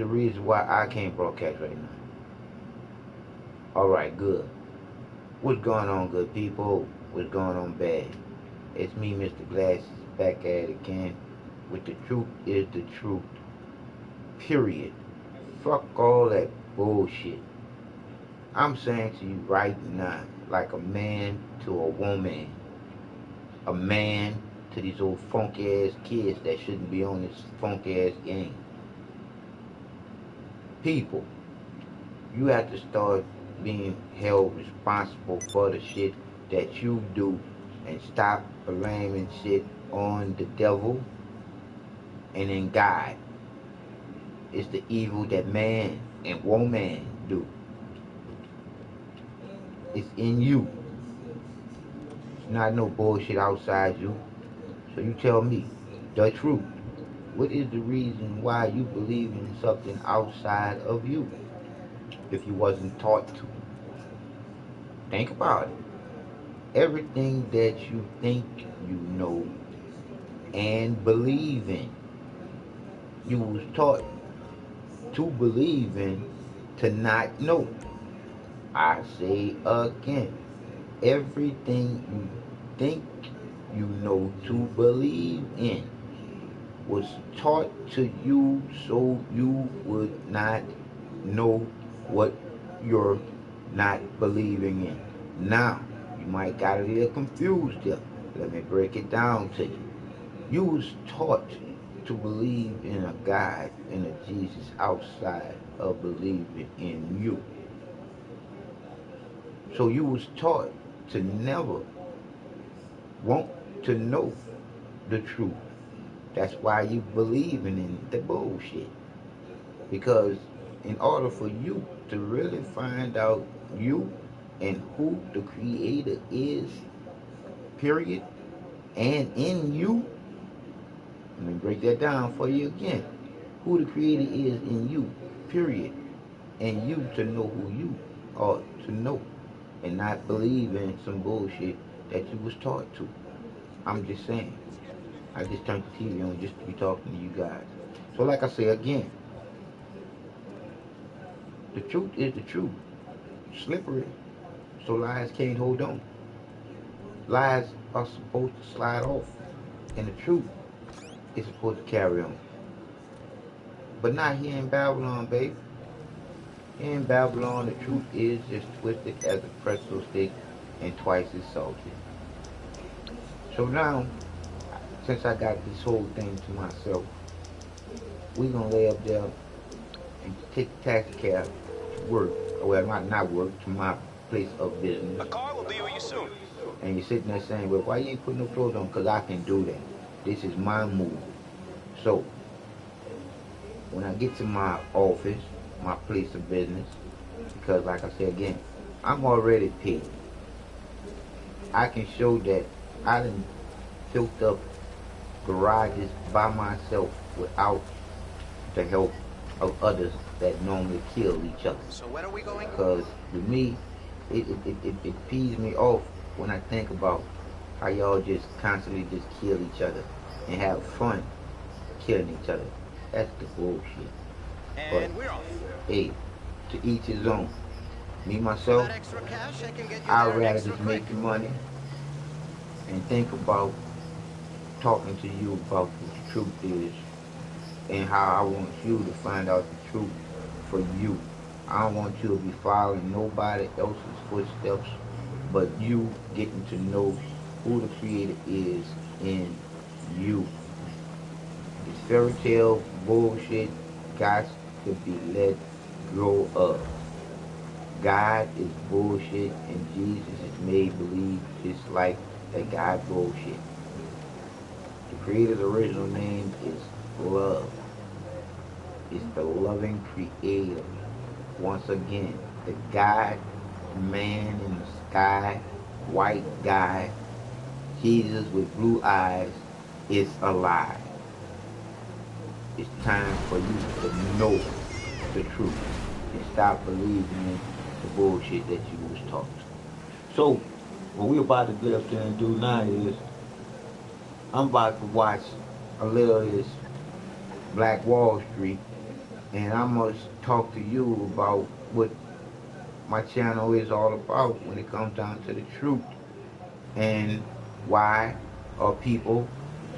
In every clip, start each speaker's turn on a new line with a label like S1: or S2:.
S1: the reason why I can't broadcast right now. Alright, good. What's going on, good people? What's going on, bad? It's me, Mr. Glasses, back at it again with the truth is the truth. Period. Fuck all that bullshit. I'm saying to you right now, like a man to a woman, a man to these old funky ass kids that shouldn't be on this funky ass game. People, you have to start being held responsible for the shit that you do and stop blaming shit on the devil and in God. It's the evil that man and woman do. It's in you. It's not no bullshit outside you. So you tell me the truth. What is the reason why you believe in something outside of you if you wasn't taught to? Think about it. Everything that you think you know and believe in, you was taught to believe in to not know. I say again, everything you think you know to believe in was taught to you so you would not know what you're not believing in. Now, you might got a little confused there. Let me break it down to you. You was taught to believe in a God and a Jesus outside of believing in you. So you was taught to never want to know the truth. That's why you believing in the bullshit. Because in order for you to really find out you and who the creator is, period, and in you, let me break that down for you again. Who the creator is in you, period, and you to know who you are to know and not believe in some bullshit that you was taught to. I'm just saying. I just turned the TV on just to be talking to you guys. So like I say again, the truth is the truth. Slippery. So lies can't hold on. Lies are supposed to slide off. And the truth is supposed to carry on. But not here in Babylon, baby. Here in Babylon, the truth is just twisted as a pretzel stick and twice as salty. So now, since I got this whole thing to myself, we gonna lay up there and take the taxi cab to work, well, not work, to my place of business.
S2: A car will be with you soon.
S1: And you're sitting there saying, well, why you ain't putting no clothes on? Because I can do that. This is my move. So, when I get to my office, my place of business, because like I said again, I'm already paid. I can show that I done filled up garages by myself without the help of others that normally kill each other.
S2: So when are we going?
S1: Because with me, it pees me off when I think about how y'all just constantly just kill each other and have fun killing each other. That's the bullshit.
S2: And
S1: but,
S2: we're off.
S1: Hey, to each his own. Me, myself, I'd rather just make the money and think about talking to you about what the truth is and how I want you to find out the truth for you. I don't want you to be following nobody else's footsteps, but you getting to know who the creator is in you. This fairy tale bullshit got to be let go of. God is bullshit and Jesus is made believe just like that God bullshit. The creator's original name is love. It's the loving creator. Once again, the God, man in the sky, white guy, Jesus with blue eyes, is alive. It's time for you to know the truth and stop believing in the bullshit that you was taught. So, what we about to get up there and do now is, I'm about to watch a little of this Black Wall Street And I must talk to you about what my channel is all about when it comes down to the truth. And why are people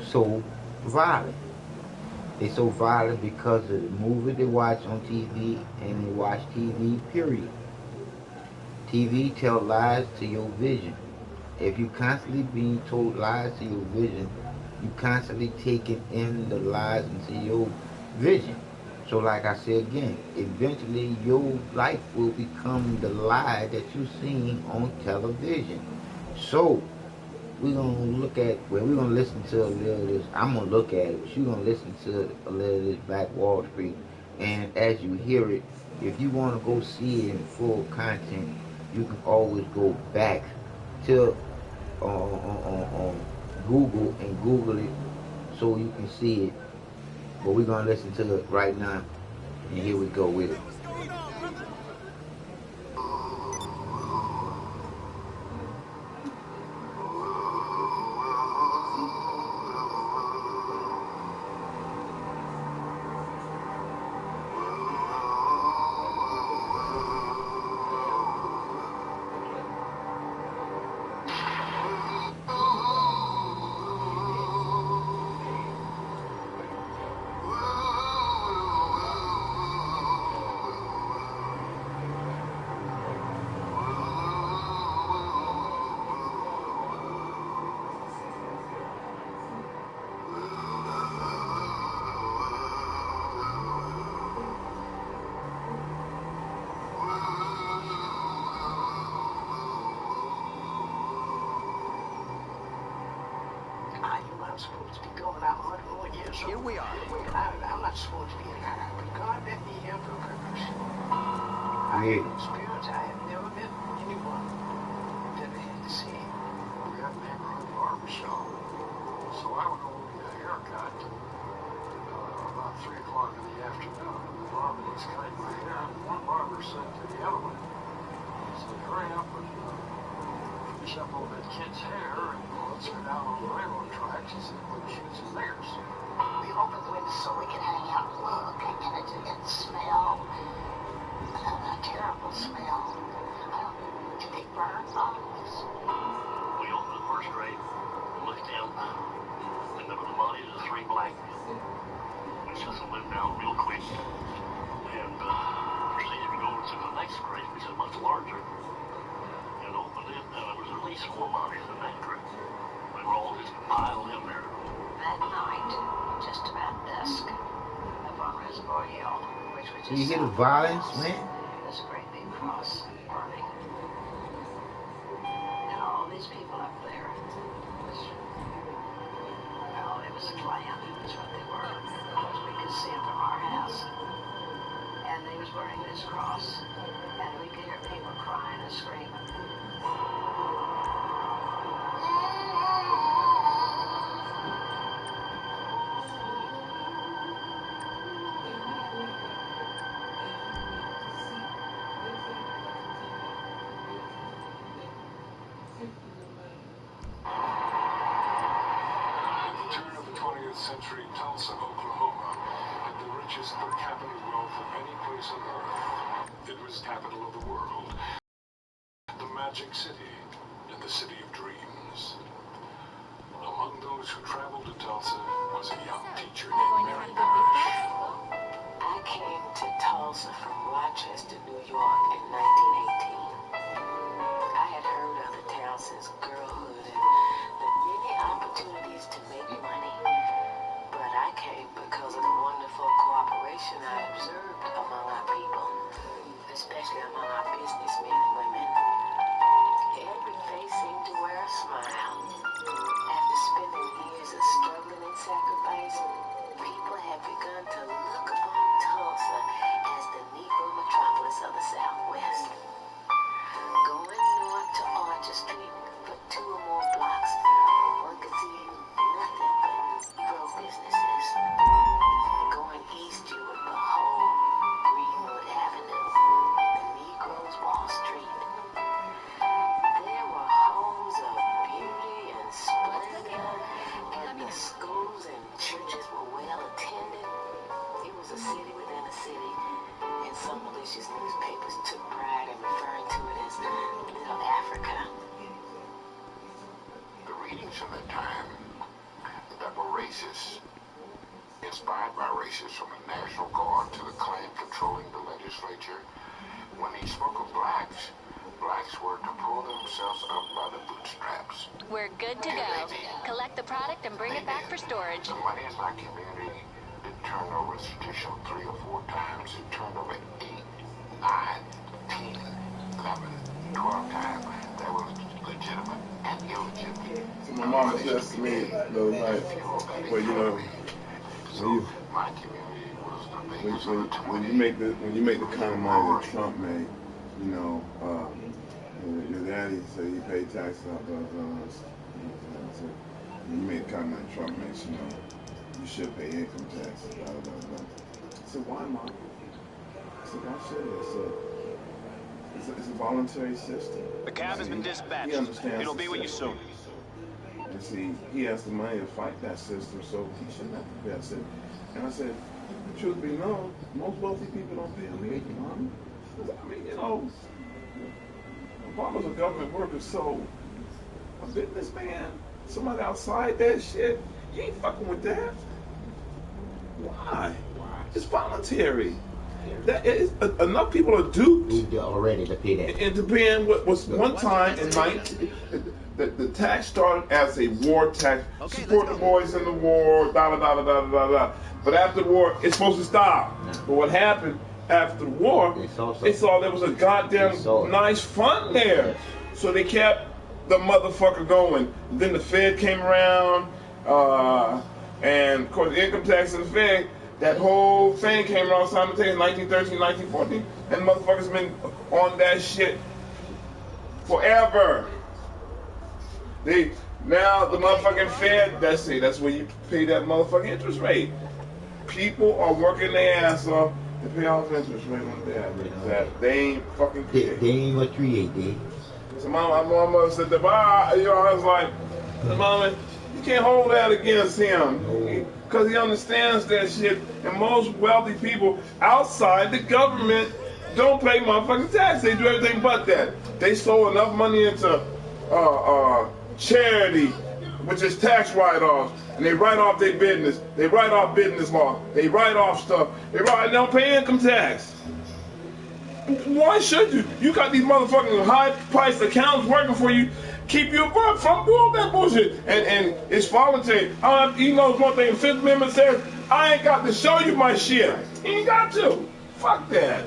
S1: so violent? They so violent because of the movie they watch on TV, and they watch TV, period. TV tell lies to your vision. If you constantly being told lies to your vision, you constantly taking in the lies into your vision. So like I said again, eventually your life will become the lie that you seen on television. So we're gonna look at, well, we're gonna listen to a little of this. I'm gonna look at it, but you're gonna listen to a little of this Black Wall Street. And as you hear it, if you wanna go see it in full content, you can always go back to on Google and Google it so you can see it. But we're gonna listen to it right now, and here we go with it.
S3: I'm supposed to be going out hunting more years.
S2: Here we are.
S3: I'm not supposed to be in there, but God let me here for a purpose. I
S1: Yeah.
S3: have experience. I have never met anyone that I had to see.
S4: We had a neighborhood barbershop, so I went over to get a haircut about 3 o'clock in the afternoon, and the barber was cutting my hair, and one barber said to the other one, he said, hurry up and finish up all that kid's hair, and let's go down on the railroad tracks. He said, we'll shoot some niggers.
S3: We opened the window so we could hang out and look, and it smelled a terrible smell. Did they burn bottles?
S5: We opened the first grave, looked in, and there were the bodies of 3 black men. We just went down real quick and proceeded to go to the next grave, which is much larger, and opened it, and there was at least 4 bodies in that grave. They were all just piled in there.
S3: That night, just about dusk, up on Reservoir Hill, which was
S1: So you
S3: just
S1: hear the
S3: south of
S1: violence,
S3: house,
S1: man?
S3: there's a great big cross burning. And all these people up there was, well, it was a clan, is what they were, because we could see them from our house. And they was wearing this cross, and we could hear people crying and screaming.
S4: At the turn of the 20th century, Tulsa, Oklahoma, had the richest per capita wealth of any place on earth. It was capital of the world, the magic city, and the city of dreams. Among those who traveled to Tulsa was a young teacher named Mary Parrish.
S3: I came to Tulsa from Rochester, New York in 1918. I had heard of the town since girlhood and the many opportunities to make money. But I came because of the wonderful cooperation I observed among our people, especially among our businessmen and women. Every face seemed to wear a smile. After spending years of struggling and sacrifice, people had begun to look upon Tulsa as the Negro metropolis of the Southwest. Going north to Archer Street for 2 or more blocks, one could see nothing but Negro businesses. Going east, you would behold Greenwood Avenue, the Negroes' Wall Street. There were homes of beauty and splendor, and the schools and churches were well attended. It was a city within a city. salacious newspapers took pride in referring to it as Little Africa.
S6: The readings from that time that were racist, inspired by racists from the National Guard to the Klan controlling the legislature. When he spoke of blacks, blacks were to pull themselves up by the bootstraps.
S7: We're good to go. Collect the product and bring it back for storage.
S6: The money in my community didn't turn over as traditional 3 or 4 times. It turned over 8, 9, 10, 11, 12 times. That was legitimate and illegitimate.
S8: So my mama says to me the other night, well, you know,
S6: my community was the biggest
S8: when you make the kind of money that Trump made, you know, your daddy said he paid taxes out those. So when you make the kind of money Trump makes, you know, you should pay income taxes. Blah, blah, blah. I said, why, Mom? I said, why should I? It's a voluntary system.
S2: The cab has been dispatched.
S8: He understands.
S2: It'll be with you soon.
S8: And see, he has the money to fight that system, so he shouldn't have to pay that system. And I said, the truth be known, most wealthy people don't pay a wage, Mom. I mean, you know, Obama's a government worker, so a businessman, somebody outside that shit, you ain't fucking with that. Why? It's voluntary. That is, enough people are duped
S1: already to pay that.
S8: into paying what was one time in 19. The tax started as a war tax, support the boys in the war, da da da da da da da. But after the war, it's supposed to stop. But what happened after the war? They saw there was a goddamn nice fund there, so they kept the motherfucker going. Then the Fed came around, and of course the income tax and the Fed. That whole thing came around simultaneously, 1913, 1914, and motherfuckers been on that shit forever. Now the motherfucking Fed, that's where you pay that motherfucking interest rate. People are working their ass off to pay off interest rate on that. They ain't fucking
S1: They ain't what create, they.
S8: So my mama said, you know, I was like, Mama, you can't hold that against him. Because he understands that shit, and most wealthy people outside the government don't pay motherfucking tax. They do everything but that. They sold enough money into charity, which is tax write-offs, and they write off their business. They write off business law. They write off stuff. They don't pay income tax. Why should you? You got these motherfucking high-priced accounts working for you. Keep you above from all that bullshit. And it's voluntary. He knows one thing. The Fifth Amendment says, I ain't got to show you my shit. He ain't got to. Fuck that.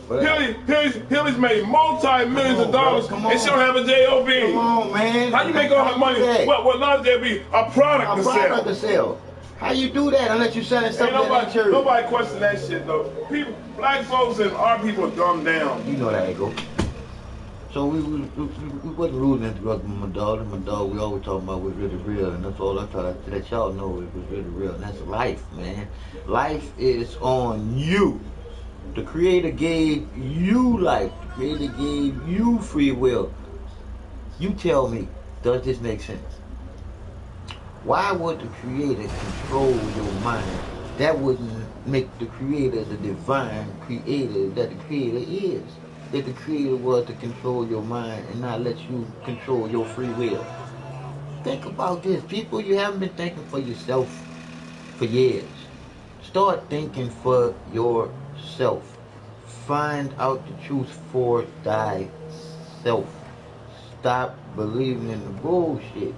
S8: Hillary's made multi-millions of dollars and she don't have a J.O.B.
S1: Come on, man.
S8: How you make all that money? What not a J.O.B.? A product to sell.
S1: How you do that unless you selling something
S8: nobody,
S1: at church?
S8: Nobody question that shit, though. People, black folks and our people are dumbed down.
S1: You know that ain't go. So we wasn't ruling and drugging my dog. My dog, we always talking about was really real, and that's all I try to let y'all know it was really real. And that's life, man. Life is on you. The Creator gave you life. The Creator gave you free will. You tell me, does this make sense? Why would the Creator control your mind? That wouldn't make the Creator the divine creator that the Creator is. That the Creator was to control your mind and not let you control your free will. Think about this. People, you haven't been thinking for yourself for years. Start thinking for yourself. Find out the truth for thyself. Stop believing in the bullshit.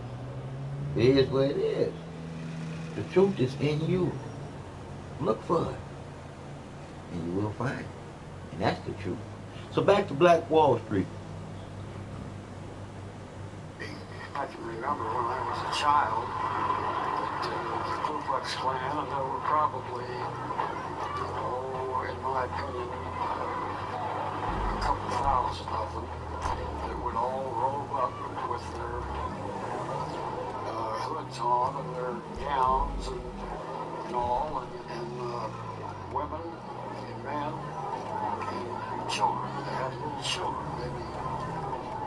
S1: It is what it is. The truth is in you. Look for it. And you will find it. And that's the truth. So back to Black Wall Street.
S4: I can remember when I was a child that the Ku Klux Klan, and there were probably, in my opinion, a couple thousand of them that would all roll up with their hoods on and their gowns and all, and women and men and children. They had little children, maybe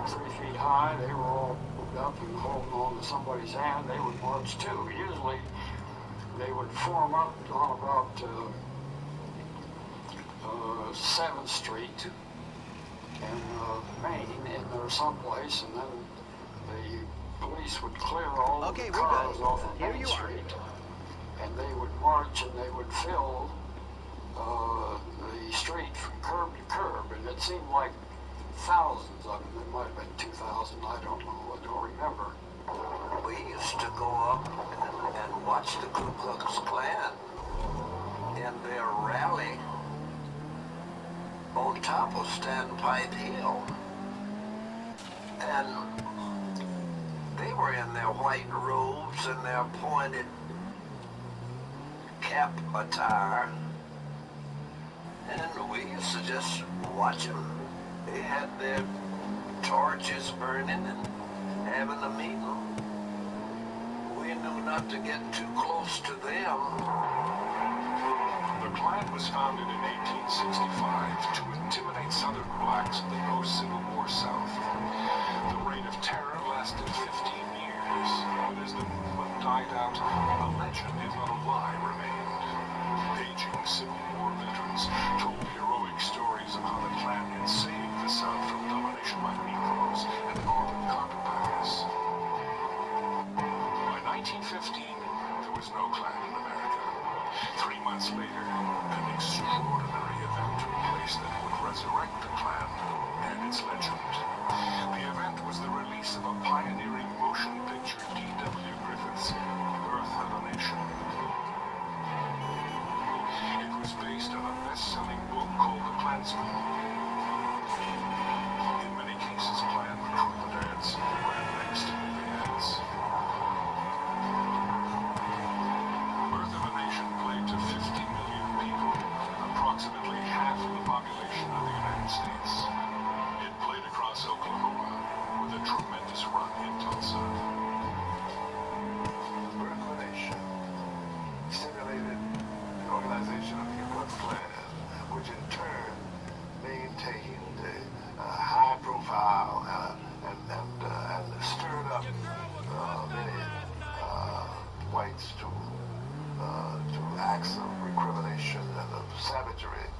S4: 3 feet high. They were all up and holding on to somebody's hand. They would march too. Usually they would form up on about 7th Street in Maine, in there someplace, and then the police would clear all of the cars off of Main Street, and they would march and they would fill the street from curb to curb, and it seemed like thousands of them. There might have been 2,000, I don't know, I don't remember.
S9: We used to go up and watch the Ku Klux Klan in their rally on top of Standpipe Hill. And they were in their white robes and their pointed cap attire. And we used to just watch them. They had their torches burning and having a meeting. We knew not to get too close to them.
S6: The Klan was founded in 1865 to intimidate Southern blacks in the post-Civil War South. The reign of terror lasted 15 years, but as the movement died out, a legend, if not a lie, remained. Aging Civil War veterans told heroic stories of how the Klan had saved the South from domination by Negroes and Northern carpetbaggers. By 1915, there was no Klan in America. 3 months later, an extraordinary event took place that would resurrect the Klan and its legend. The event was the release of a pioneering motion picture, D.W. Griffith's Birth of a Nation. It was based on a best-selling book called The Klansman. In many cases, Klan recruitment ads ran next to the ads. Birth of a Nation played to 50 million people, approximately half of the population of the United States. It played across Oklahoma with a tremendous run in Tulsa.
S9: Birth of a Nation stimulated the organization of the Ku Klux Klan, which in turn maintained a high profile and stirred up many whites to acts of recrimination and of savagery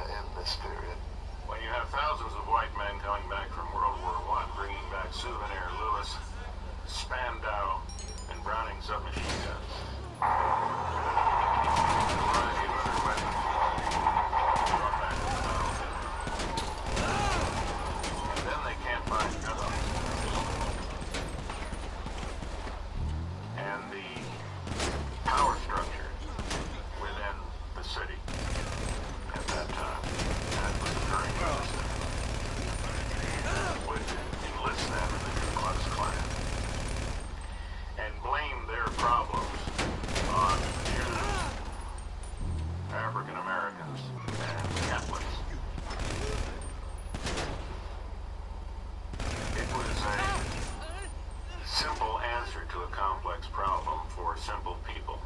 S9: in this period.
S6: When you have thousands of white men coming back from World War I, bringing back Souvenir Lewis, Spandau, and Browning submachine guns. A variety of other weapons brought back to the battlefield. And then they can't find guns. And the power structure within the city at that time, that was very interesting, would enlist them in the Ku Klux Klan and blame their problems on Jews, African Americans, and Catholics. It was a simple answer to a complex problem for simple people.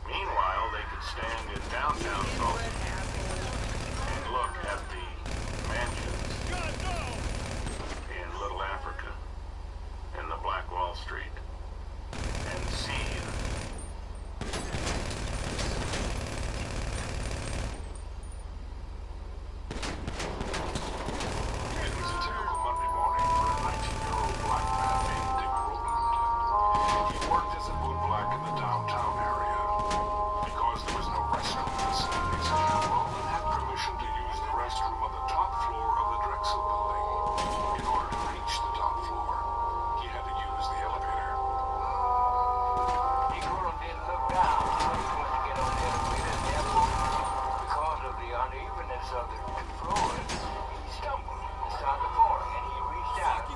S6: Meanwhile, they could stand in downtown Tulsa and look at the mansions in Little Africa, in the Black Wall Street, and see it was a typical Monday morning for a 19-year-old black man named Dick Rowland. He worked as a bootblack in the downtown area. Because there was no restroom facilities, Rowland had permission to use the restroom on the top floor of the Drexel building. In order to reach the top floor, he had to use the elevator.
S9: He didn't look down when he went to get on the elevator and therefore, because of the unevenness of the two floors, he stumbled and started falling, and he reached out to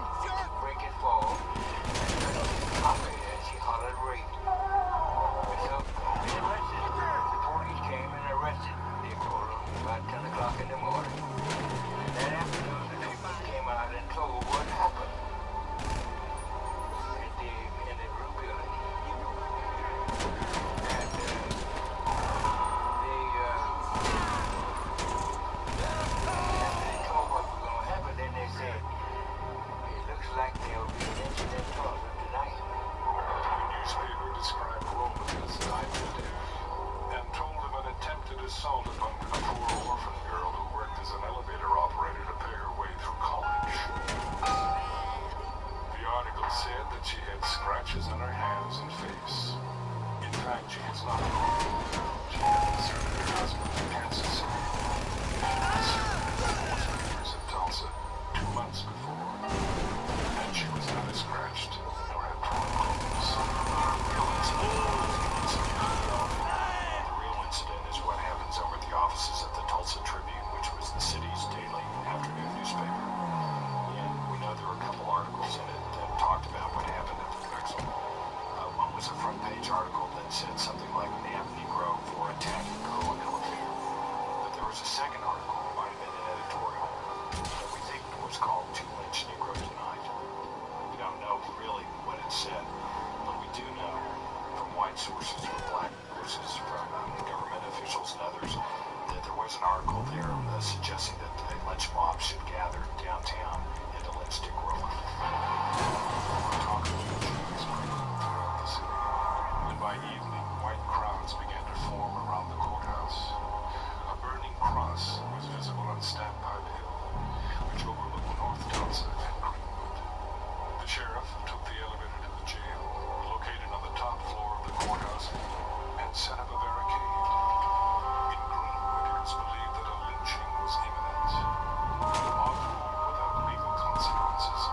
S9: break his fall and touched his pocket as he hollered rape. So he arrested. The police came and arrested Dick Rowland about 10 o'clock in the morning. And that afternoon, the police came out and told what happened in the Brew Building. And after they told what was going to happen, then they said, it looks like there'll be an incident in Tulsa tonight.
S6: The newspaper described Rowland as diabetic and told of an attempted assault upon a poor orphan
S4: was a second article, might have been an editorial, that we think was called "Two Lynched Negroes Tonight." We don't know really what it said, but we do know from white sources, from black sources, from government officials and others, that there was an article there suggesting that the lynch mob should gather downtown and to lynch Dick Rowland. And by evening, white crowds began to form around the courthouse. A burning cross was visible on Stampede Hill, which overlooked North Tulsa and Greenwood. The sheriff took the elevator to the jail, located on the top floor of the courthouse, and set up a barricade. In Greenwood, it was believed that a lynching was imminent. The mob rule without legal consequences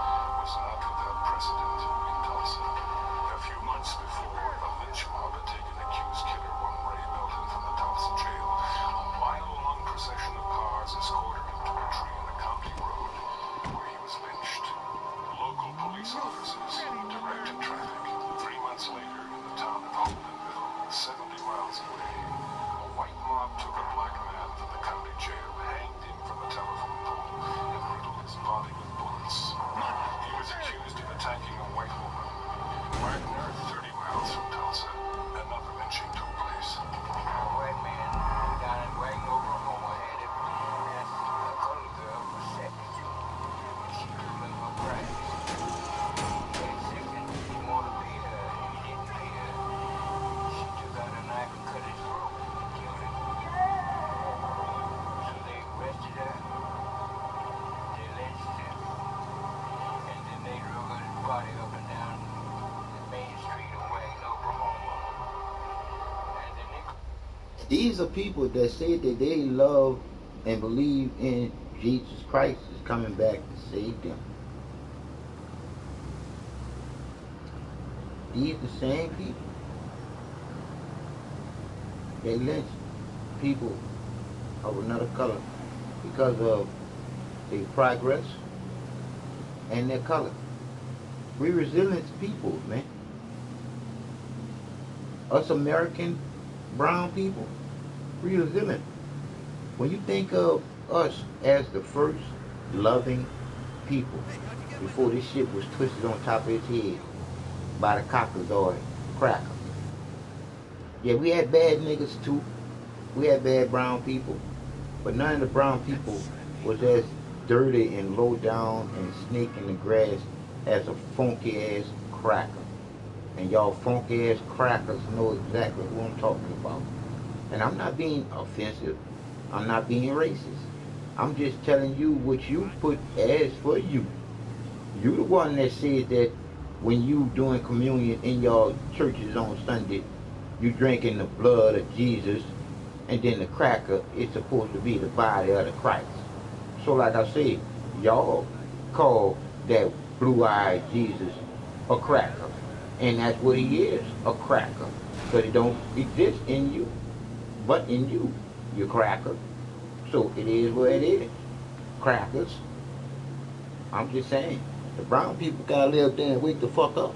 S4: was not without precedent in Tulsa. A few months before, a lynch mob had taken accused killer one Ray Belton from the Tulsa jail. A mile-long procession of cars escorted him to a tree on a county road, where he was lynched. Local police officers directed traffic. 3 months later, in the town of Holdenville, 70 miles away, a white mob took a black man from the county jail, hanged him from a telephone pole, and riddled his body with bullets. He was accused of attacking a white woman. Wagner, 30 miles from Tulsa, another lynching took place.
S9: A white man down in Wagner, Oklahoma, had him asked a colored girl for sex. She told him a price. He had sex and he wanted to pay her, and he didn't pay her. She took out a knife and cut his throat and killed him. So they arrested her, they lynched him, and then they drove his body up and down the main street of Wagner, Oklahoma. And then they
S1: These are people that say that they love and believe in Jesus Christ is coming back to save them. These the same people. They lynch people of another color because of their progress and their color. We resilient people, man. Us American brown people, we resilient. When you think of us as the first loving people, before this shit was twisted on top of his head by the cockers or crackers. Yeah, we had bad niggas too. We had bad brown people. But none of the brown people was as dirty and low down and snake in the grass as a funky ass cracker. And y'all funky ass crackers know exactly who I'm talking about. And I'm not being offensive. I'm not being racist. I'm just telling you what you put as for you. You the one that said that when you doing communion in your churches on Sunday, you drinking the blood of Jesus, and then the cracker is supposed to be the body of the Christ. So like I said, y'all call that blue-eyed Jesus a cracker. And that's what he is, a cracker. But it don't exist in you, but in you, you're cracker. So it is what it is. Crackers. I'm just saying, the brown people gotta live there and wake the fuck up.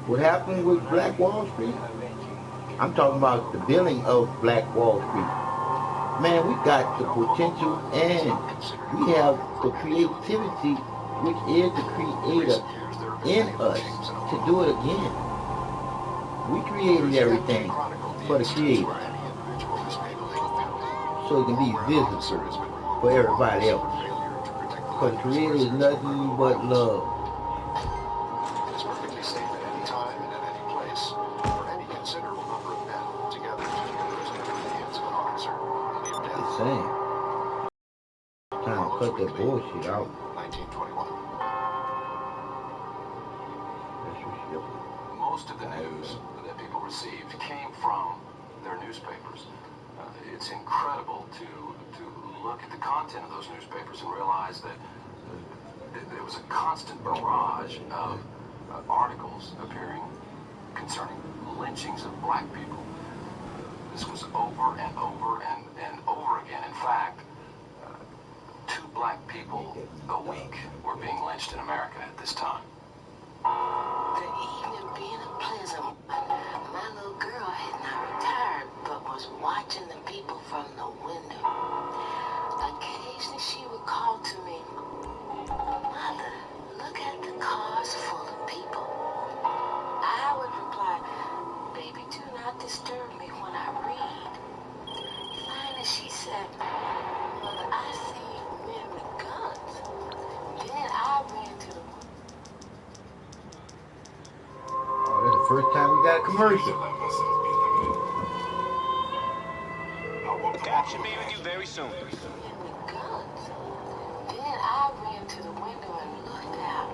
S1: What happened with Black Wall Street? I'm talking about the building of Black Wall Street. Man, we got the potential and we have the creativity, which is the creator in us, to do it again. We created everything for the creator, so it can be visible for everybody else. Because the creator is nothing but love.
S6: It's perfectly safe at any time and at any place for any considerable number of men together to do business in the hands of an officer in the event.
S1: It's saying. Time to cut that bullshit out.
S6: 1921. Most of the news that people received came from their newspapers. It's incredible to look at the content of those newspapers and realize that there was a constant barrage of articles appearing concerning lynchings of black people. This was over and over and over again. In fact, 2 black people a week were being lynched in America at this time.
S3: The evening being a pleasant one, my little girl had not retired, but was
S1: first time we got a commercial.
S6: Let myself be limited.
S2: The cop should be with you very soon.
S3: And the guns. Then I ran to the window and looked out.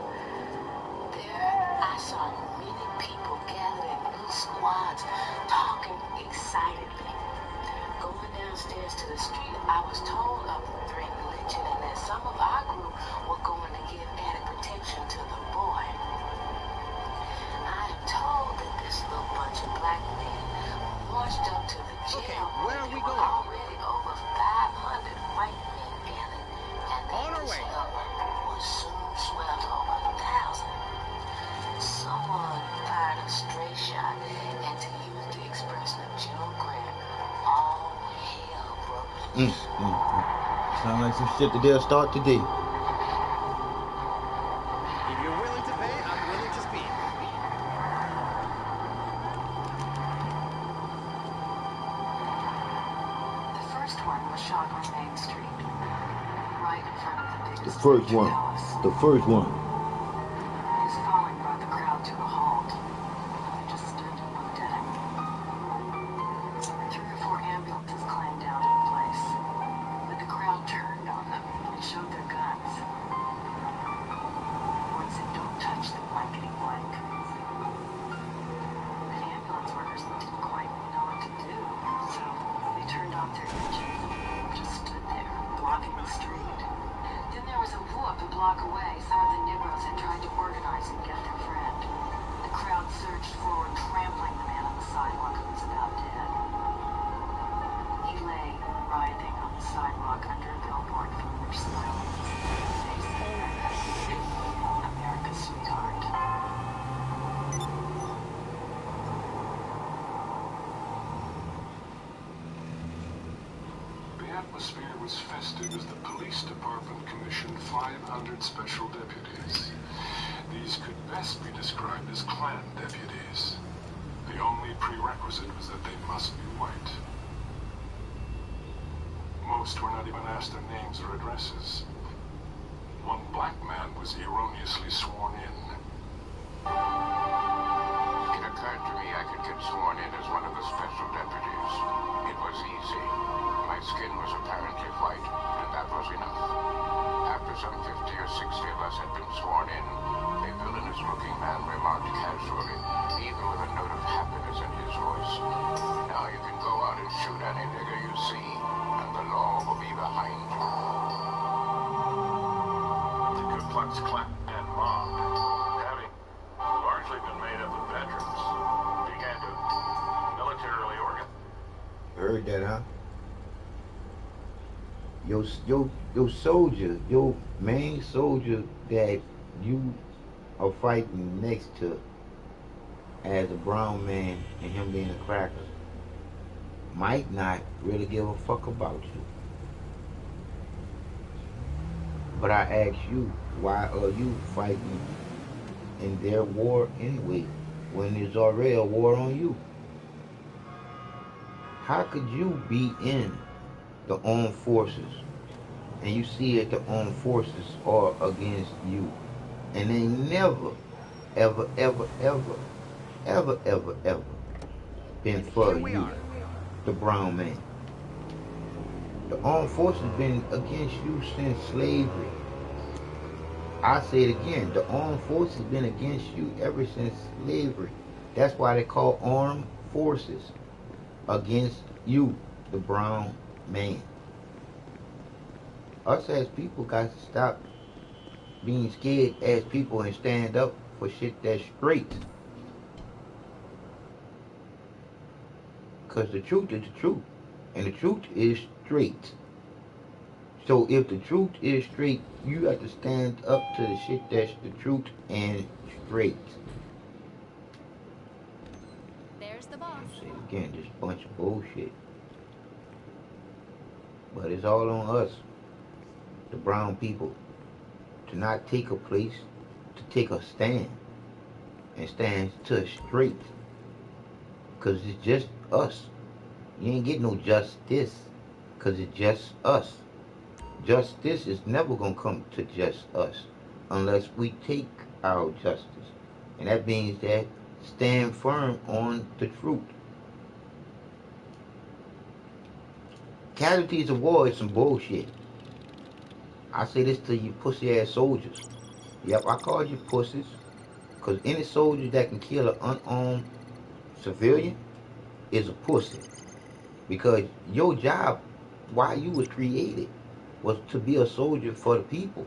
S3: There I saw many people gathered in little squads, talking excitedly. Going downstairs to the street, I was told of the threatened lynching and that some of our group were going to give added protection to the boy. I am told that this little bunch of black men marched up to the jail.
S2: Okay, where are we
S3: There were
S2: going?
S3: already over 500 white men gathered, and
S2: On our way.
S3: number would soon swell to over 1,000. Someone fired a stray shot, and to use the expression of General Grant, all hell broke loose.
S1: Sound like some shit that they'll start today.
S2: If you're willing to pay, I'm willing to speak.
S3: The first one was shot on Main Street, right in front of the big
S1: The first one. The first one.
S3: His falling brought the crowd to a halt. I just stood and looked at him. 3 or 4 ambulances clanged down to the place, but the crowd turned on them and showed their guns. One said, "Don't touch the blankety blank." The ambulance workers didn't quite know what to do, so they turned off their engines and just stood there, blocking the street. Then there was a whoop a block away. Some of the Negroes had tried to organize and get their friend. The crowd surged forward, trampling the man on the sidewalk who was about dead. He lay writhing on the sidewalk under a billboard from which smiling face America's sweetheart.
S4: The atmosphere was festive as the police department commissioned 500 special deputies. These could best be described as Klan deputies. The only prerequisite was that they must be white. Most were not even asked their names or addresses. One black man was erroneously sworn in.
S6: It occurred to me I could get sworn in as one of the special deputies. It was easy. My skin was apparently white, and that was enough. After some 50 or 60 of us had been sworn in, a villainous-looking man remarked casually, even with a note of happiness in his voice, "Now you can go out and shoot any nigger you see, and the law will be behind you."
S4: The Ku Klux Klan mob, having largely been made up of veterans, began to militarily organize.
S1: Heard that, huh? Your soldier, your main soldier that you are fighting next to as a brown man and him being a cracker might not really give a fuck about you. But I ask you, why are you fighting in their war anyway when there's already a war on you? How could you be in the armed forces and you see that the armed forces are against you and they never, ever, ever, ever, ever, ever, ever been for you, the brown man? The armed forces been against you since slavery. I say it again, the armed forces been against you ever since slavery. That's why they call armed forces, against you, the brown man. Us as people got to stop being scared as people and stand up for shit that's straight. Because the truth is the truth. And the truth is straight. So if the truth is straight, you have to stand up to the shit that's the truth and straight.
S7: There's the boss.
S1: Say it again, this bunch of bullshit. But it's all on us, the brown people, to not take a place, to take a stand. And stand to straight. Because it's just us. You ain't get no justice. Because it's just us. Justice is never going to come to just us unless we take our justice. And that means that stand firm on the truth. Casualties of war is some bullshit. I say this to you pussy ass soldiers. Yep, I called you pussies. Because any soldier that can kill an unarmed civilian is a pussy. Because your job, why you was created, was to be a soldier for the people.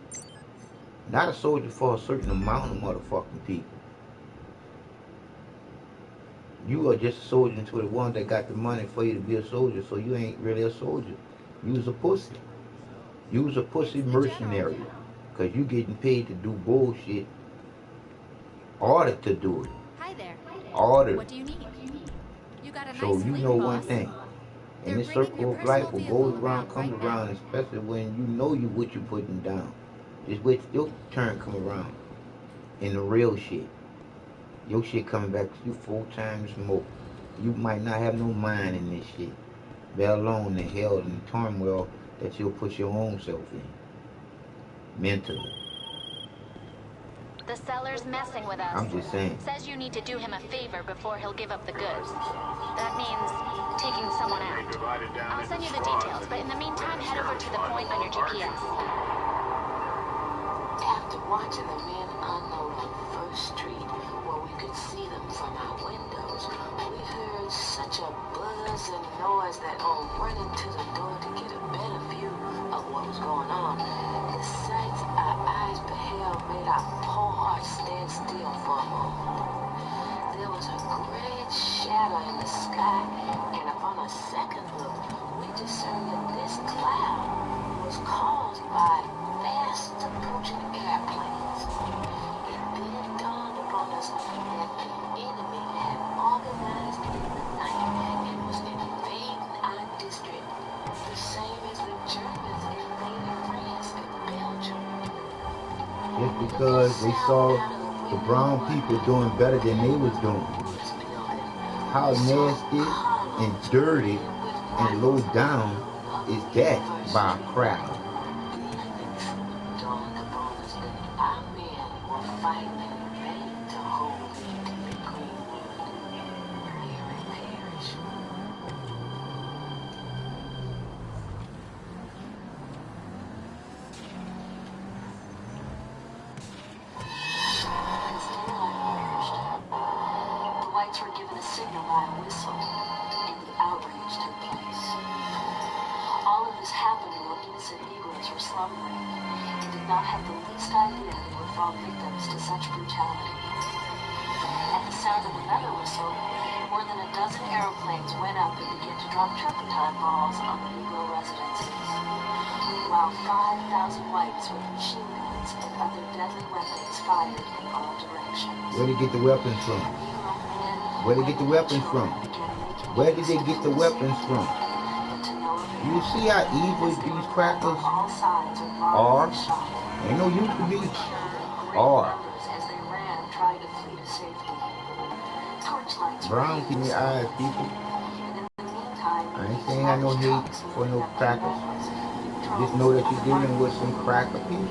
S1: Not a soldier for a certain amount of motherfucking people. You are just a soldier to the one that got the money for you to be a soldier, so you ain't really a soldier. You was a pussy. You was a pussy mercenary. Because you getting paid to do bullshit. Ordered to do it.
S7: Hi there.
S1: Ordered.
S7: What do you need? You got a
S1: So
S7: nice
S1: you
S7: link,
S1: know
S7: boss.
S1: one thing. In this
S7: They're bringing
S1: circle
S7: your
S1: of life,
S7: personal
S1: what goes
S7: vehicle
S1: around
S7: around
S1: comes
S7: right
S1: around,
S7: now.
S1: especially when you know what you're putting down. Just wait till your turn come around. In the real shit. Your shit coming back to you 4 times more. You might not have no mind in this shit. Let alone the hell and the turmoil that you'll put your own self in. Mentally.
S7: The seller's messing with us.
S1: I'm just saying.
S7: Says you need to do him a favor before he'll give up the goods. That means taking someone out. I'll send you the details, but in the meantime, head over to the point on your GPS.
S3: After watching the men unload on First Street, where we could see them from our windows, we heard such a buzz and noise that on running to the door to get a better view of what was going on, the sights our eyes beheld made our poor hearts stand still for a moment. There was a great shadow in the sky, and upon a second look, we discerned that this cloud was caused by fast approaching airplanes. It then dawned upon us that the enemy had organized in the night and was invading our district, the same as the Germans invaded France and Belgium.
S1: Just because they saw the brown people doing better than they was doing. How nasty and dirty and low down is that by a crowd?
S3: Dawned upon us that our men were fighting in vain to hold the Greenwood. Weary perish. The whites were given a signal by a whistle, and the outrage took place. All of this happened while innocent Negroes were slumbering and did not have the least idea they would fall victims to such brutality. At the sound of another whistle, more than a dozen aeroplanes went up and began to drop turpentine balls on the Negro residences, while 5,000 whites with machine guns and other deadly weapons fired in all directions.
S1: Where did they get the weapons from? Where did they get the weapons from? Where did they get the weapons from? You see how evil these crackers are? Ain't no use to be. Are. Brown people, your eyes, people. I ain't saying I no hate for no crackers. Just know that you're dealing with some cracker people.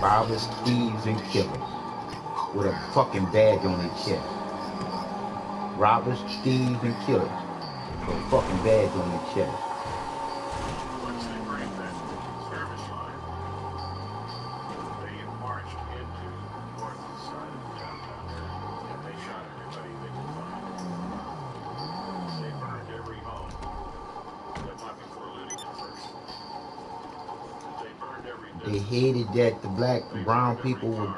S1: Robbers, thieves, and killers with a fucking badge on their chest. Robbers, thieves, and killers with a fucking badge on their chest.
S5: Once they break that service line, they marched into the north side of downtown and they shot everybody they could find. They burned every home, but not before looting it first. They burned every
S1: They hated that the black and brown people were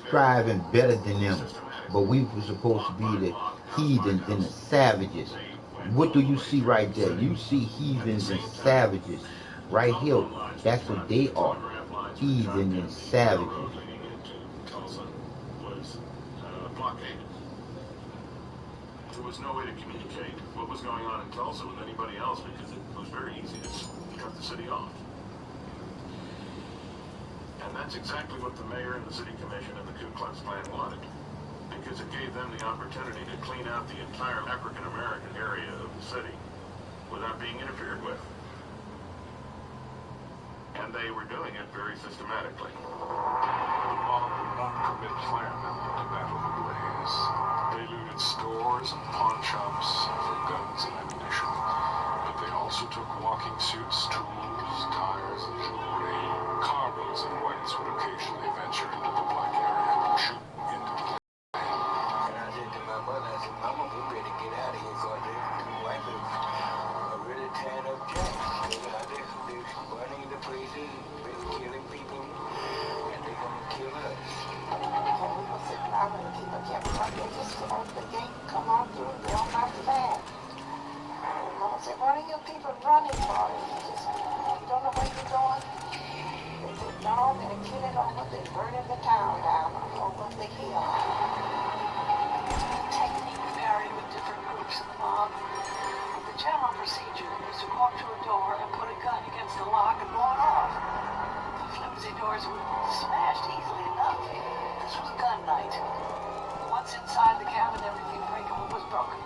S1: striving better than them, but we were supposed to be the heathens and the savages. What do you see right there? You see heathens and savages Right here, that's what they are. Heathen and savages.
S6: There was no way to communicate what was going on in Tulsa with anybody else because it was very easy to cut the city off. And that's exactly what the mayor and the city commission and the Ku Klux Klan wanted, because it gave them the opportunity to clean out the entire African-American area of the city without being interfered with. And they were doing it very systematically. The mob would not permit Klansmen to battle the blaze. They looted stores and pawn shops for guns and ammunition, but they also took walking suits, tools, tires, and jewelry. Cargoes and whites would occasionally venture into the black area and shoot into the
S9: And I said to my mother, I said, Mama, we better get out of here because the white folks are really tearing up Jack. They're burning the places, they're killing people, and they're going to kill us.
S3: And we were sitting out and people kept running. They just open the gate, come out through, and they're not the bad. And Mama said, what are you people running for? You don't know where you're going? They said, no, they're killing over, they're burning the town down over the hill.
S10: The technique varied with different groups in the mob. The general procedure is to walk to a door and put a gun against the lock and blow it off. The flimsy doors were smashed easily enough. This was gun night. Once inside the cabin, everything breakable was broken.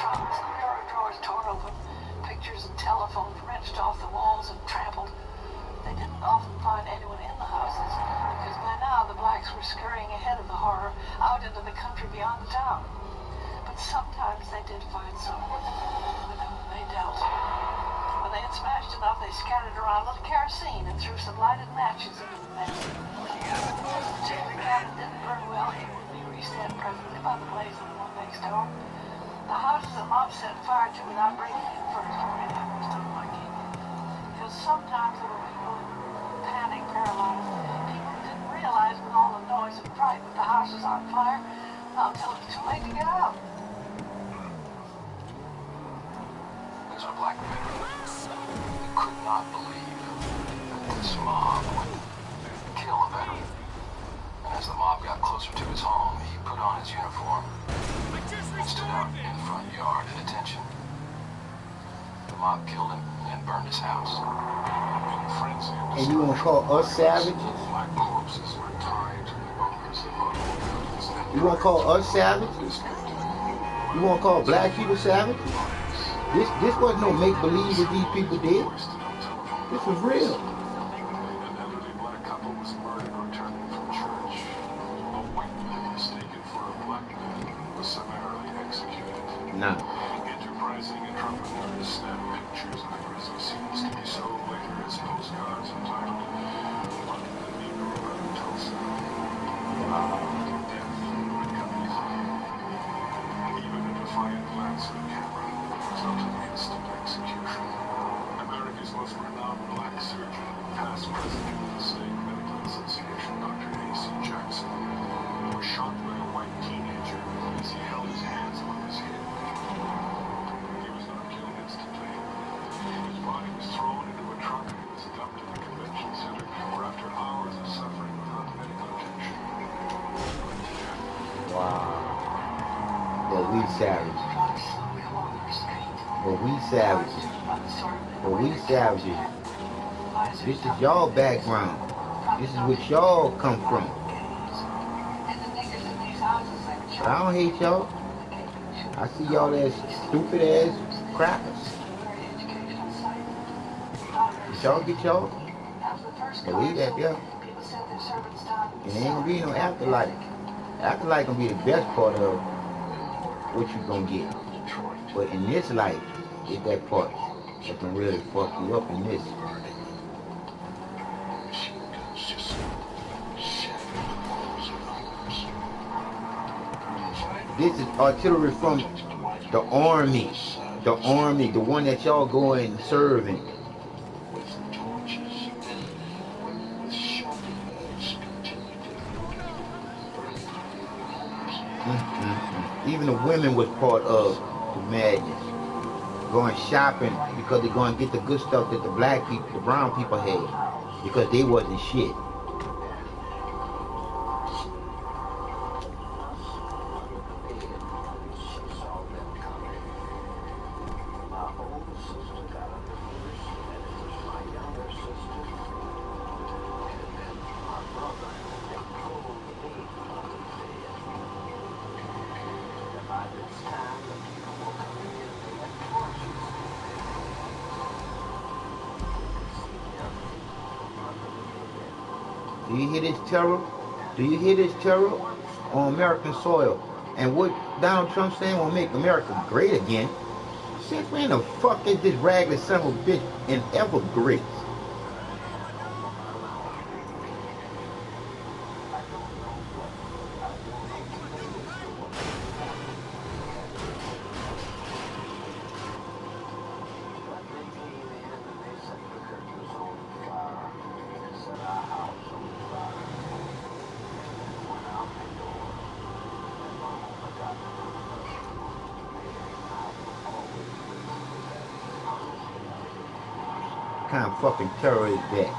S10: Trunks and bureau drawers torn open, pictures and telephones wrenched off the walls and trampled. They didn't often find anyone in the houses, because by now the blacks were scurrying ahead of the horror out into the country beyond the town. But sometimes they did find someone with whom they dealt. When they had smashed enough, they scattered around a little kerosene and threw some lighted matches into the mess. The cabin didn't burn well. It would be reset presently by the blaze of the one next door. The houses the mob set fire to without breaking in first were any of them still lucky. Because sometimes there were people in panic, paralyzed. People who didn't realize with all the noise and fright that the house was on fire until it was too late to get out.
S6: As a black veteran, he could not believe that this mob would kill a veteran. And as the mob got closer to his home, he put on his uniform and stood out in the front yard at attention. The mob killed him and burned his house. In frenzy of
S1: And you want to call us savages?
S6: black corpses were tied to the bunkers above the buildings.
S1: You want to call us savages? You want to call black people savages? This wasn't no make-believe that these people did. This was real.
S6: An elderly black couple was murdered returning from church. A white man mistaken for a black man was summarily executed.
S1: Nah.
S6: Enterprising entrepreneurs snap pictures of the grisly scenes to be sold later as postcards entitled "What the Negro of Tulsa." Death would come easily. Even a defiant glance at the camera resulted in instant execution. America's most renowned black surgeon, past president of the State Medical Association, Dr. A.C. Jackson, was shot by a white teenager as he held his hands above his head. He was not killed instantly. His body was thrown into a truck and he was dumped in the convention center, where after hours of suffering without medical attention,
S1: Wow. But we savages. But we savages. But we savages. This is y'all background. This is what y'all come from. But I don't hate y'all. I see y'all as stupid ass crackers. Did y'all get y'all? Believe that, yeah. It ain't gonna be no afterlife. Afterlife gonna be the best part of what you gonna get. But in this life, it's that part that can really fuck you up in this. This is artillery from the army. The army, the one that y'all go and serve in. Even the women was part of the madness. going shopping because they're going to get the good stuff that the black people, the brown people had, because they wasn't shit. Do you hear this terror? Do you hear this terror on American soil? And what Donald Trump saying will make America great again? Since when the fuck is this ragged son of a bitch and ever great? What kind of fucking terror is that?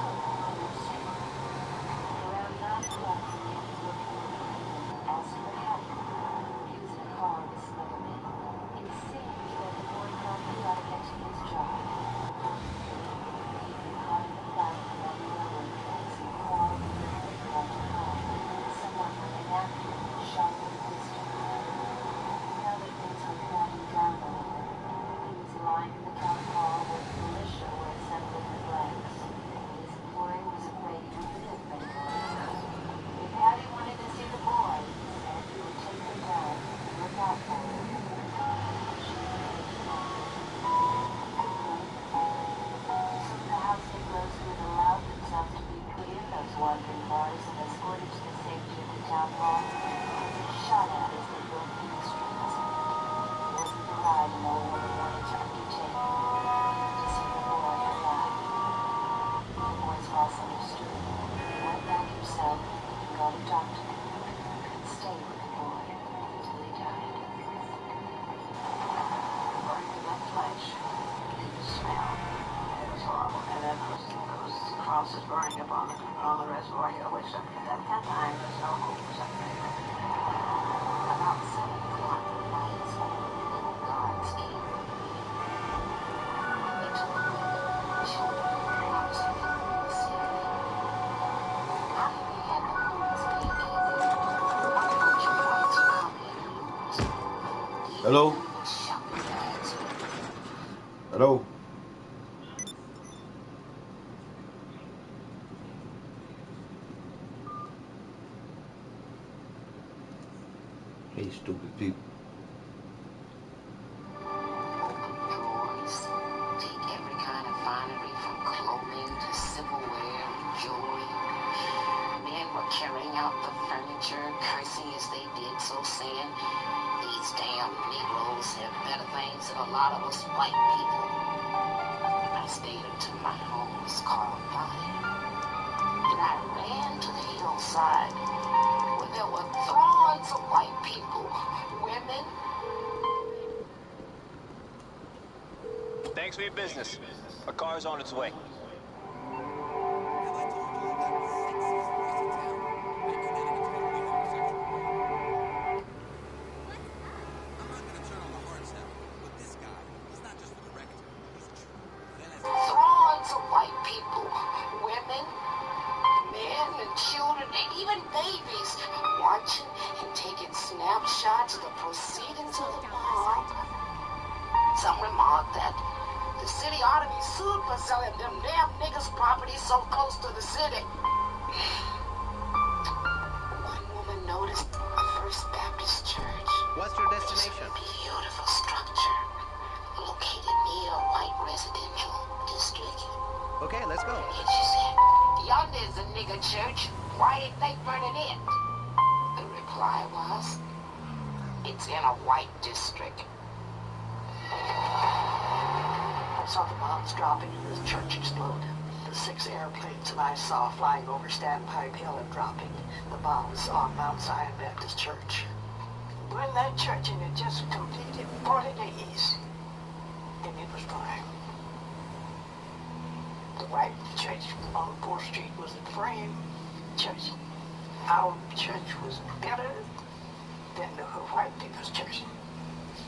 S10: Is burning up on the reservoir hill, which at that time there's no hope for something. About 7 o'clock at night, guards came. They took away the children and crops from the city. After we had the police being easy, a bunch of whites come in.
S1: Hello? Hello? Hey, stupid people.
S3: Drawers, take every kind of finery from clothing to silverware and jewelry. Men were carrying out the furniture, cursing as they did so, saying, "These damn Negroes have better things than a lot of us white people." I stayed until my home was caught on fire. Then I ran to the hillside where there were throngs of white people, women.
S2: Thanks for your business. A car's on its way.
S3: Throngs of white people, women, men and children, and even babies, watching and taking snapshots of the proceedings of the mob. Some remarked that the city ought to be sued for selling them damn niggas' property so close to the city. One woman noticed a First Baptist church.
S2: What's your destination?
S3: It's a beautiful structure located near a white residential district.
S2: Okay, let's go.
S3: And she said, "Yonder is a nigger church. Why didn't they burn it in?" The reply was, "It's in a white district."
S10: I saw the bombs dropping and the church explode. The 6 airplanes that I saw flying over Standpipe Hill and dropping the bombs on Mount Zion Baptist Church. When that church in it just completed 40 days. and it was fine. The white church on 4th Street was a frame church. Our church was better than the white people's church.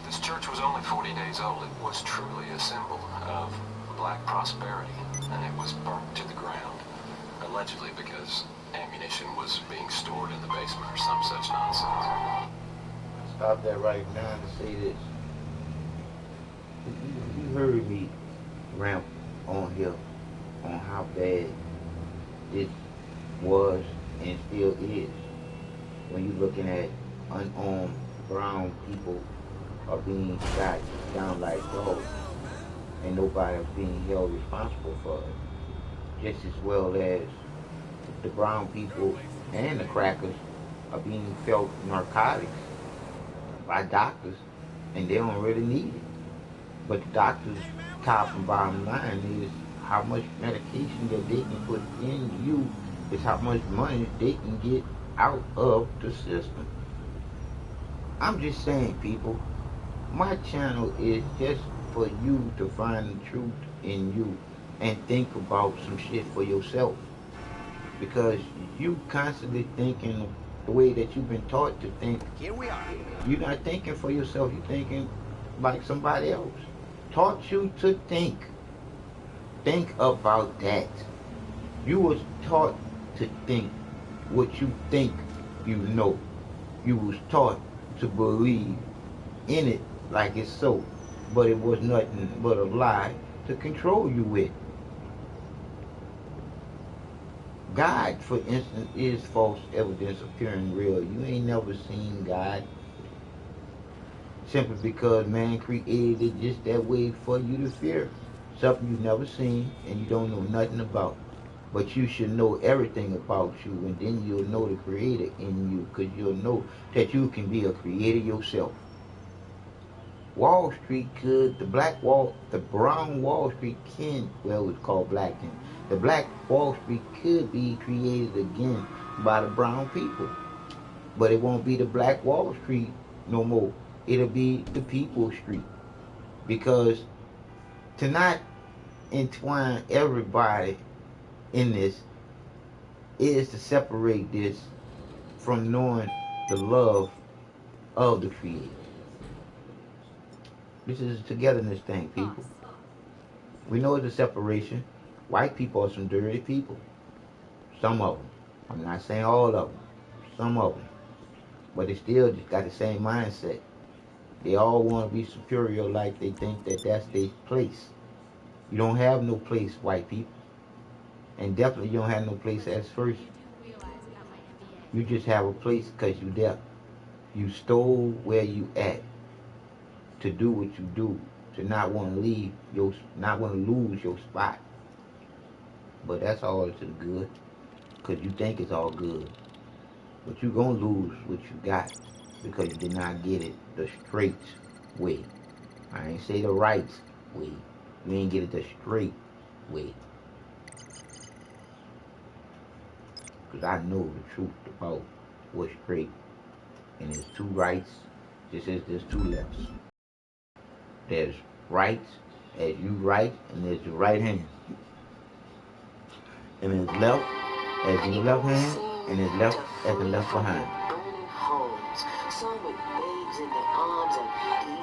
S11: This church was only 40 days old. It was truly a symbol of black prosperity, and it was burnt to the ground, allegedly because ammunition was being stored in the basement or some such nonsense.
S1: Stop that right now and say this. You heard me rant on here on how bad it was and still is when you're looking at unarmed brown people are being shot down like dogs and nobody is being held responsible for it. Just as well as the brown people and the crackers are being felt narcotics by doctors and they don't really need it. But the doctors' top and bottom line is how much medication that they can put in you is how much money they can get out of the system. I'm just saying, people, my channel is just for you to find the truth in you and think about some shit for yourself. Because you constantly thinking the way that you've been taught to think.
S2: Here we are.
S1: You're not thinking for yourself, you're thinking like somebody else. Taught you to think. Think about that. You was taught to think what you think you know. You was taught to believe in it like it's so, but it was nothing but a lie to control you with. God, for instance, is false evidence appearing real. You ain't never seen God simply because man created it just that way for you to fear. Something you've never seen and you don't know nothing about. But you should know everything about you, and then you'll know the creator in you, because you'll know that you can be a creator yourself. Wall Street could, the brown Wall Street can, well, it's called black then. The black Wall Street could be created again by the brown people. But it won't be the black Wall Street no more. It'll be the People's Street. Because to not entwine everybody in this is to separate this from knowing the love of the Creator. This is a togetherness thing, people. We know it's a separation. White people are some dirty people. Some of them. I'm not saying all of them. Some of them. But they still just got the same mindset. They all want to be superior, like they think that that's their place. You don't have no place, white people. And definitely you don't have no place as first. You just have a place because you there. You stole where you at to do what you do, to not want to leave your, not want to lose your spot. But that's all to the good, because you think it's all good. But you're going to lose what you got because you did not get it the straight way. I ain't say the right way. You ain't get it the straight way. Because I know the truth about what's straight. And there's two rights, just as there's two lefts. There's rights as you right, and there's your right hand. And there's left as your left hand, and there's left as the left behind.
S3: Burning homes, some with babes in their arms and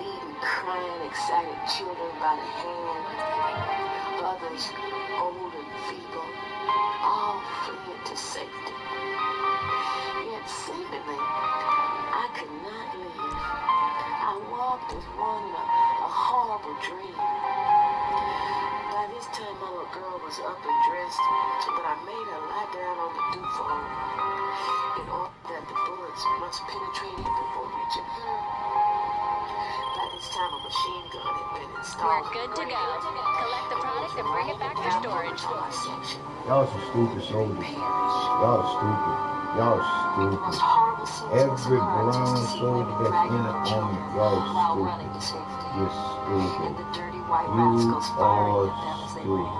S3: leading, crying, excited children by the hand. Others, old and feeble, all fled to safety. Yet seemingly, I could not live. I walked as one in a horrible dream. By this time, my little girl was up and dressed, but I made her lie down on the dew floor in order that the bullets must penetrate it before reaching her. By this time, a machine gun had been installed.
S7: We're good to go. Collect the product and bring it back for storage.
S1: Y'all some stupid soldiers. Y'all stupid. Y'all stupid. Every brown soldier that's in the army, y'all stupid. You're stupid. You are stupid.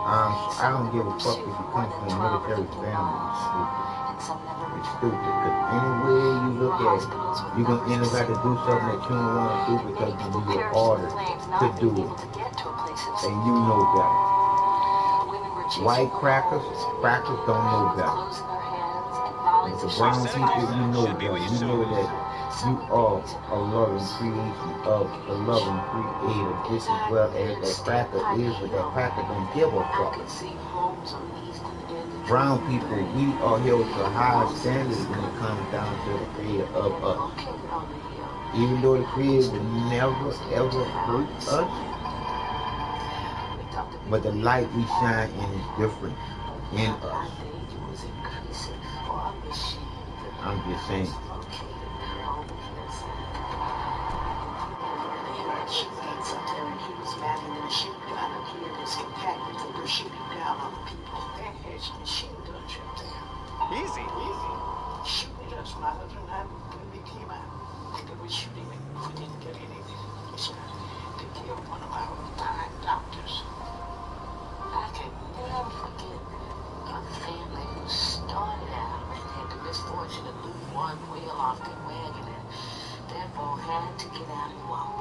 S1: I don't give a fuck if you come from a military family. You're stupid. It's stupid. Because any way you look at it, you're going to end up having to do something that you don't want to do because you were ordered to do it. And you know better. White crackers don't know better. But the brown people, you know better. You know that you are a loving creation of the loving creator, just as well as that cracker is, but that cracker don't give a fuck. Brown people, we are held to higher standards when it comes down to the creator of us. Even though the creator would never ever hurt us, but the light we shine in is different in us. I'm just saying.
S2: Easy.
S10: Shooting just my husband and I, when we came out, they were shooting me if we didn't get anything. They killed one of our fine doctors. I can never forget a family who started out and had the misfortune to lose one wheel off their wagon and therefore had to get out and walk.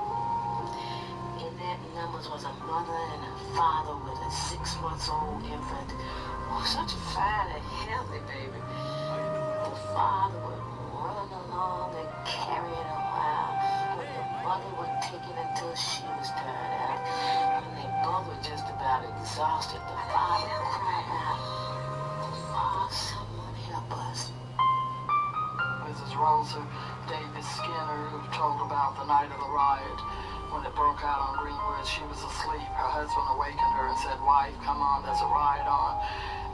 S10: In that numbers was a mother and a father with a 6-month-old infant. Oh, such a fine and healthy baby. The father would run along and carry it a while, but the mother would take it until she was tired out. When they both were just about exhausted, the father cried out, "Oh, someone help us."
S12: Mrs. Rosa Davis Skinner, who told about the night of the riot. When it broke out on Greenwood, she was asleep. Her husband awakened her and said, "Wife, come on, there's a riot on."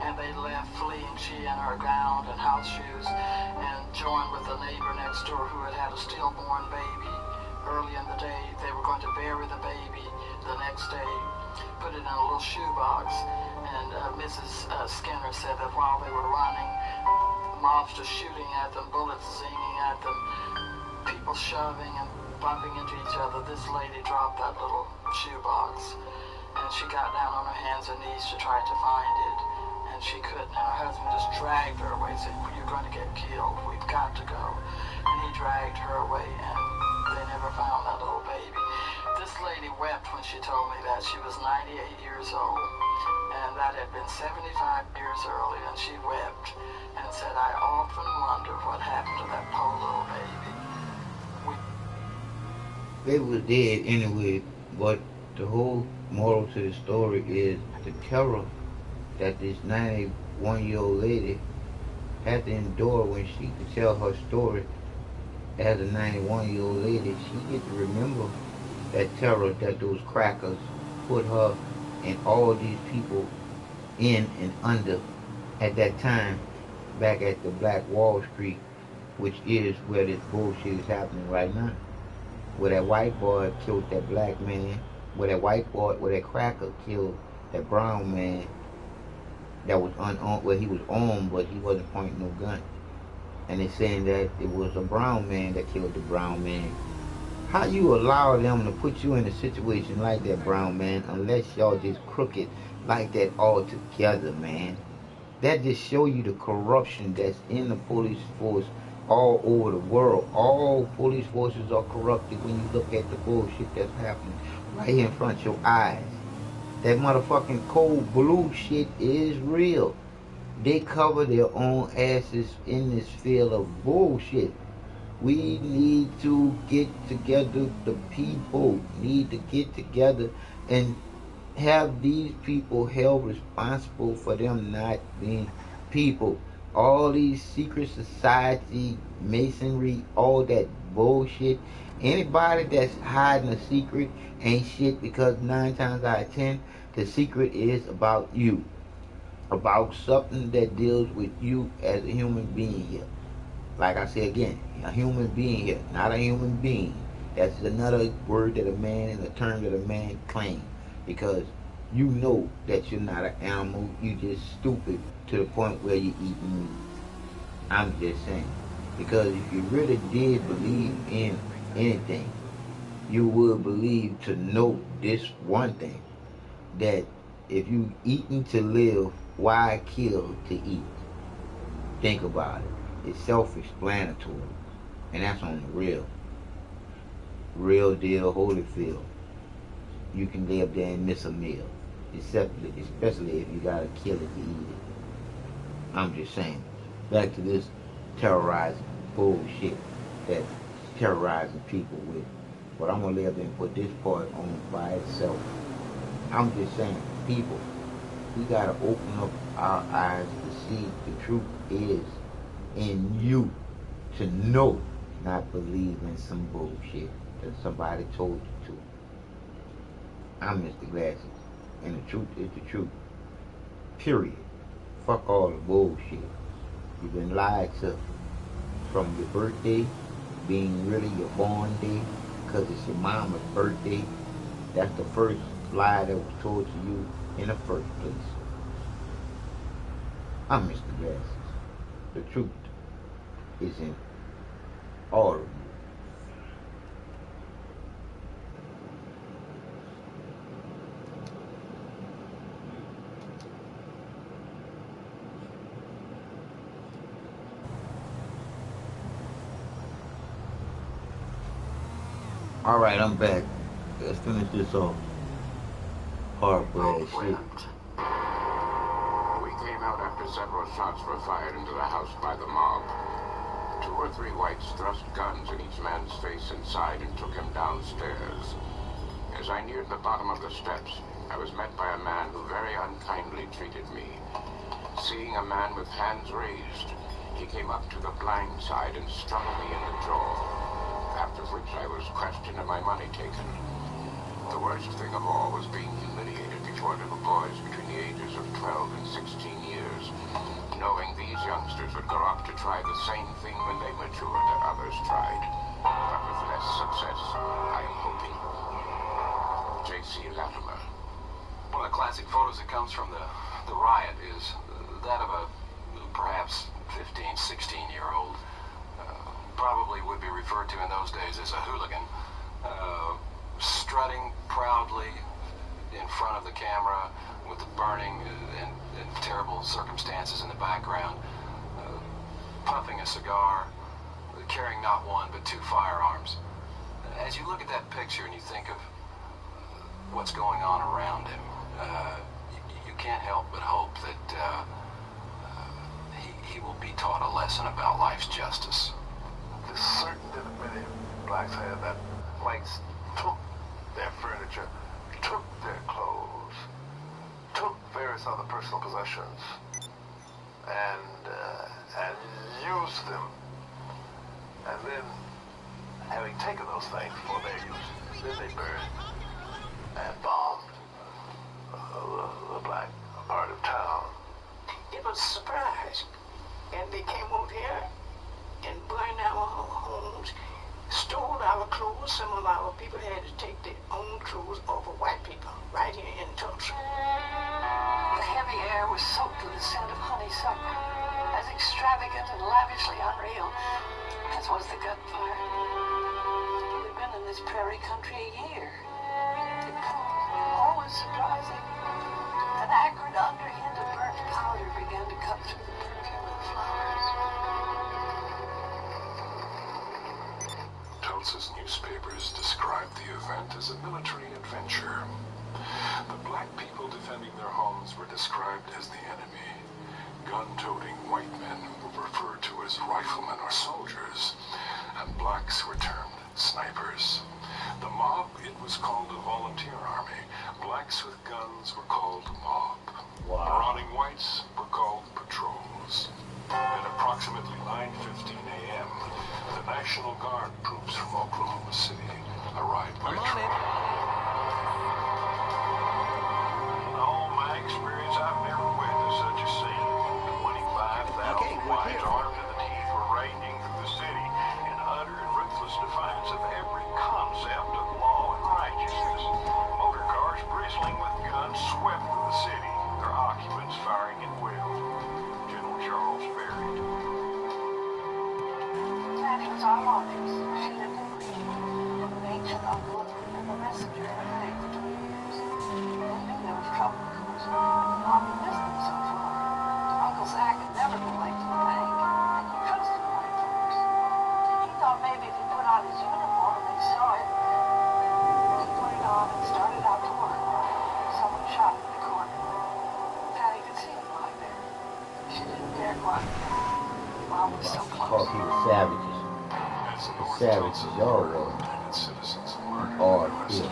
S12: And they left fleeing, she in her gown and house shoes, and joined with a neighbor next door who had had a stillborn baby. Early in the day, they were going to bury the baby the next day, put it in a little shoebox. And Mrs. Skinner said that while they were running, mobsters shooting at them, bullets zinging at them, people shoving and bumping into each other, this lady dropped that little shoebox, and she got down on her hands and knees to try to find it, and she couldn't. And her husband just dragged her away, saying, "You're going to get killed, we've got to go." And he dragged her away, and they never found that little baby. This lady wept when she told me that. She was 98 years old, and that had been 75 years earlier, and she wept and said, "I often wonder what happened to that poor little baby."
S1: They was dead anyway, but the whole moral to the story is the terror that this 91-year-old lady had to endure when she could tell her story as a 91-year-old lady. She get to remember that terror that those crackers put her and all these people in and under at that time back at the Black Wall Street, which is where this bullshit is happening right now. Where that white boy killed that black man, where that cracker killed that brown man that was unarmed, well, he was armed, but he wasn't pointing no gun. And they're saying that it was a brown man that killed the brown man. How you allow them to put you in a situation like that, brown man, unless y'all just crooked like that all together, man? That just show you the corruption that's in the police force all over the world. All police forces are corrupted when you look at the bullshit that's happening right here in front of your eyes. That motherfucking cold blue shit is real. They cover their own asses in this field of bullshit. We need to get together. The people need to get together and have these people held responsible for them not being people. All these secret society, masonry, all that bullshit. Anybody that's hiding a secret ain't shit, because 9 times out of 10, the secret is about you. About something that deals with you as a human being here. Like I say again, a human being here, not a human being. That's another word that a man and a term that a man claims. Because you know that you're not an animal, you just stupid to the point where you eat meat. I'm just saying. Because if you really did believe in anything, you would believe to know this one thing, that if you eating to live, why kill to eat? Think about it. It's self-explanatory. And that's on the real deal, Holyfield. You can live there and miss a meal. Especially if you gotta kill it to eat it. I'm just saying. Back to this terrorizing bullshit that's terrorizing people with. But I'm gonna live there and put this part on by itself. I'm just saying, people, we gotta open up our eyes to see the truth is in you, to know, not believe in some bullshit that somebody told you to. I'm Mr. Glasses, and the truth is the truth. Period. Fuck all the bullshit. You've been lied to from your birthday being really your born day, because it's your mama's birthday. That's the first lie that was told to you in the first place. I'm Mr. Glasses. The truth is in all of you. Alright, I'm back. Let's finish this off. Hardcore ass shit.
S6: We came out after several shots were fired into the house by the mob. 2 or 3 whites thrust guns in each man's face inside and took him downstairs. As I neared the bottom of the steps, I was met by a man who very unkindly treated me. Seeing a man with hands raised, he came up to the blind side and struck me in the jaw. After which I was questioned and my money taken. The worst thing of all was being humiliated before little boys between the ages of 12 and 16 years, knowing these youngsters would grow up to try the same thing when they mature that others tried, but with less success, I am hoping. J.C. Latimer.
S11: One of the classic photos that comes from the riot is that of a perhaps 15, 16-year-old. Probably would be referred to in those days as a hooligan, strutting proudly in front of the camera with the burning and terrible circumstances in the background, puffing a cigar, carrying not one but 2 firearms. As you look at that picture and you think of what's going on around him, you can't help but hope that he will be taught a lesson about life's justice.
S13: It's certain that many blacks had that whites took their furniture, took their clothes, took various other personal possessions, and used them. And then, having taken those things for their use, then they burned and bombed the black part of town.
S10: It was a surprise, and they came over here and burned our homes, stole our clothes. Some of our people had to take their own clothes off of white people right here in Tulsa.
S12: The heavy air was soaked with the scent of honeysuckle, as extravagant and lavishly unreal as was the gunfire. We'd been in this prairie country a year. All was surprising. An acrid underhint of burnt powder began to cut through the perfume of the flowers.
S11: Tulsa's newspapers described the event as a military adventure. The black people defending their homes were described as the enemy. Gun-toting white men were referred to as riflemen or soldiers, and blacks were termed snipers. The mob, it was called a volunteer army. Blacks with guns were called mob.
S1: Wow.
S11: Marauding whites were called patrols. At approximately 9:15 a.m., the National Guard troops from Oklahoma City arrived by truck.
S13: In all my experience, I've never witnessed such a scene. 25,000 whites armed to the teeth were raging through the city in utter and ruthless defiance of every concept of law and righteousness. Motor cars bristling with guns swept through the city, their occupants firing at will. General Charles Berry.
S12: Daddy was our lawyers. She lived in Green, an ancient uncle and a messenger.
S1: savages. The savages all were. All killed.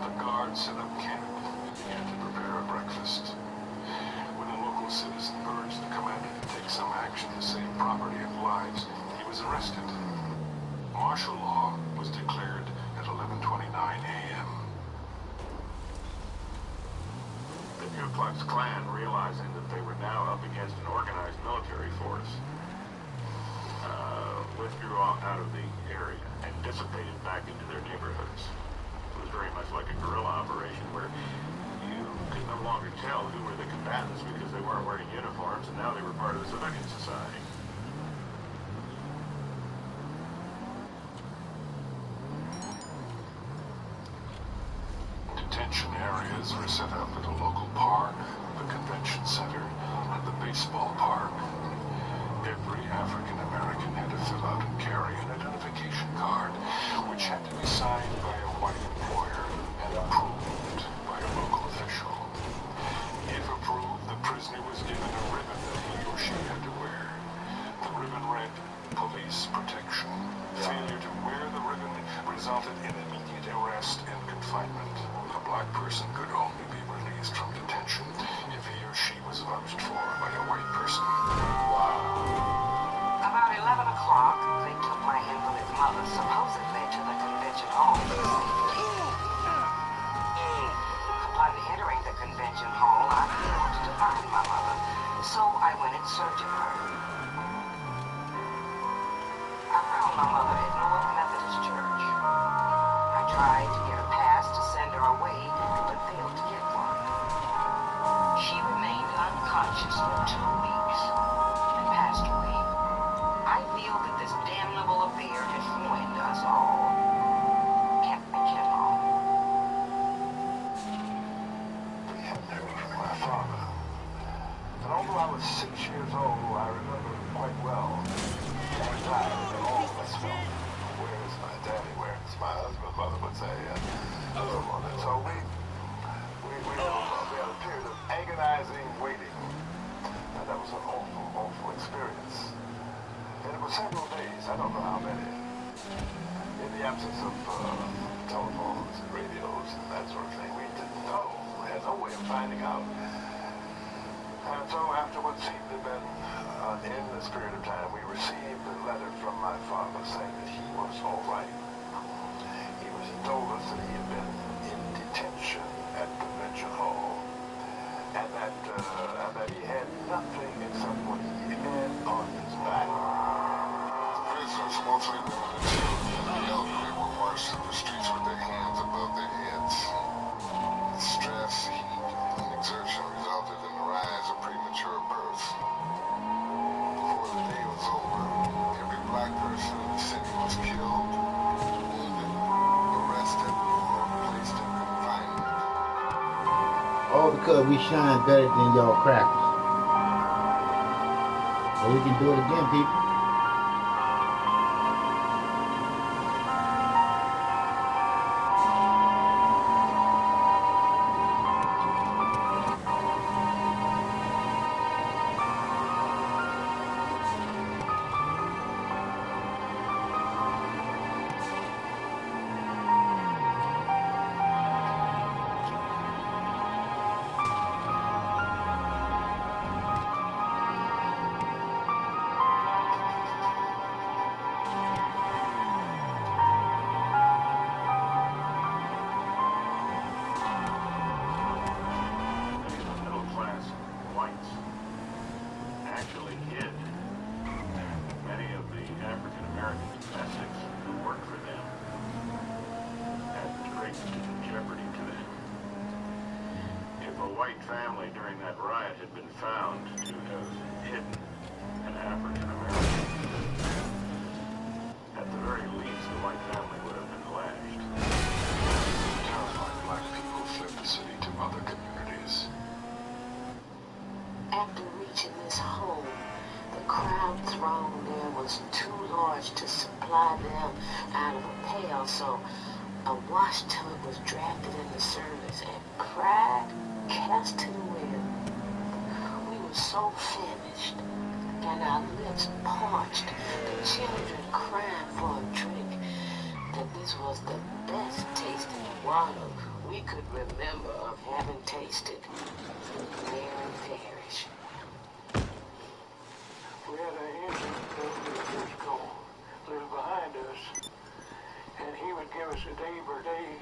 S6: The guards set up camp and began to prepare a breakfast. When a local citizen urged the commander to take some action to save property and lives, he was arrested. Martial law was declared at 11:29 a.m.
S13: The Ku Klux Klan, realizing that they were now up against an organized military force, withdrew out of the area and dissipated back into their neighborhoods. It was very much like a guerrilla operation where you could no longer tell who were the combatants because they weren't wearing uniforms, and now they were part of the civilian society.
S6: Detention areas were set up at a local park, the convention center, and the baseball park. Every African American had to fill out and carry an identification card, which had to be signed by a white employer and approved by a local official. If approved, the prisoner was given a ribbon that he or she had to wear. The ribbon read, "Police protection." Failure to wear the ribbon resulted in immediate arrest and confinement. A black person could only be released from detention if he or she was vouched for by a white person.
S12: About 11 o'clock, they took my invalid mother supposedly to the convention hall for safety. Upon entering the convention hall, I failed to find my mother, so I went in search of her. I found my mother at North Methodist Church. I tried to get a pass to send her away, but failed to get one. She remained unconscious for 2 weeks and passed away. I feel that this damnable affair has ruined us all. Can't we get home?
S6: We hadn't heard from my father. And although I was 6 years old, I remember quite well the anxiety that all of us felt. Where is my daddy? Where is my husband? Mother would say, and so we had a period of agonizing waiting. And that was an awful, awful experience. And it was several days, I don't know how many, in the absence of telephones and radios and that sort of thing. We didn't know. We had no way of finding out. And so after what seemed to have been an endless period of time, we received a letter from my father saying that he was all right. He told us that he had been in detention at Convention Hall, and that he had nothing except what he had on his back. Prisoners, mostly women and children, and the elderly were marched through the streets with their hands above their heads. Stress, heat, and exertion resulted in the rise of premature births. Before the day was over, every black person in the city was killed, wounded, arrested, or placed in confinement.
S1: All because we shine better than y'all crackers. So we can do it again, people.
S13: Family during that riot had been found to have hidden an African American. At the very least, the white family would have been lashed.
S6: Terrified black people fled the city to other communities.
S3: After reaching this home, the crowd throng there was too large to supply them out of a pail, so a wash tub was drafted into service and pride cast to the wind. We were were so famished, and our lips parched, the children crying for a drink, that this was the best tasting water we could remember of having tasted. Mary Parish.
S4: We had an Indian years ago live behind us, and he would give us a day per day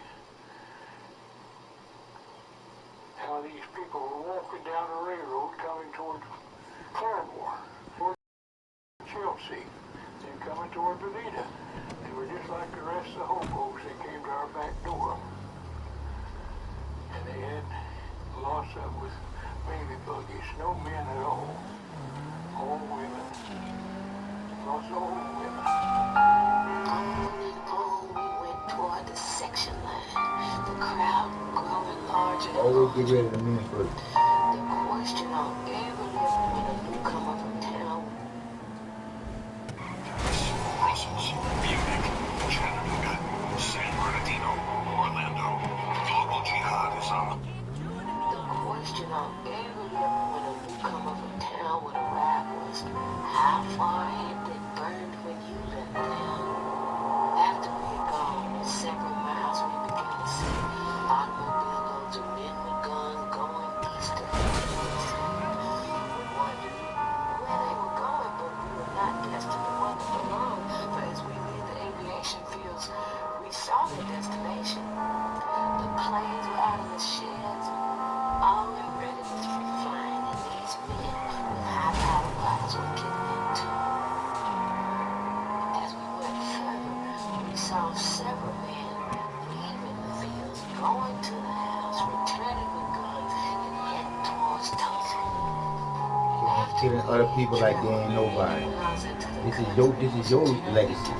S4: how these people were walking down the railroad coming towards Claremore, toward Chelsea, and coming toward Bonita. They were just like the rest of the hobos that came to our back door. And they had lots of with baby buggies, no men at all women, lots of old women.
S3: On we went toward the section line, the crowd growing larger.
S1: Always get rid of the men first.
S3: The question on every lip when a newcomer from town.
S6: Brussels, Munich, Chattanooga, San Bernardino, Orlando. Global jihad is on.
S3: The question on every lip when a newcomer from town would arrive was, how far had they burned when you left town? After we had gone several miles, we began to see automobile loads of men with guns going east of the west. We wondered where they were going, but we were not destined to wander for long, for as we neared the aviation fields, we saw their destination. The planes were out of the sheds, all in readiness for flying, and these men with high-powered rockets were getting into. As we went further, we saw several men leaving the fields, going to the house, returning with guns, and heading towards Tulsa.
S1: Killing other people like they ain't nobody. This is your legacy,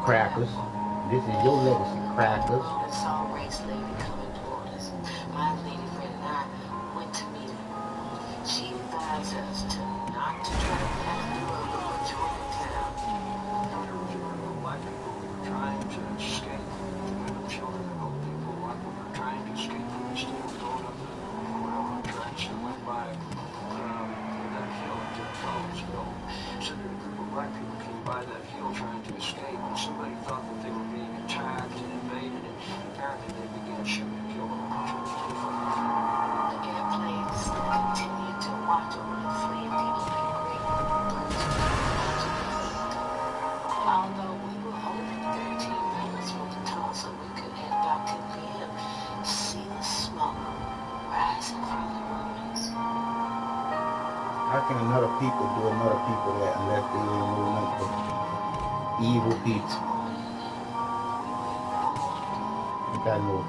S1: crackers. This is your legacy, crackers.
S3: I saw Ray's lady coming toward us. My lady friend and I went to meet her. She advised us to not to try to pass through a little Georgia town.
S9: There were black people who were trying to escape. Women, children, and old people like we were trying to escape from the steel going up the railroad tracks that went by that hill into Collinsville. So a group of black people came by that hill trying to escape, and somebody thought that they were being attacked and invaded, and apparently they began shooting and killing them.
S3: The airplanes continued to watch over the fleeing people in great birds of although we were only 13 minutes from Tulsa, we could at about 10 p.m. see the smoke rising from the ruins.
S1: How can another people do another people that unless they ain't know nothing but evil people? You gotta know.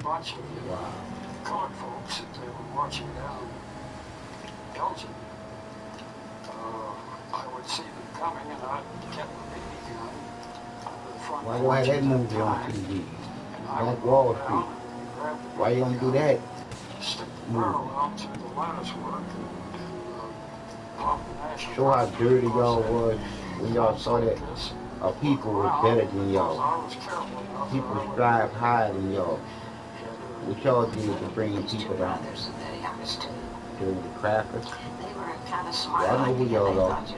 S4: Watching the colored folks that they were watching down Elgin. I would see them coming, and I kept the BB gun under the front.
S1: Why had that movie on TV? Black Wall Street. Why you don't do that?
S4: Stick the barrel out to the lattice work and
S1: show how dirty y'all was when y'all saw that people were better than y'all. People strive higher than y'all. What y'all did to bring people down. Doing the crackers. Y'all know who y'all are. And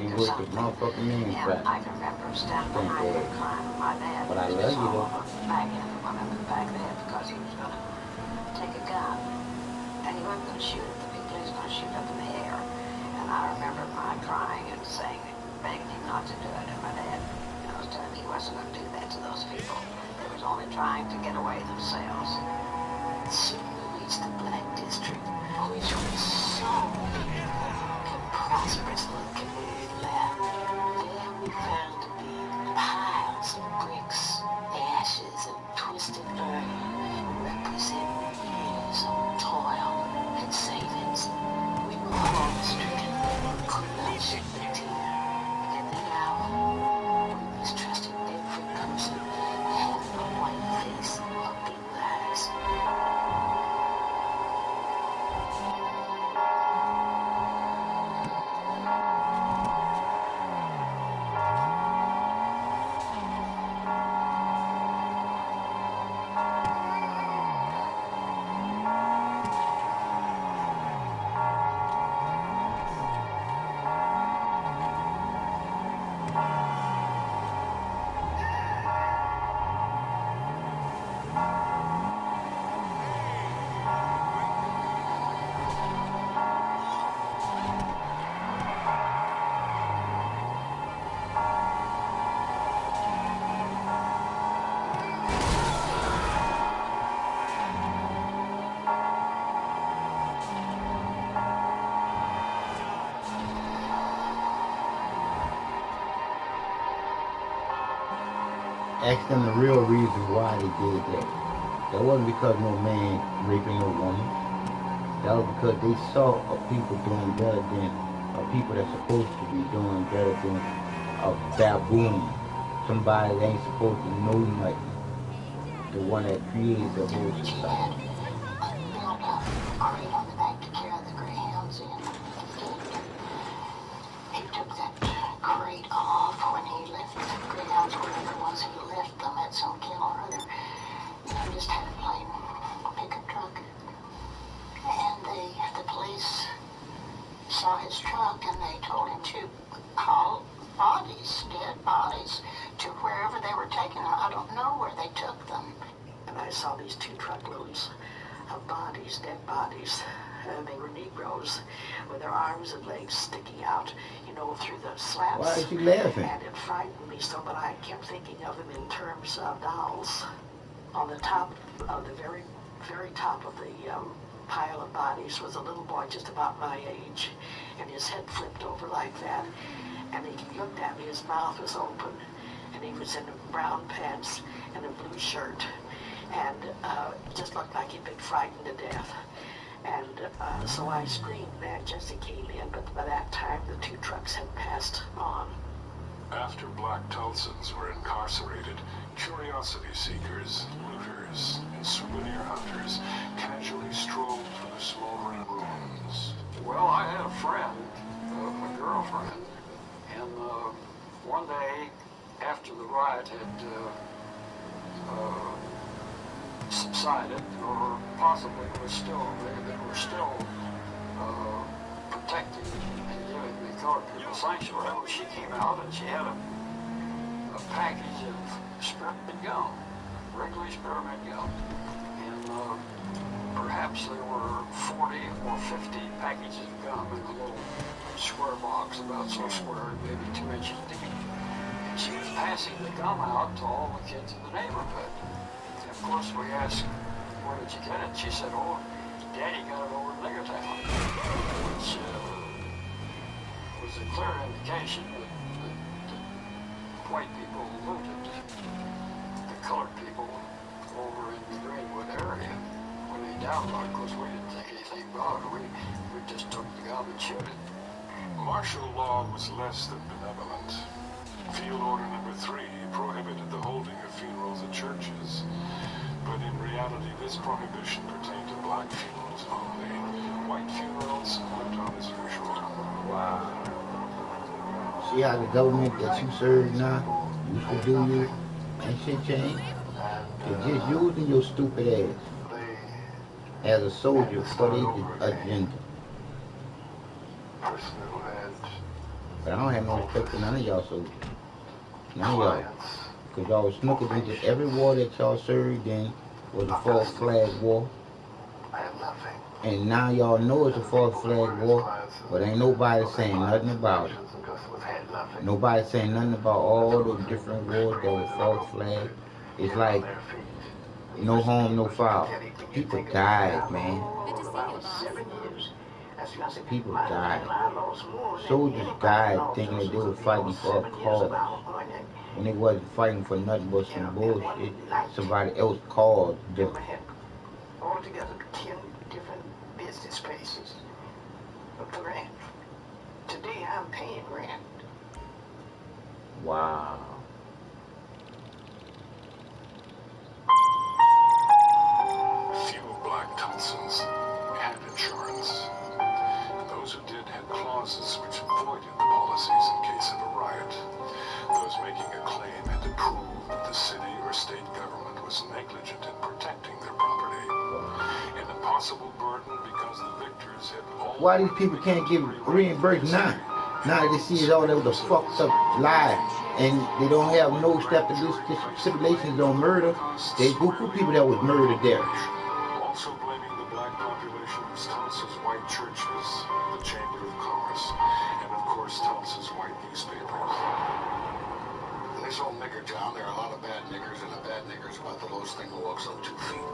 S1: you work the motherfucking name crackers. But I love you though.
S3: Back there because he was going to take a gun. And he wasn't going to shoot at the people, he was going to shoot up in the air. And I remember my crying and saying, begging him not to do it. And my dad was telling me he wasn't going to do that to those people. They was only trying to get away themselves. Soon we reached the Black District, which was so beautiful and prosperous looking when we left. There we found to be
S1: ask them the real reason why they did that. That wasn't because no man raping no woman. That was because they saw a people doing better than a people that's supposed to be doing better than a baboon. Somebody that ain't supposed to know nothing. The one that created the whole society.
S3: Crate on the back to carry the greyhounds in. He took that crate off when he left the greyhounds, wherever it was he left them at some kill or other. Just had a plain pickup truck. And the police saw his truck and they told him to haul bodies, dead bodies, to wherever they were taking them. I don't know where they took them. And I saw these 2 truckloads of bodies, dead bodies. They were Negroes with their arms and legs sticking out, you know, through the slats.
S1: Why is you laughing?
S3: And it frightened me so that I kept thinking of them in terms of dolls. On the top of the very, very top of the pile of bodies was a little boy just about my age, and his head flipped over like that. And he looked at me, his mouth was open, and he was in brown pants and a blue shirt, and just looked like he'd been frightened to death. And so I screamed that Jesse came in, but by that time the 2 trucks had passed on.
S13: After Black Tulsans were incarcerated, curiosity seekers, looters, and souvenir hunters casually strolled through the smoldering ruins.
S4: Well, I had a friend, a girlfriend, and one day after the riot had subsided, or possibly was still, they were still protecting and giving the colored people sanctuary, she came out and she had a package of spearmint gum, regular spearmint gum, and perhaps there were 40 or 50 packages of gum in a little square box, about so square, maybe 2 inches deep. And she was passing the gum out to all the kids in the neighborhood. And of course we asked, where did you get it? She said, oh, Daddy got it over in Niggertown, which was a clear indication that white people looted the colored people over in the Greenwood area. When they downed it, of course, we didn't think anything about it. We just took the gum and chewed it.
S13: Martial law was less than benevolent. Field Order Number 3 prohibited the holding of funerals at churches. But in reality, this prohibition pertained to black funerals only. White funerals went on as usual.
S1: Wow. See how the government that you serve now used to do you and shit changed? They're just using your stupid ass as a soldier for their agenda. But I don't have no respect for none of y'all soldiers. None of y'all. Because y'all was snookered into every war that y'all served in was a false flag war. And now y'all know it's a false flag war, but ain't nobody saying nothing about it. Nobody saying nothing about all the different wars that were false flag. It's like no harm, no foul. People died, man. People died. Soldiers died thinking that they were fighting for a cause. When they wasn't fighting for nothing but some bullshit, somebody else caused them.
S3: Altogether 10 different business spaces for rent. Today I'm paying rent.
S1: Wow.
S13: Few black Tulsans had insurance. Those who did had clauses which voided the policies in case of a riot. Those making a claim had to prove that the city or state government was negligent in protecting their property. An impossible burden because the victors had all...
S1: Why these people can't get reimbursed now? Now that they see it all that was a fucked up lie, and they don't have no stipulations on murder. They group of people that was murdered there.
S13: Also blaming the black population of Tulsa's white churches, the Chamber of Commerce, and of course Tulsa's white newspapers.
S6: In this old nigger town, there are a lot of bad niggers, and a bad nigger's about the lowest thing that walks on 2 feet.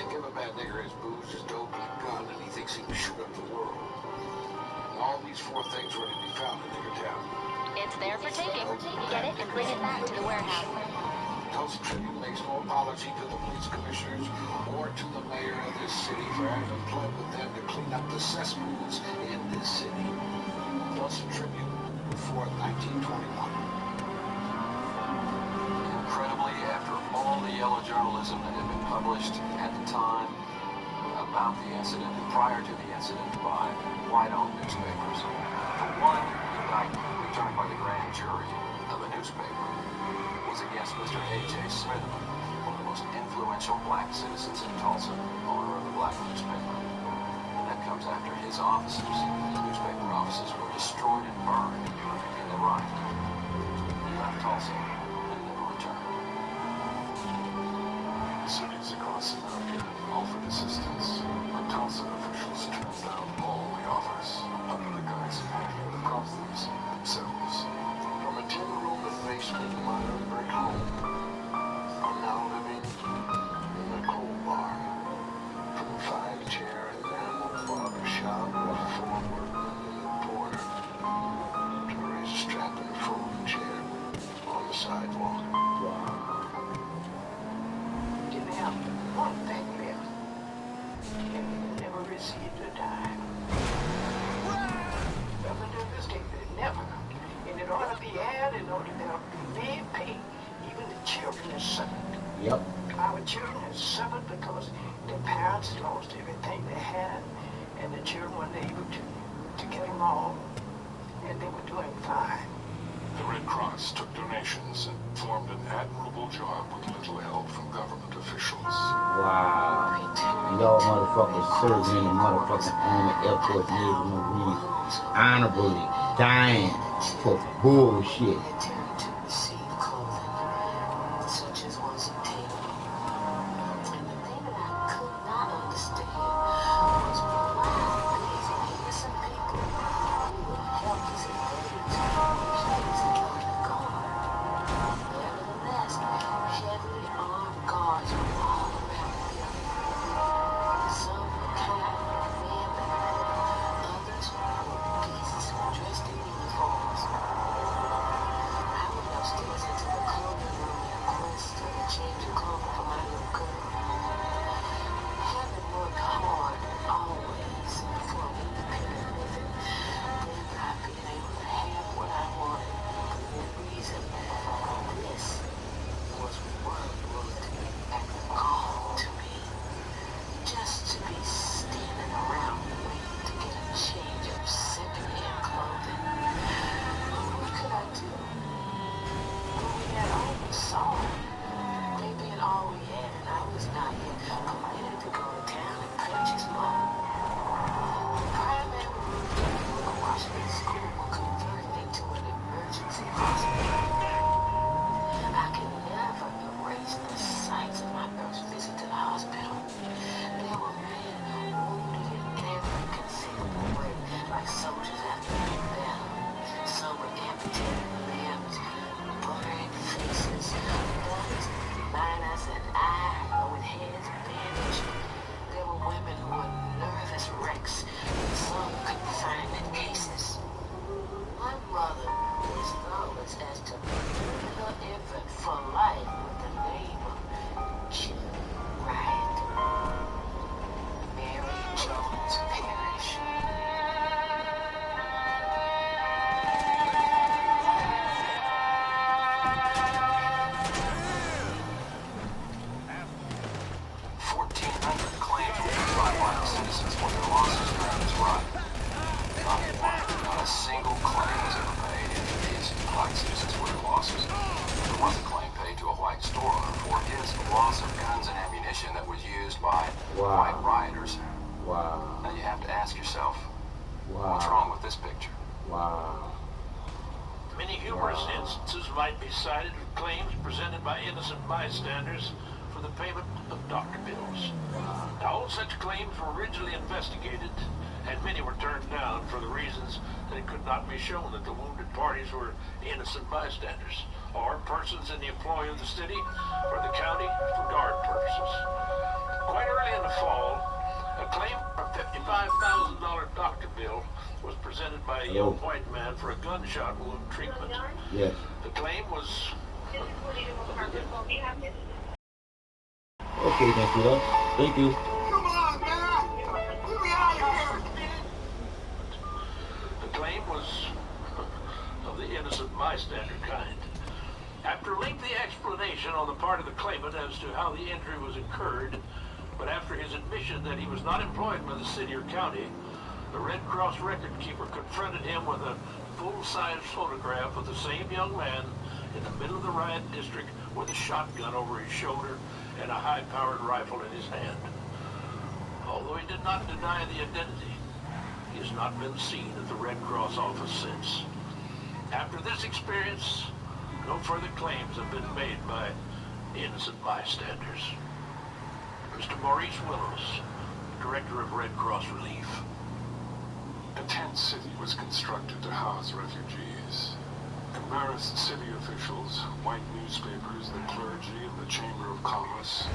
S6: Give a bad nigger his booze, his dope, and a gun, and he thinks he can shoot up the world. And all these 4 things were to be found in nigger town.
S7: It's there for taking. Get it and bring it back to the warehouse.
S6: Tulsa Tribune makes no apology to the police commissioners or to the mayor of this city for having pled with them to clean up the cesspools in this city. Tulsa Tribune, 4th, 1921.
S11: Incredibly, after all the yellow journalism that had been published at the time about the incident and prior to the incident by white-owned newspapers, the one indictment returned by the grand jury of a newspaper was against Mr. A.J. Smitherman, one of the most influential black citizens in Tulsa, owner of the black newspaper. And that comes after his offices, his newspaper offices, were destroyed and burned in the riot. He left Tulsa and never returned.
S6: Cities across America offered assistance, but Tulsa officials turned down all the offers under the guise of handling the problems themselves. From a tin-room basement in my own brick home, I'm now living in a coal barn. From a 5-chair and animal barber shop with a 4-workman and a porter, to a razor strap and a folding chair on the sidewalk.
S10: Didn't have one thing left, and never received a dime. Up until this day, they never. And it ought to be added, in order to be made pay. Even the children are suffered.
S1: Yep.
S10: Our children are suffered because their parents lost everything they had, and the children weren't able to get along, and they were doing fine.
S6: The Red Cross took donations and formed an admirable job with little help from government officials.
S1: Wow. Y'all motherfuckers serving in the motherfucking Army, Air Force, Navy, Marines, honorably dying for bullshit.
S13: Bystanders for the payment of doctor bills. All such claims were originally investigated, and many were turned down for the reasons that it could not be shown that the wounded parties were innocent bystanders or persons in the employ of the city or the county for guard purposes. Quite early in the fall, a claim for a $55,000 doctor bill was presented by a young white man for a gunshot wound treatment.
S1: Yes.
S13: The claim was
S1: Okay, thank you. Thank you.
S4: Come on, man! Get me out of here!
S13: The claim was of the innocent bystander kind. After lengthy explanation on the part of the claimant as to how the injury was incurred, but after his admission that he was not employed by the city or county, the Red Cross record keeper confronted him with a full-size photograph of the same young man in the middle of the riot district with a shotgun over his shoulder and a high-powered rifle in his hand. Although he did not deny the identity, he has not been seen at the Red Cross office since. After this experience, no further claims have been made by innocent bystanders. Mr. Maurice Willows, Director of Red Cross Relief.
S14: A tent city was constructed to house refugees. Embarrassed city officials, white newspapers, the clergy, and the Chamber of Commerce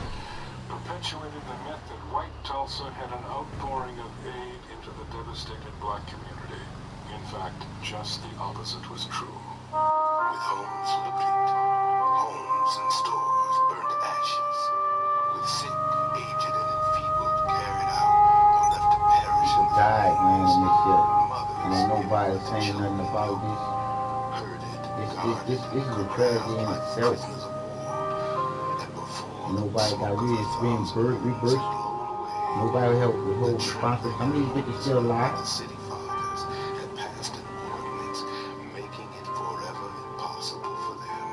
S14: perpetuated the myth that White Tulsa had an outpouring of aid into the devastated black community. In fact, just the opposite was true.
S6: With homes looted, homes and stores burned to ashes, with sick, aged, and enfeebled carried out or left to perish in the
S1: died, man, in this shit.
S6: mothers
S1: And ain't nobody saying nothing about this. This is a tragedy in itself. Nobody got really being rebirthed. Nobody helped with whole responsibility. Some of these bitches still alive.
S6: City fathers had passed an ordinance making it forever impossible for them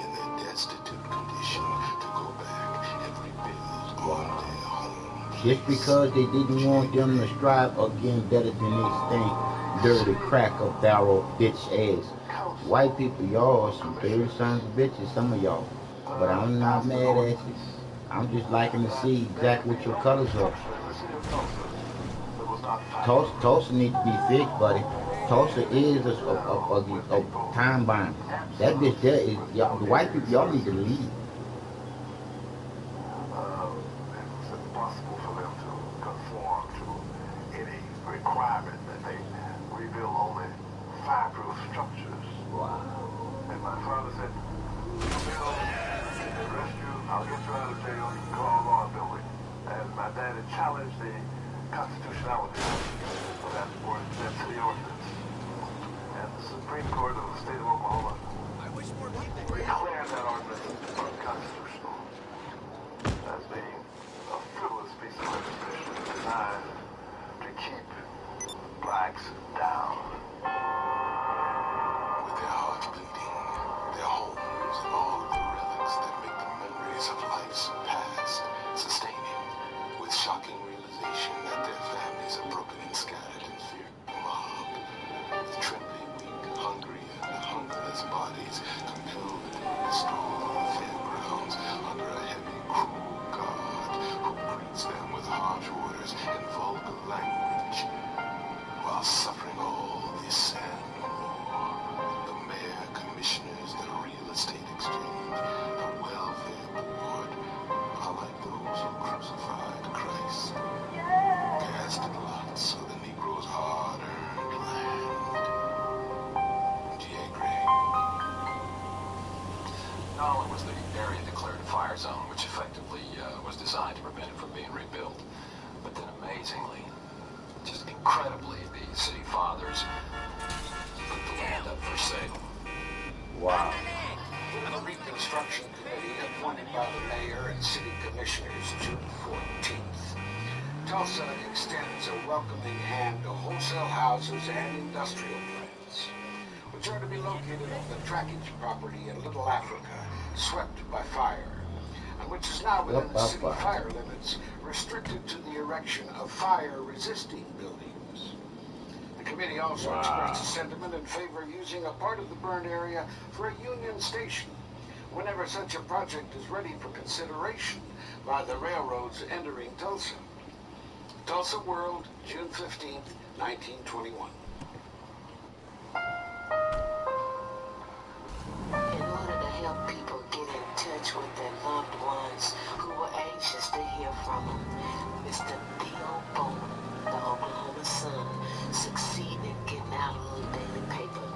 S6: in their destitute condition to go back and rebuild on their homes.
S1: Just because they didn't want them to strive again better than they stink dirty crack of barrel bitch ass. White people, y'all are some dirty sons of bitches, some of y'all. But I'm not mad at you. I'm just liking to see exactly what your colors are. Tulsa needs to be fixed, buddy. Tulsa is a time bomb. That bitch there is, the white people, y'all need to leave.
S4: It's impossible for them to conform to any requirement that they rebuild only fireproof structures.
S1: Wow.
S4: And my father said, Bill, arrest you, I'll get you out of jail, you can go on law building. And my dad had challenged the constitutionality of that city ordinance. And the Supreme Court of the state of Oklahoma declared that ordinance unconstitutional as being a frivolous piece of legislation designed to keep blacks down.
S6: With their hearts bleeding, their homes and all of the relics that make the memories of life's past sustaining, with shocking realization that their families are broken and scattered in fear of the mob, with trembling, weak, hungry, and hungerless bodies compelled to be stolen on the fairgrounds under a heavy, cruel God who greets them with harsh orders and vulgar language, while suffering all this and more. The mayor, commissioners, the real estate exchange, the welfare board are like those who crucified Christ, casting lots of the Negro's hard-earned land. G.A. Gray.
S11: Not only was the area declared a fire zone, which effectively was designed to prevent it from being rebuilt, but then amazingly, just incredibly, the city fathers put the land up for sale.
S1: Wow.
S9: The Reconstruction Committee appointed by the mayor and city commissioners June 14th. Tulsa extends a welcoming hand to wholesale houses and industrial plants, which are to be located on the trackage property in Little Africa, swept by fire, and which is now within the city fire limits, restricted to the erection of fire-resisting buildings. The committee also expressed a sentiment in favor of using a part of the burned area for a Union Station whenever such a project is ready for consideration by the railroads entering Tulsa. Tulsa World, June 15th, 1921.
S3: In order to help people get in touch with their loved ones who were anxious to hear from them, Mr. Theo Bowman, the Oklahoma Sun, succeeded in getting out a little daily paper.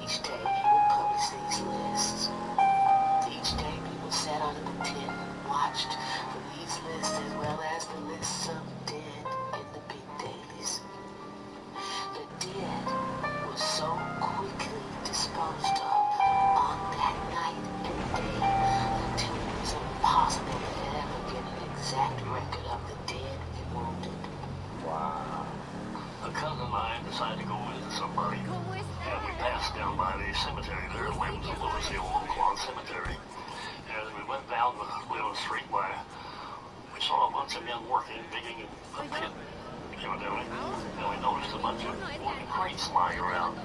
S3: Each day he would publish these lists.
S5: I decided to go visit somebody. And we passed down by the cemetery there at Limbs and Lewis, the old Claude Cemetery. And as we went down the street by, we saw a bunch of men working, digging a pit, evidently. And we noticed a bunch of wooden crates lying around.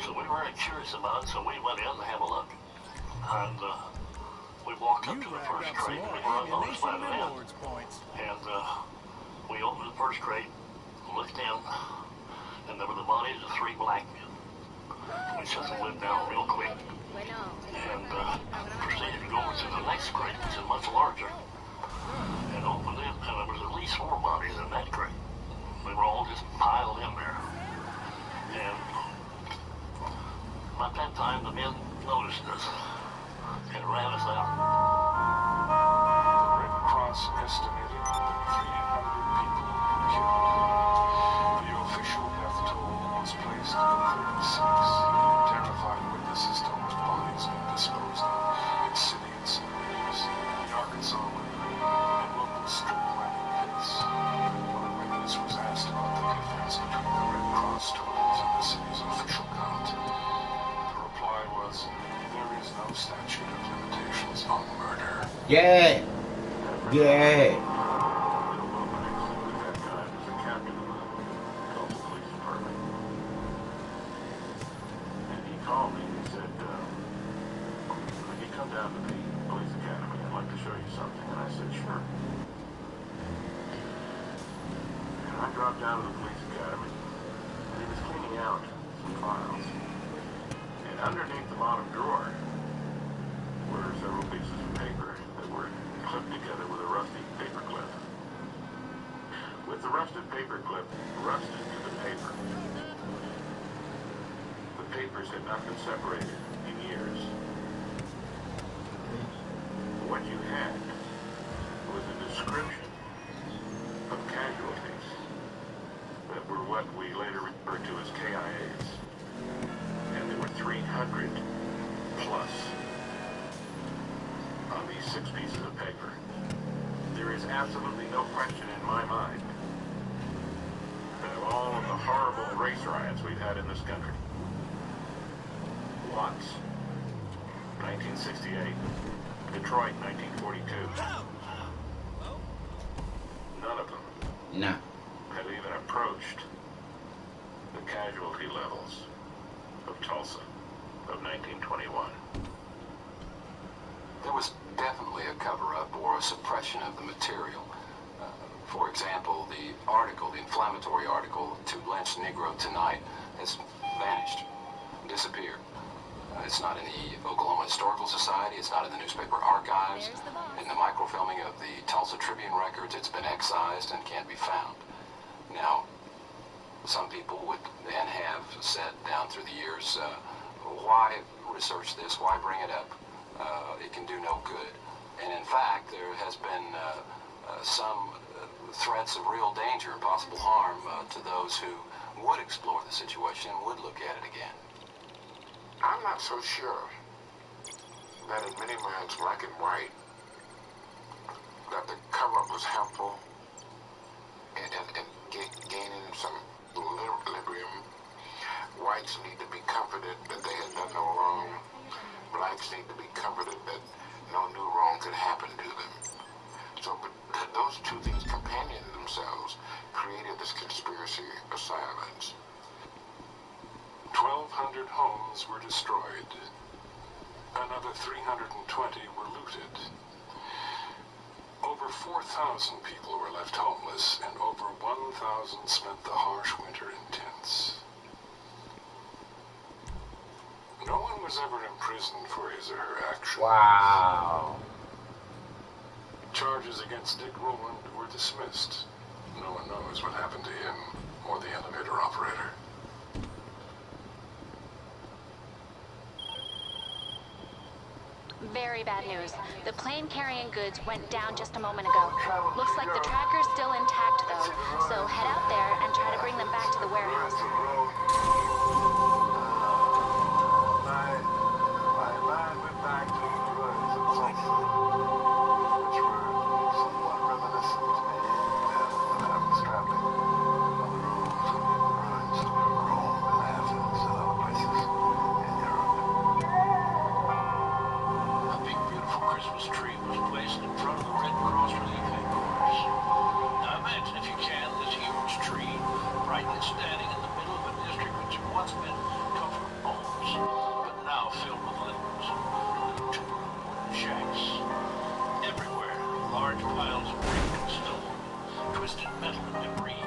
S5: So we were very curious about it, so we went in to have a look. And we walked up to the first crate, and we were unnoticed by the men. And we opened the first crate, looked in, and there were the bodies of 3 black men. We shut the lid down real quick, and proceeded to go over to the next crate, which is much larger, and opened it, and there was at least 4 bodies in that crate. They were all just piled in there. And at that time, the men noticed us and ran us out.
S14: The Red Cross estimated that 300 people were killed. The official death toll was placed at 36. Terrified witnesses told the bodies been disposed of in city and cemeteries, the Arkansas River, and local strip mining pits. When a witness was asked about the difference between the Red Cross totals and the city's official count, the reply was, there is no statute of limitations on murder.
S1: Yeah. Yeah.
S5: Called me and he said, could you come down to the police academy? I'd like to show you something. And I said, sure. And I dropped down to the police academy, and he was cleaning out some files. And underneath the bottom drawer were several pieces of paper that were clipped together with a rusty paper clip. With the rusted paper clip rusted to the paper. Papers had not been separated in years. What you had was a description of casualties that were what we later referred to as KIAs. And there were 300 plus on these 6 pieces of paper. There is absolutely no question in my mind that of all of the horrible race riots we've had in this country, Watts, 1968, Detroit, 1942. None of them had even approached the casualty levels of Tulsa of 1921.
S11: There was definitely a cover-up or a suppression of the material. For example, the inflammatory article, "To Lynch Negro Tonight," has vanished, disappeared. It's not in the Oklahoma Historical Society. It's not in the newspaper archives. In the microfilming of the Tulsa Tribune records, it's been excised and can't be found. Now, some people would and have said down through the years, why research this? Why bring it up? It can do no good. And in fact, there has been some threats of real danger, possible harm to those who would explore the situation and would look at it again.
S6: I'm not so sure that in many minds, black and white, that the cover-up was helpful in gaining some equilibrium. Whites need to be comforted that they had done no wrong. Blacks need to be comforted that no new wrong could happen to them. So but those 2 things companioned themselves created this conspiracy of silence.
S14: 1,200 homes were destroyed. Another 320 were looted. Over 4,000 people were left homeless, and over 1,000 spent the harsh winter in tents. No one was ever imprisoned for his or her actions.
S1: Wow.
S14: Charges against Dick Rowland were dismissed. No one knows what happened to him or the elevator operator.
S7: Very bad news. The plane carrying goods went down just a moment ago. Looks like the tracker's still intact, though. So head out there and try to bring them back to the warehouse.
S4: My line went back to the ruins of Tulsa, which were somewhat reminiscent to me when I was traveling on the road from the ruins
S13: It's standing in the middle of a district which had once been comfort homes, but now filled with littles and two-room wooden shacks. Everywhere, large piles of brick and stone, twisted metal and debris,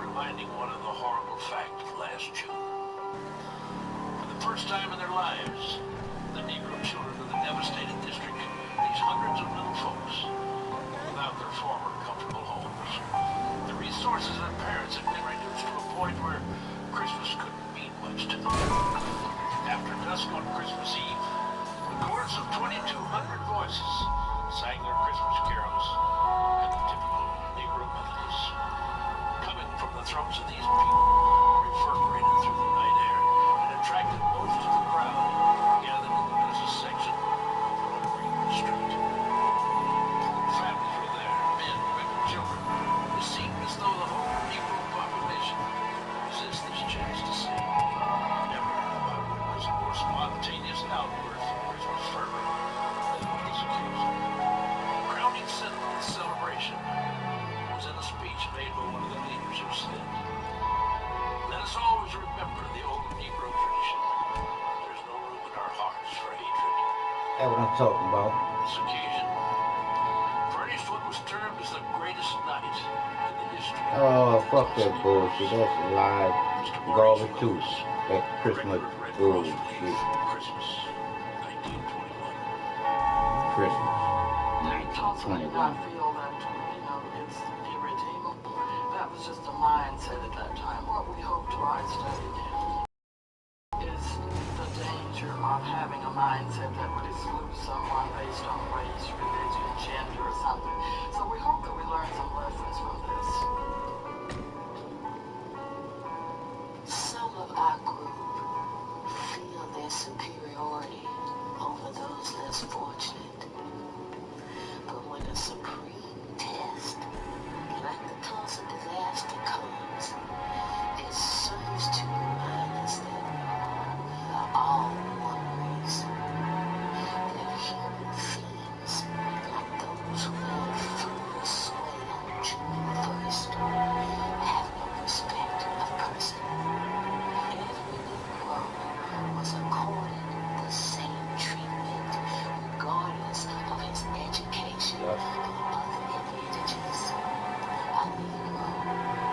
S13: reminding one of the horrible fact of last June. For the first time in their lives, the Negro children of the devastated district, these hundreds of little folks, without their former comfortable homes. The resources of their parents had been reduced to a point where Christmas couldn't mean much to them. After dusk on Christmas Eve, the chorus of 2,200 voices sang their Christmas carols and the typical Negro melodies. Coming from the throats of these people, reverberated through the night air and attracted most of the crowd gathered in the business section over on Greenwood Street. Families were there, men, women, children. It seemed as though the whole Negro population resist this chance to sing. Never have I witnessed more spontaneous outbursts of Christmas fervor than on this occasion. The crowning symbol of the celebration was in a speech made by one of the leaders who said, "Let us always remember the old Negro tradition. There's no room in our hearts for hatred."
S1: That's what I'm talking about.
S13: This occasion furnished what was termed as the greatest night in the history.
S1: Oh, fuck that bullshit. That's a lie. Garbage too. That Christmas bullshit.
S13: Christmas, 1921.
S1: Christmas,
S12: Also, I did
S1: 1921.
S12: not feel that, it's irredeemable. That was just a mindset at that time. What we hope to rise today is the danger of having a mindset that would exclude someone based on race, religion, gender, or something. So we hope that we learn some lessons from this.
S3: Some of our group feel their superiority over those less fortunate. But when a supreme test, like the Tulsa disaster, comes, it serves to remind us that we are all one race. That human beings, like those who had full sway on June 1st, have no respect of person. Every Negro was accorded the same treatment, regardless of his education or other advantages. A Negro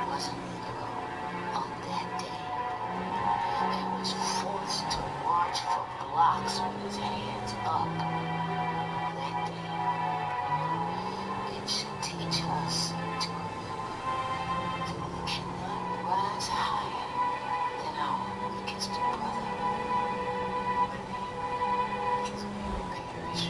S3: was a Negro on that day and was forced to march for blocks with his hands up that day. It should teach us to remember that we cannot rise higher than our weakest brother. My name is Mary Parrish.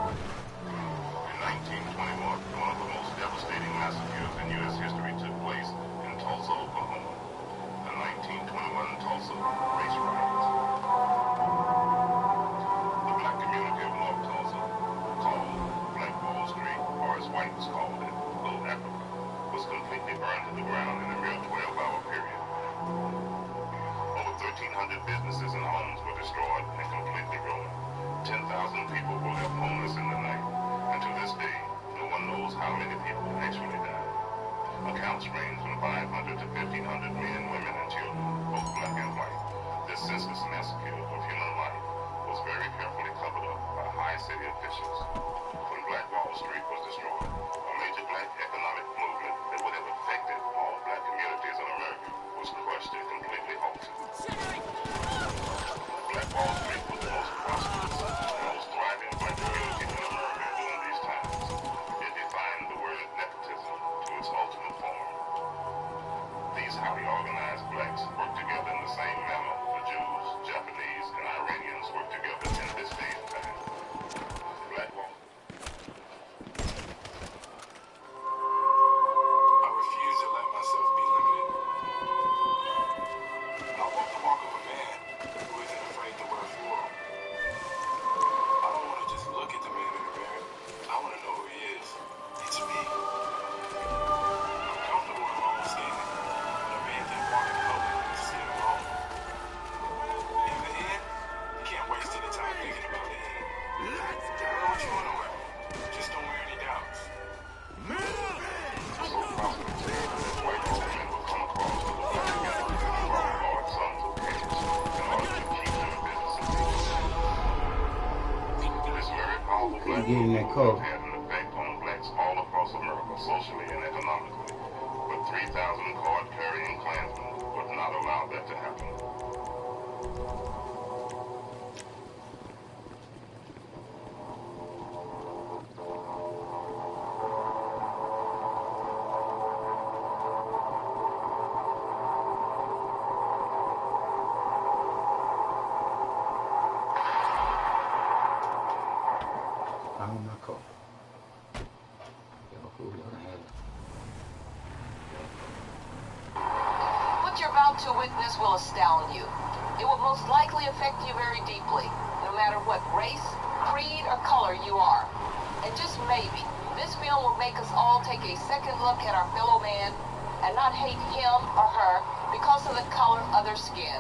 S6: In 1921, one of the most devastating massacres in U.S. history took place in Tulsa, Oklahoma. The 1921 Tulsa Race Riots. The black community of North Tulsa, called Black Wall Street, or as whites called it, Little Africa, was completely burned to the ground in a mere 12-hour period. Over 1,300 businesses and homes were destroyed and completely ruined. 10,000 people were left homeless in the night, and to this day, no one knows how many people actually died. Accounts range from 500 to 1,500 men, women, and children, both black and white. This senseless massacre of human life was very carefully covered up by high city officials. When Black Wall Street was destroyed, a major black economic movement that would have affected all black communities in America was crushed and completely halted. Black Wall Street was the most prosperous, most thriving black community in America during these times. It defined the word nepotism to its ultimate form. These highly organized blacks worked
S1: get in that car.
S6: Had an effect on blacks all across America, socially and economically. But 3,000 card-carrying Klansmen would not allow that to happen.
S1: Found my car.
S15: What you're about to witness will astound you. It will most likely affect you very deeply, no matter what race, creed, or color you are. And just maybe, this film will make us all take a second look at our fellow man and not hate him or her because of the color of their skin.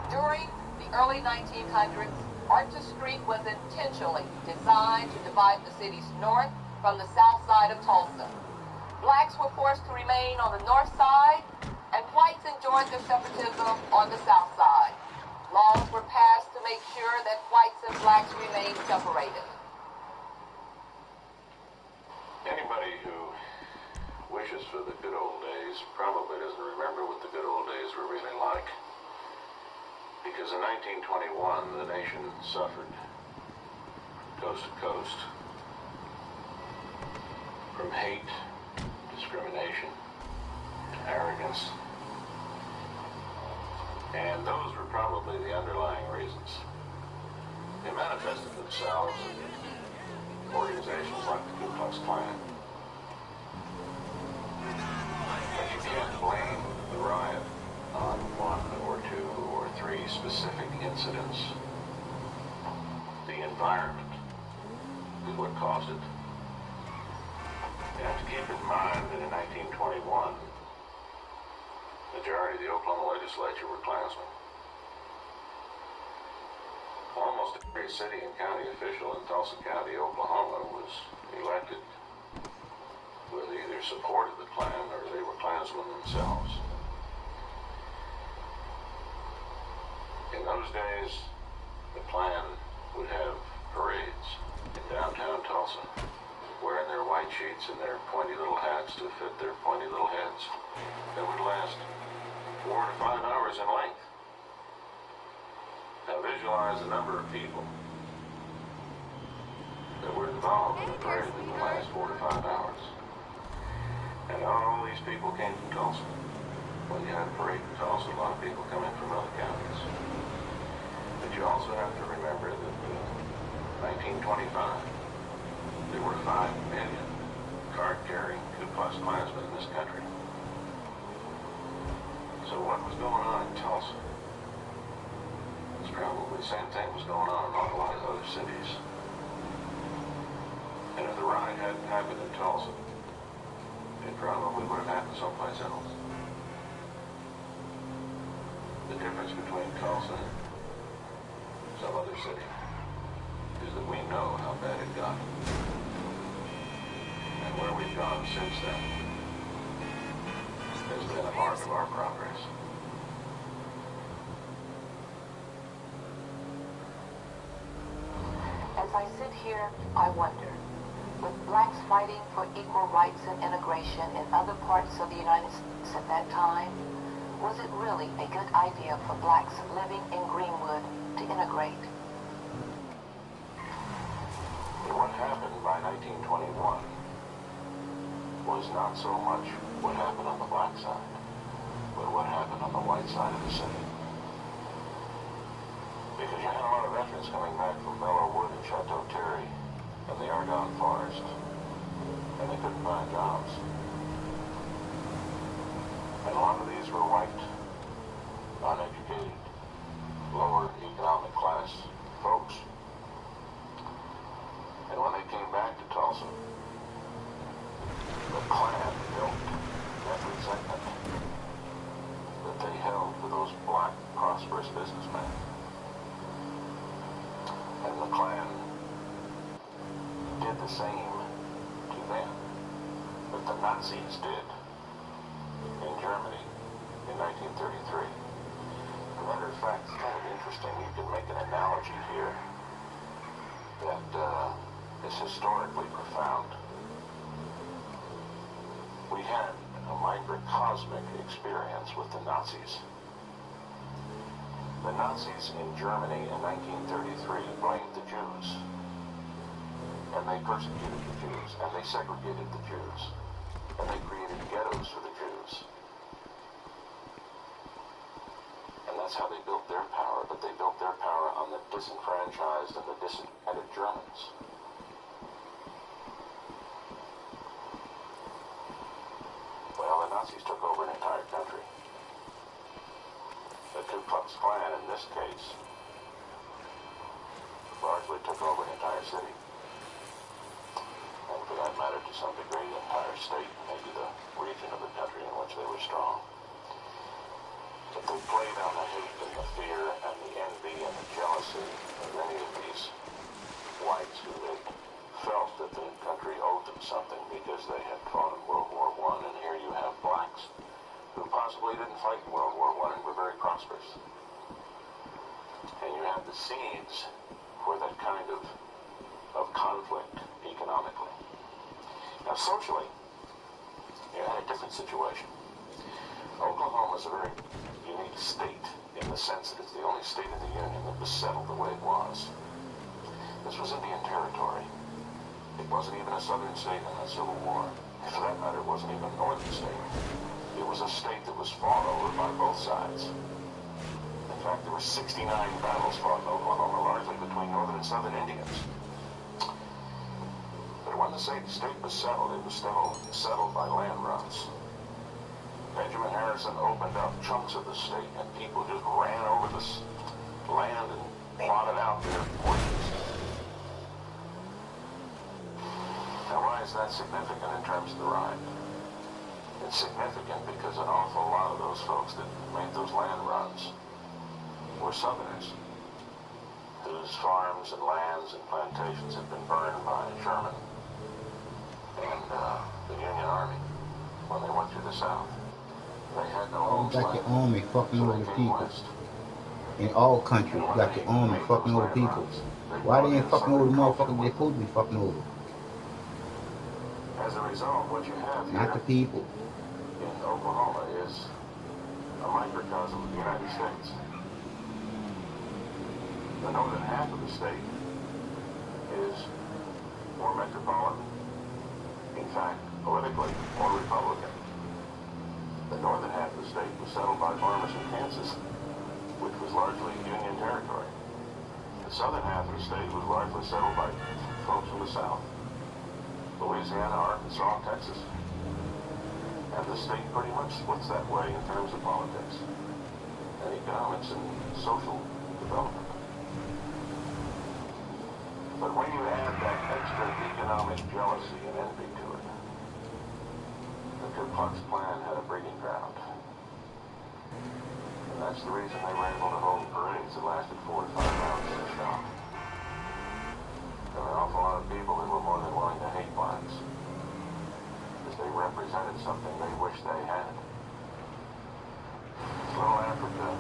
S15: During the early 1900s, Archer Street was intentionally designed to divide the city's north from the south side of Tulsa. Blacks were forced to remain on the north side, and whites enjoyed their separatism on the south side. Laws were passed to make sure that whites and blacks remained separated.
S5: Anybody who wishes for the good old days probably doesn't remember what the good old days were really like. Because in 1921, the nation suffered coast to coast from hate, discrimination, arrogance, and those were probably the underlying reasons. They manifested themselves in organizations like the Ku Klux Klan. But you can't blame the riot on one or two or three specific incidents. The environment is what caused it. You have to keep in mind that in 1921, the majority of the Oklahoma legislature were Klansmen. Almost
S6: Almost every city and county official in Tulsa County, Oklahoma was elected who either supported the Klan or they were Klansmen themselves. In those days, the Klan would have parades in downtown Tulsa, wearing their white sheets and their pointy little hats to fit their pointy little heads that would last 4 to 5 hours in length. Now visualize the number of people that were involved in the parade that would last 4 to 5 hours. And not all these people came from Tulsa. When you had a parade in Tulsa, a lot of people come in from other counties. But you also have to remember that in 1925, there were 5 million card-carrying Ku Klux Klansmen in this country. So what was going on in Tulsa was probably the same thing was going on in a lot of other cities. And if the riot hadn't happened in Tulsa, it probably would have happened someplace else. The difference between Tulsa and some other city is that we know how bad it got. And where we've gone since then has been a mark of our progress.
S15: As I sit here, I wonder, with blacks fighting for equal rights and integration in other parts of the United States at that time, was it really a good idea for blacks living in Greenwood to integrate?
S6: What happened by 1921 was not so much what happened on the black side, but what happened on the white side of the city. Because you had a lot of veterans coming back from Belleau Wood and Chateau Thierry and the Argonne Forest, and they couldn't find jobs. And a lot of these were white, uneducated, lower economic class folks. And when they came back to Tulsa, the Klan built that resentment that they held for those black, prosperous businessmen. And the Klan did the same to them that the Nazis did in Germany in 1933. As a matter of fact, it's kind of interesting. You can make an analogy here that is historically profound. We had a microcosmic experience with the Nazis. The Nazis in Germany in 1933 blamed the Jews, and they persecuted the Jews, and they segregated the Jews, and they created ghettos for the Jews. And that's how they built their power, but they built their power on the disenfranchised and the disenchanted Germans. Well, the Nazis took over an entire country. The Ku Klux Klan, in this case, largely took over an entire city. And for that matter, to some degree, the entire state, maybe the region of the country in which they were strong. But they played on the hate and the fear and the envy and the jealousy of many of these whites who had felt that the country owed them something because they had fought in World War I, and here you have blacks who possibly didn't fight in World War I and were very prosperous. And you have the seeds for that kind of conflict economically. Now socially, you had a different situation. Oklahoma is a very unique state in the sense that it's the only state in the Union that was settled the way it was. This was Indian territory. It wasn't even a southern state in the Civil War. For that matter, it wasn't even a northern state. It was a state that was fought over by both sides. In fact, there were 69 battles fought in Oklahoma, largely between northern and southern Indians. But when the state was settled, it was still settled by land runs. Benjamin Harrison opened up chunks of the state, and people just ran over this land and plotted out their portions. Now, why is that significant in terms of the riot? It's significant because an awful lot of those folks that made those land runs were Southerners whose His farms and lands and plantations had been burned by Sherman and the Union Army when they went through the South. They had no homes
S1: You got
S6: left,
S1: your army fucking over the people. In all countries, you got your army fucking over people. Why they ain't fucking over the motherfuckers they supposed to be fucking over?
S6: As a result, what you have here
S1: Not the people.
S6: in Oklahoma is a microcosm of the United States. The northern half of the state is more metropolitan. In fact, politically, more Republican. The northern half of the state was settled by farmers in Kansas, which was largely Union territory. The southern half of the state was largely settled by folks from the South. Louisiana, Arkansas, Texas. And the state pretty much splits that way in terms of politics and economics and social development. But when you add that extra economic jealousy and envy to it, the Ku Klux Klan had a breeding ground. And that's the reason they were able to hold parades that lasted 4 to 5 hours at a shot. There were an awful lot of people who were more than willing to hate blacks, because they represented something they wished they had. Little Africa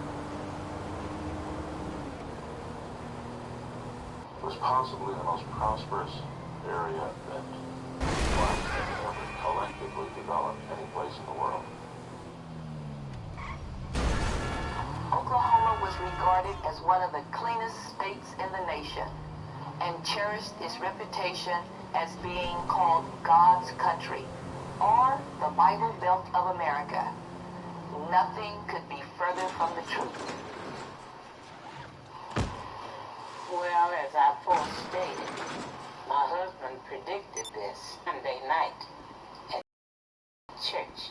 S6: was possibly the most prosperous area that blacks had ever collectively developed any place in the world.
S3: Oklahoma was regarded as one of the cleanest states in the nation and cherished its reputation as being called God's country, or the Bible Belt of America. Nothing could be further from the truth.
S10: Well, as I forestated, my husband predicted this Sunday night at church.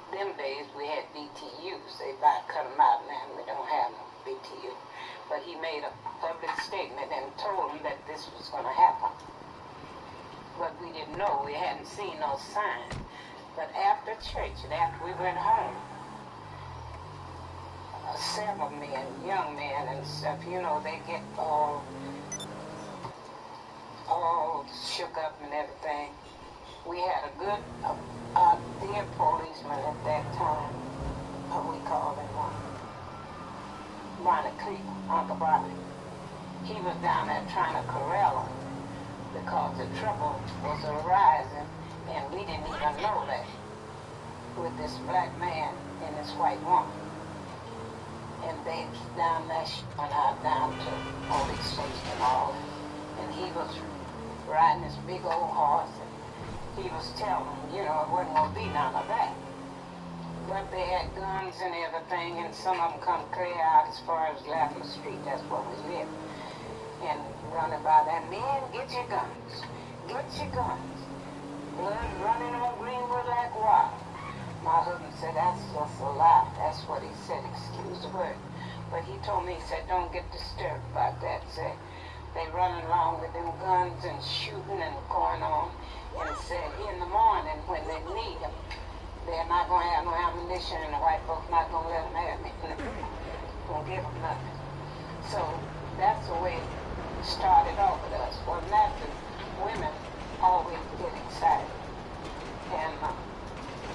S10: Them days we had BTUs. They about cut them out now. We don't have no BTU. But he made a public statement and told them that this was going to happen. But we didn't know. We hadn't seen no sign. But after church and after we went home, several men, young men and stuff, you know, they get all shook up and everything. We had a good, dear policeman at that time, we called him Bonnie Cleveland, Uncle Bonnie. He was down there trying to corral them because the trouble was arising, and we didn't even know that, with this black man and this white woman. And they down there went out down to police station and all, and he was riding this big old horse, and he was telling them, you know, it wasn't going to be none of that. But they had guns and everything, and some of them come clear out as far as Latimer Street, that's where we live. And running by that, men, get your guns. Get your guns. Blood running on Greenwood like wild. My husband said, that's just a lie. That's what he said, excuse the word. But he told me, he said, don't get disturbed about that. Said, they running along with them guns and shooting and going on. And said, in the morning when they need them, they're not going to have no ammunition, and the white folks not going to let them have it. Won't give them nothing. So that's the way it started off with us. Well, that the women always get excited. And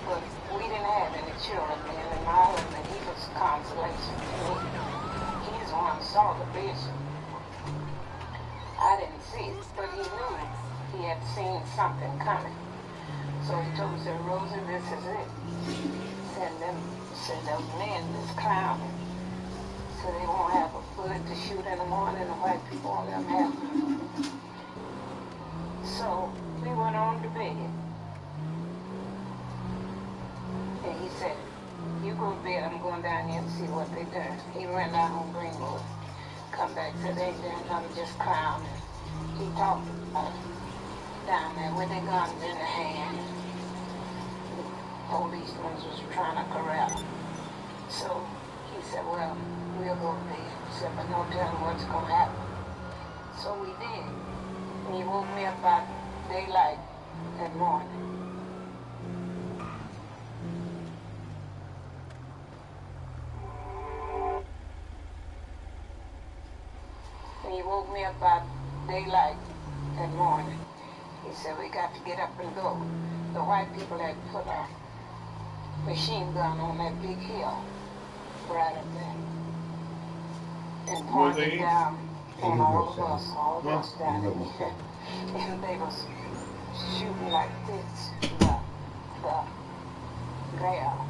S10: but we didn't have any children then, and my husband, he was consolation to me. He's the one who saw the vision. I didn't see it, but he knew he had seen something coming. So he told me, said, Rosie, this is it. Said those men is clowning. So they won't have a bullet to shoot in the morning, the white people won't let them have them. So we went on to bed. And he said, you go to bed, I'm going down here and see what they're doing. He went down on Greenwood. Come back, said they doing nothing, just clowning. He talked about it down there with their guns in the hand. Policemen was trying to corral him. So he said, well, we'll go to bed. He said, but no telling what's going to happen. So we did. And he woke me up by daylight that morning.
S3: he woke me up about daylight that morning. He said, we got to get up and go. The white people had put a machine gun on that big hill right up there and pointed down on all of us down there. And they was shooting like this, the barrel,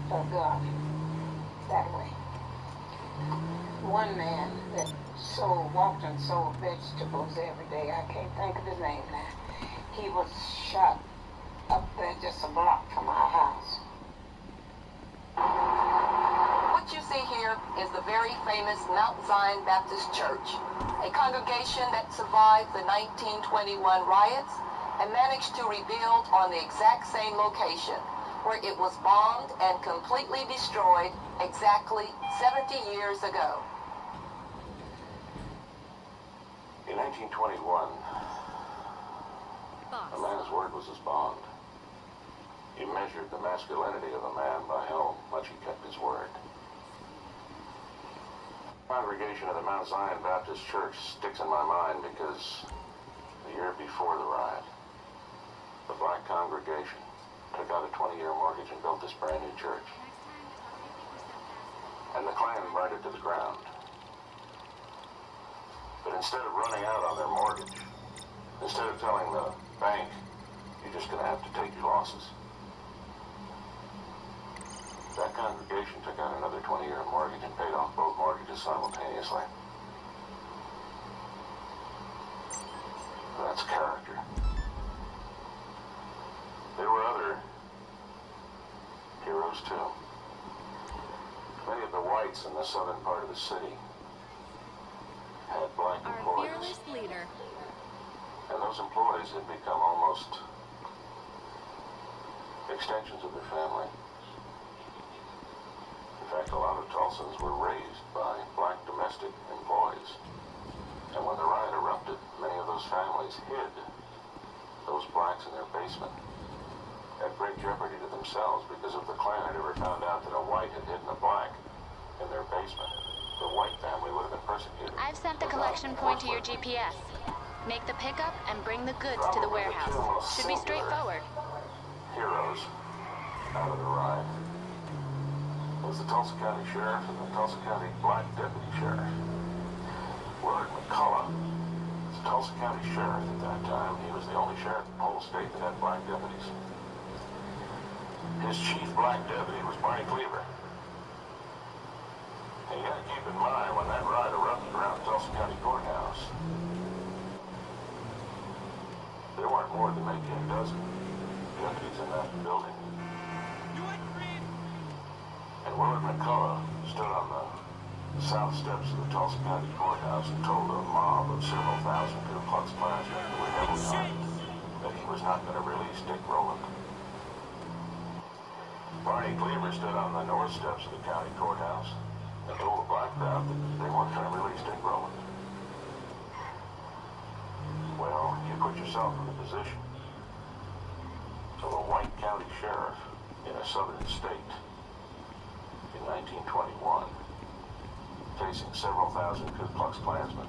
S3: the gun, that way. One man that walked and sold vegetables every day, I can't think of his name now, he was shot up there just a block from our house.
S15: What you see here is the very famous Mount Zion Baptist Church, a congregation that survived the 1921 riots and managed to rebuild on the exact same location where it was bombed and completely destroyed exactly 70 years ago.
S6: In 1921, a man's word was his bond. He measured the masculinity of a man by how much he kept his word. The congregation of the Mount Zion Baptist Church sticks in my mind because the year before the riot, the black congregation took out a 20-year mortgage and built this brand new church. And the Klan burned it to the ground. But instead of running out on their mortgage, instead of telling the bank, you're just going to have to take your losses, that congregation took out another 20-year mortgage and paid off both mortgages simultaneously. That's character. There were other heroes too. Many of the whites in the southern part of the city had black employees.
S7: Our fearless leader.
S6: And those employees had become almost extensions of their family. In fact, a lot of Tulsans were raised by black domestic employees. And when the riot erupted, many of those families hid those blacks in their basement at great jeopardy to themselves, because if the Klan had ever found out that a white had hidden a black in their basement, the white family would have been persecuted.
S7: I've sent the collection point to your GPS. Make the pickup and bring the goods to the warehouse. Should be straightforward.
S6: Heroes out of the riot was the Tulsa County Sheriff and the Tulsa County Black Deputy Sheriff. Willard McCullough was the Tulsa County Sheriff at that time. He was the only sheriff in the whole state that had black deputies. His chief black deputy was Barney Cleaver. And you gotta keep in mind, when that riot erupted around Tulsa County Courthouse, there weren't more than maybe a dozen deputies in that building. And Willard McCullough stood on the south steps of the Tulsa County Courthouse and told a mob of several thousand Ku Klux Klansmen who were heavily armed that he was not going to release Dick Rowland. Barney Cleaver stood on the north steps of the county courthouse and told the black crowd that they weren't going to release Dick Rowland. Well, you put yourself in the position of a white county sheriff in a southern state in 1921, facing several thousand Ku Klux Klansmen,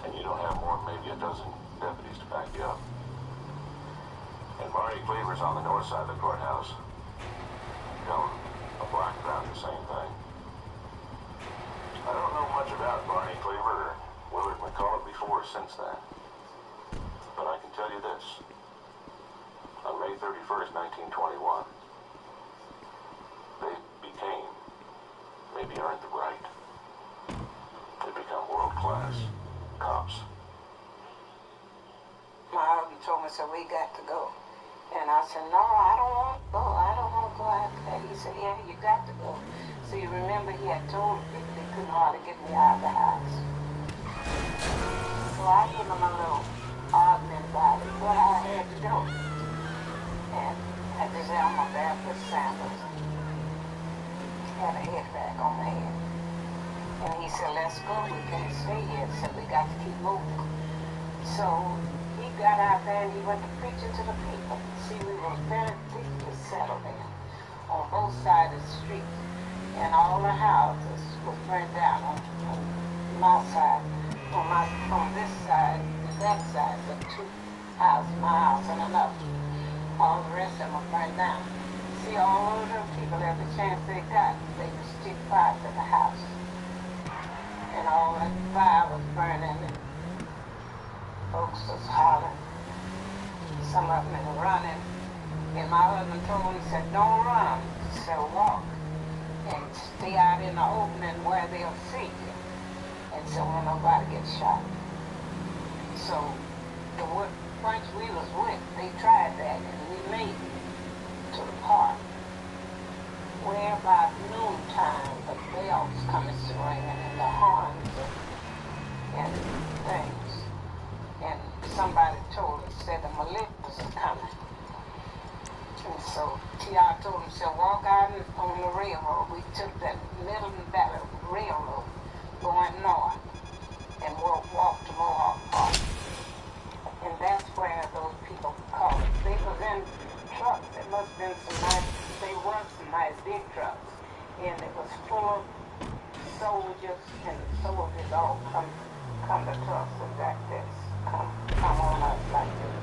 S6: and you don't have more than maybe a dozen deputies to back you up. And Barney Cleaver's on the north side of the courthouse, telling a black crowd the same thing. I don't know much about Barney Cleaver or Willard McCullough before or since then, but I can tell you this. On May 31st, 1921, they became, maybe earned the right, to become world-class cops.
S3: My husband told me, so we got to go. And I said, no, I don't want to go. I don't want to go after that. He said, yeah, you got to go. So you remember he had told people they couldn't hardly get me out of the house. So I gave him a little argument about it, but I had to go. And at this Elmer Baptist Sanders had a head back on the head. And he said, let's go. We can't stay here. He said, we got to keep moving. So he got out there and he went to preaching to the people. See, we were very thickly settled in on both sides of the street. And all the houses were burned down on my side.
S10: from this side to that side for 2 miles and enough. All the rest of them are burned down. See, all of those people, every chance they got, they would stick fire to the house. And all that fire was burning, and folks was hollering. Some of them were running. And my husband told me, he said, don't run. He said, walk. And stay out in the opening where they'll see you. And so when nobody gets shot. So the bunch we was with, they tried that, and we made it to the park. Where about noontime, the bells coming ringing and the horns and things. And somebody told us, said the militias are coming. And so T.R. told him, said, walk out on the railroad. We took that Middleton Valley Railroad going north and we'll walk to Mohawk Park. And that's where those people called it. They was in trucks. There must have been some nice big trucks. And it was full of soldiers, and the soldiers all come to trucks and got this. Come on up like this.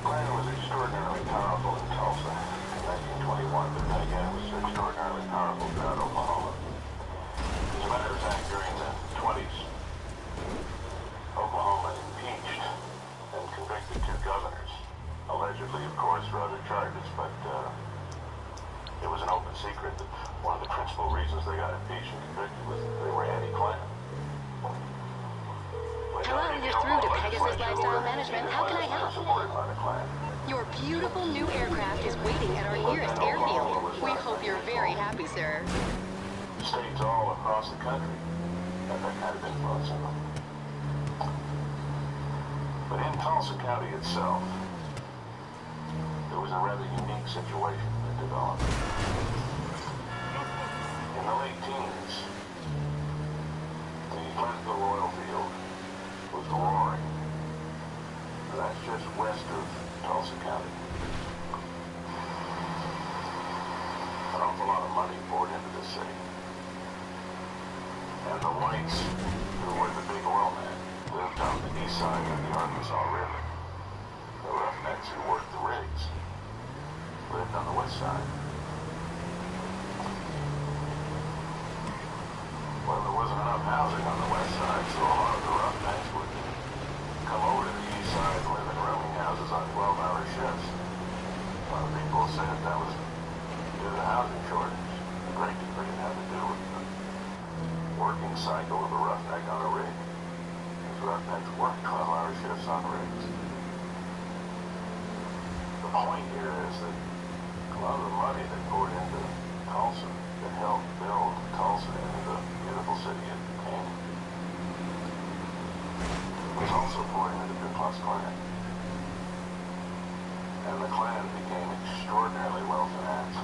S13: Klan was extraordinarily powerful in Tulsa in 1921, but then again it was extraordinarily powerful throughout Oklahoma. As a matter of fact, during the 20s, Oklahoma impeached and convicted 2 governors. Allegedly, of course, for other charges, but it was an open secret that one of the principal reasons they got impeached and convicted was that they were anti-Klan.
S7: Hello, you're through to Pegasus Lifestyle Management. How can I help? Your beautiful new aircraft is waiting at our nearest airfield. We hope you're very happy, sir.
S13: States all across the country have that kind of influence in them. But in Tulsa County itself, there was a rather unique situation that developed. In the late teens, the Pleasantville oil field was roaring. And that's just west of Tulsa County. An awful lot of money poured into the city. And the whites, who were the big oil men, lived on the east side of the Arkansas River. The roughnecks who worked the rigs lived on the west side. Well, there wasn't enough housing on the west side, so a lot of the roughnecks would come over to the east side and live in rooming houses on 12-hour shifts. A lot of people said that was due to the housing shortage. A great degree it had to do with the working cycle of a roughneck on a rig. These roughnecks worked 12-hour shifts on rigs. The point here is that a lot of the money that poured into Tulsa that helped build Tulsa into the beautiful city it became was also poured into the Ku Klux Klan. And the Klan became extraordinarily well financed.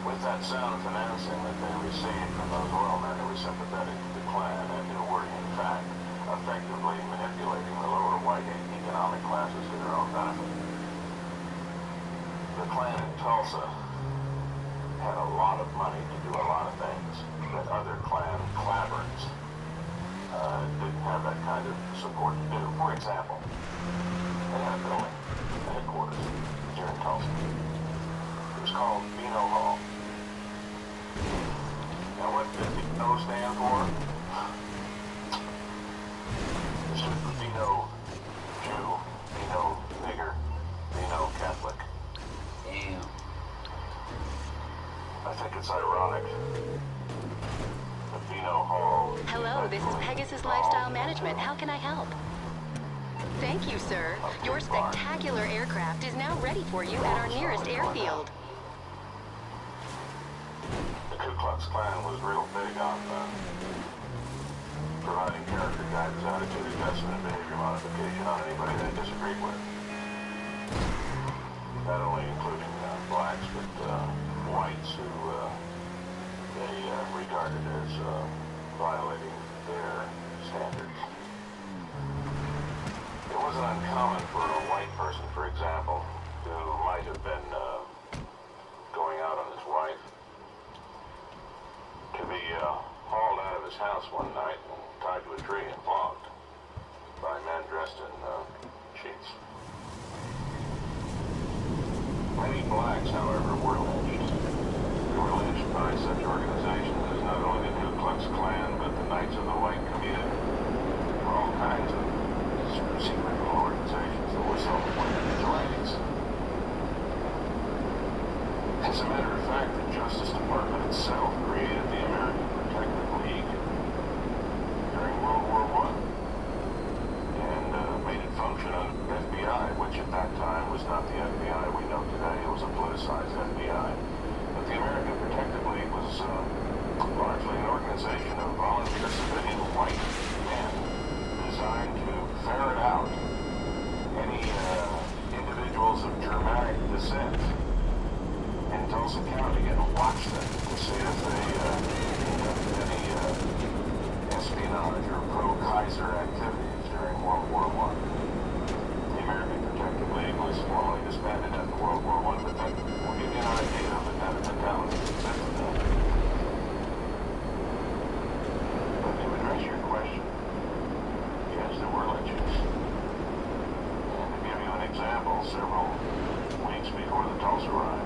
S13: With that sound financing that they received from those oil men who were sympathetic to the Klan and who were, in fact, effectively manipulating the lower white economic classes for their own benefit. The Klan in Tulsa had a lot of money to do a lot of things that other Klan claverns didn't have that kind of support to do. For example, they had a building, a headquarters, here in Tulsa. It was called Bino Hall. Now what did Bino stand for? It stood for Bino Jew, Bino nigger, Bino Catholic.
S1: Damn.
S13: I think it's ironic. The Bino Hall.
S7: Hello, this is Pegasus Lifestyle Management. How can I help? Thank you, sir. Your spectacular aircraft is now ready for you at our nearest airfield.
S13: The Ku Klux Klan was real big on providing character guidance, attitude adjustment, and behavior modification on anybody they disagreed with. Not only including blacks, but whites who they regarded as violating their standards. It wasn't uncommon for a white person, for example, who might have been going out on his wife, to be hauled out of his house one night and tied to a a tree and flogged by men dressed in sheets. Many blacks, however, were lynched. They were lynched by such organizations as not only the Ku Klux Klan, but the Knights of the White Community, for all kinds of secret little organizations that were self-appointed vigilantes. As a matter of fact, the Justice Department itself created the American Protective League during World War I and made it function under the FBI, which at that time was not the FBI we know today. It was a politicized FBI. But the American Protective League was largely an organization of volunteer civilian white men designed to ferret out any individuals of Germanic descent in Tulsa County and watch them to see if they conducted any espionage or pro-Kaiser activities during World War I. The American Protective League was formally disbanded after World War I, but that will give you an idea of the kind of mentality that existed then. But to address your question, yes, there were lynchings. And to give you an example, several weeks before the Tulsa riot,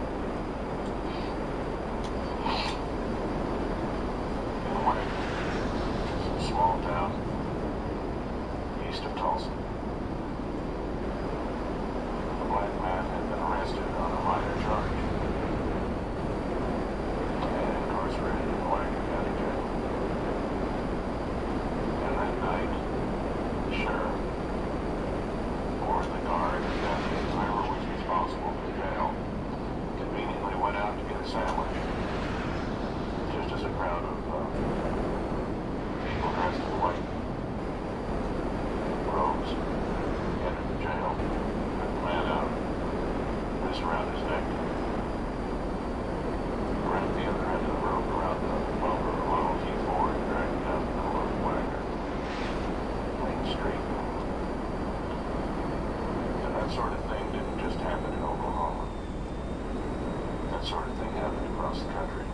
S13: in Wagner, a small town east of Tulsa, a black man had been arrested on a minor charge and incarcerated in Wagner County Jail. And that night, the sheriff, or the guard, whoever was responsible for the jail, conveniently went out to get a sandwich, just as a crowd of people dressed in white robes entered the jail, took the man out, noose around his neck, wrapped the other end of the rope around the bumper of a Model T4 and dragged it down the middle of Wagner, Main Street. And that sort of thing didn't just happen in Oklahoma. That sort of thing happened across the country.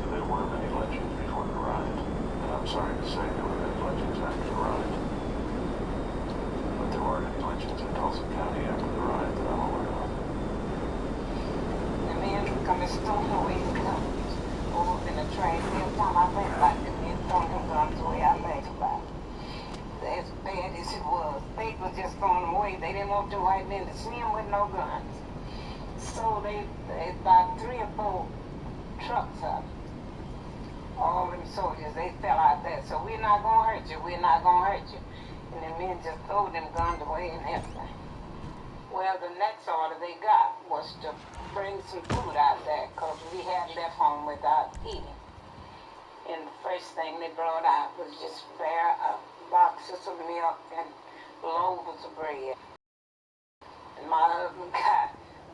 S13: There were many lynchings before the riot, and I'm sorry to say there were many lynchings after the riot. But there weren't any lynchings in Tulsa County after the riot that I'm aware of.
S10: The men come and stole away the guns. Over in the train, every time I think about it, the men throwing them guns away, I laugh about it. As bad as it was, they was just throwing them away. They didn't want the white men to see them with no guns. So they about 3 or 4 trucks up. All them soldiers, they fell out there. So we're not going to hurt you. We're not going to hurt you. And the men just threw them guns away and everything. Well, the next order they got was to bring some food out there because we had left home without eating. And the first thing they brought out was just bare boxes of milk and loaves of bread. And my husband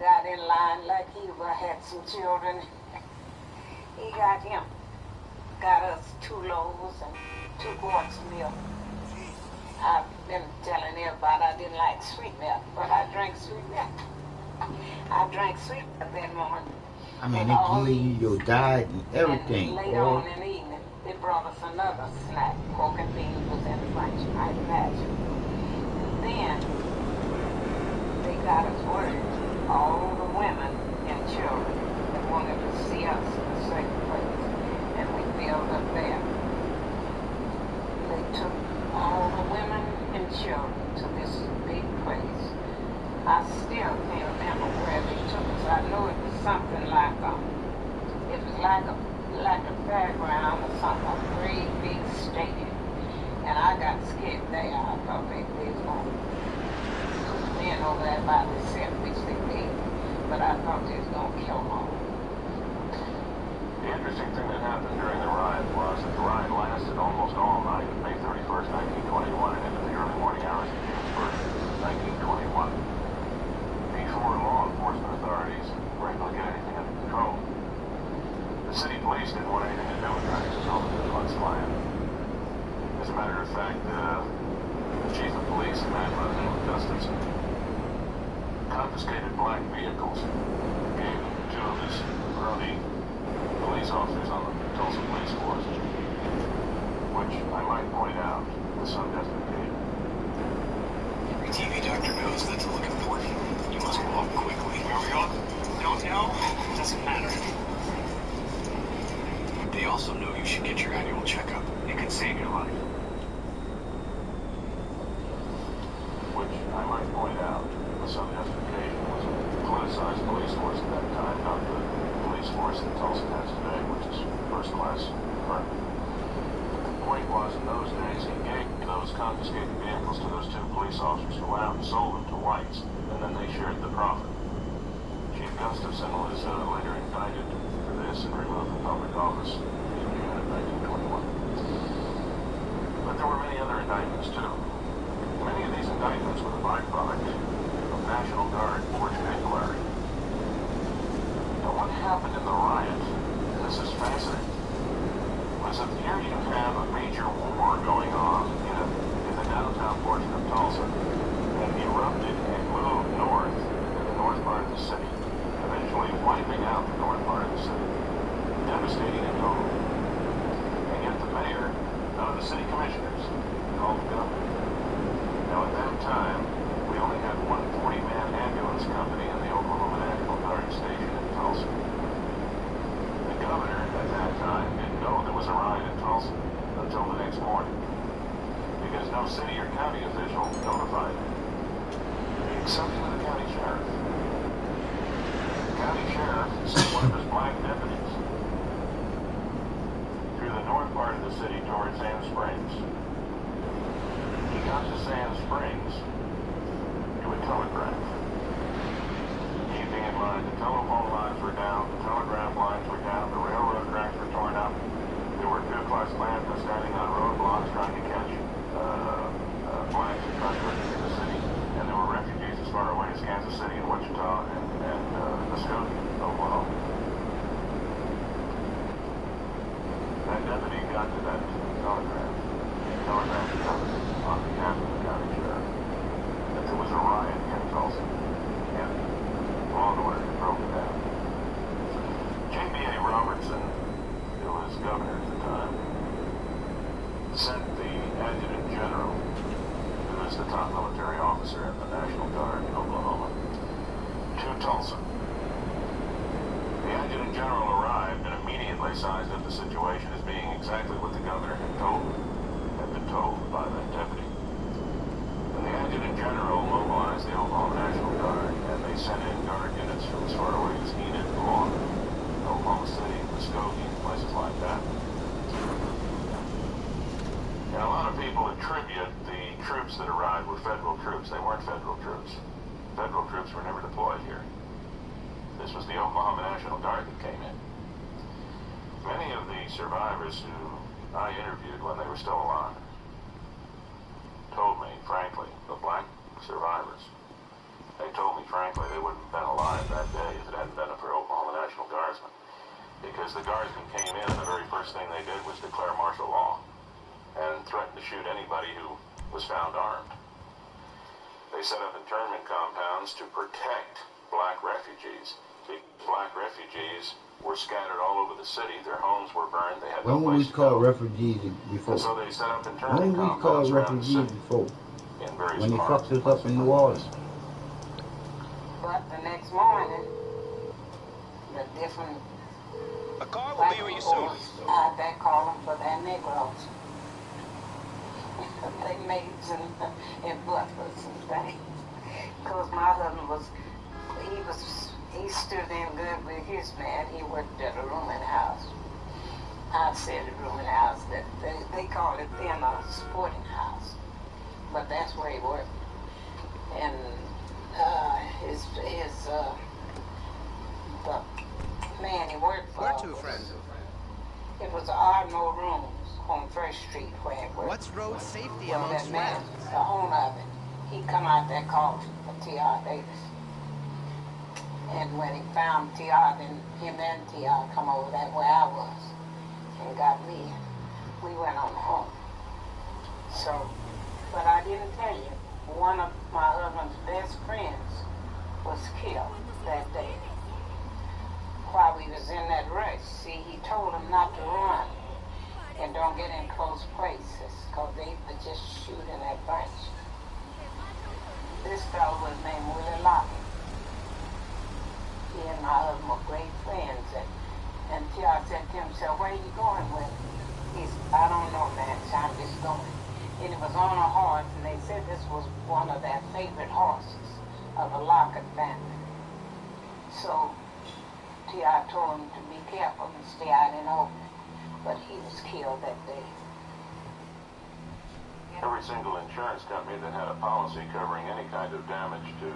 S10: got in line like he had some children. He got us 2 loaves and 2 quarts of milk. I've been telling everybody I didn't like sweet milk, but I drank sweet milk. I drank sweet milk that morning.
S1: I mean, they gave you your diet and everything.
S10: And later on in the evening, they brought us another snack. Pork and beans was in the lunch, I imagine. And then they got us word, all the women and children that wanted to see us in a certain place. And we filled up there. They took all the women and children to this big place. I still can't remember where they took us. I know it was something like a fairground or something, a great big stadium. And I got scared there. I thought they was going to put men over there by themselves, which they did. But I thought they was going to kill them all.
S13: The interesting thing that happened during the riot was that the riot lasted almost all night, May 31st, 1921, and into the early morning hours of June 1st, 1921. Before law enforcement authorities were able to get anything under control. The city police didn't want anything to do with trying to dissolve the Ku Klux Klan. As a matter of fact, the chief of police, a man by the name of Gustafson, confiscated black vehicles, gave 2 of his early police officers on the Tulsa police force
S16: also know you should get your annual checkup. It could save your life.
S13: Which, I might point out, with some justification, was a politicized police force at that time, not the police force that Tulsa has today, which is first-class department. The point was, in those days, he gave those confiscated vehicles to those 2 police officers who went out and sold them to whites, and then they shared the profit. Chief Gustafson was later indicted for this and removed from public office in June of 1921. But there were many other indictments, too. Many of these indictments were the byproduct of National Guard forged inquiry. Now, what happened in the riot, and this is fascinating, was that here you have a major war going on in the downtown portion of Tulsa, and erupted and moved north to the north part of the city, eventually wiping out the north part of the city, devastating in total. And yet the mayor, none of the city commissioners, called the governor. Now, at that time, we only had one 40-man ambulance company in the Oklahoma National Guard station in Tulsa. The governor, at that time, didn't know there was a riot in Tulsa until the next morning, because no city or county official notified him, with the exception of the county sheriff. The county sheriff sent one of his black deputies through the north part of the city towards Sand Springs. He got to Sand Springs to a telegraph. Keeping in mind the telephone lines were down, the telegraph lines were down, the railroad tracks were torn up. There were Ku Klux Klansmen standing on roadblocks trying to catch blacks and trying to get into the city. And there were refugees as far away as Kansas City and Wichita and Muskogee, Oklahoma. That deputy got to that telegraph. On behalf of the county sheriff, that there was a riot in Tulsa, and law and order broke it down. J.B.A. Robertson, who was governor at the time, sent the adjutant general, who was the top military officer in the National Guard in Oklahoma, to Tulsa. The adjutant general arrived and immediately sized up the situation as being exactly what the governor had been told by that deputy. And the adjutant general mobilized the Oklahoma National Guard, and they sent in guard units from as far away as Enid, Lawton, Oklahoma City, Muskogee, places like that. And a lot of people attribute the troops that arrived were federal troops. They weren't federal troops. Federal troops were never deployed here. This was the Oklahoma National Guard that came in. Many of the survivors who I interviewed when they were still alive told me, frankly, the black survivors, they told me, frankly, they wouldn't have been alive that day if it hadn't been for Oklahoma National Guardsmen. Because the Guardsmen came in, and the very first thing they did was declare martial law and threatened to shoot anybody who was found armed. They set up internment compounds to protect black refugees. Black refugees were scattered all over the city. Their homes were burned. They had no place to go.
S1: When we called refugees before?
S13: And so they set up internment compounds around the city. In various
S1: when they fucked us up in New Orleans.
S12: But the next morning, the different
S2: a car will be with you soon.
S12: They call them for their Negroes. They maids and butlers and things. Because my husband he stood in good with his man. He worked at a rooming house. I said a rooming house. That they call it then a sporting house. But that's where he worked. And the man he worked for.
S2: Where to, friend?
S12: It was Ardmore Rooms on First Street where it worked.
S2: What's road safety
S12: well,
S2: amongst
S12: that man,
S2: friends?
S12: the owner of it, he come out there called for T.R. Davis. And when he found T.R., then him and T.R. come over that where I was and got me. We went on home. So, but I didn't tell you, one of my husband's best friends was killed that day while we was in that race. See, he told him not to run and don't get in close places because they would just shoot in that bunch. This fellow was named Willie Lockett. He and my husband were great friends, and T.R. said to himself, wait
S10: are you going with? He said, I don't know, man. I'm just going. And it was on a horse, and they said this was one of their favorite horses of the Lockett family. So T.I. told him to be careful and stay out in open. But he was killed that day.
S17: Every single insurance company that had a policy covering any kind of damage to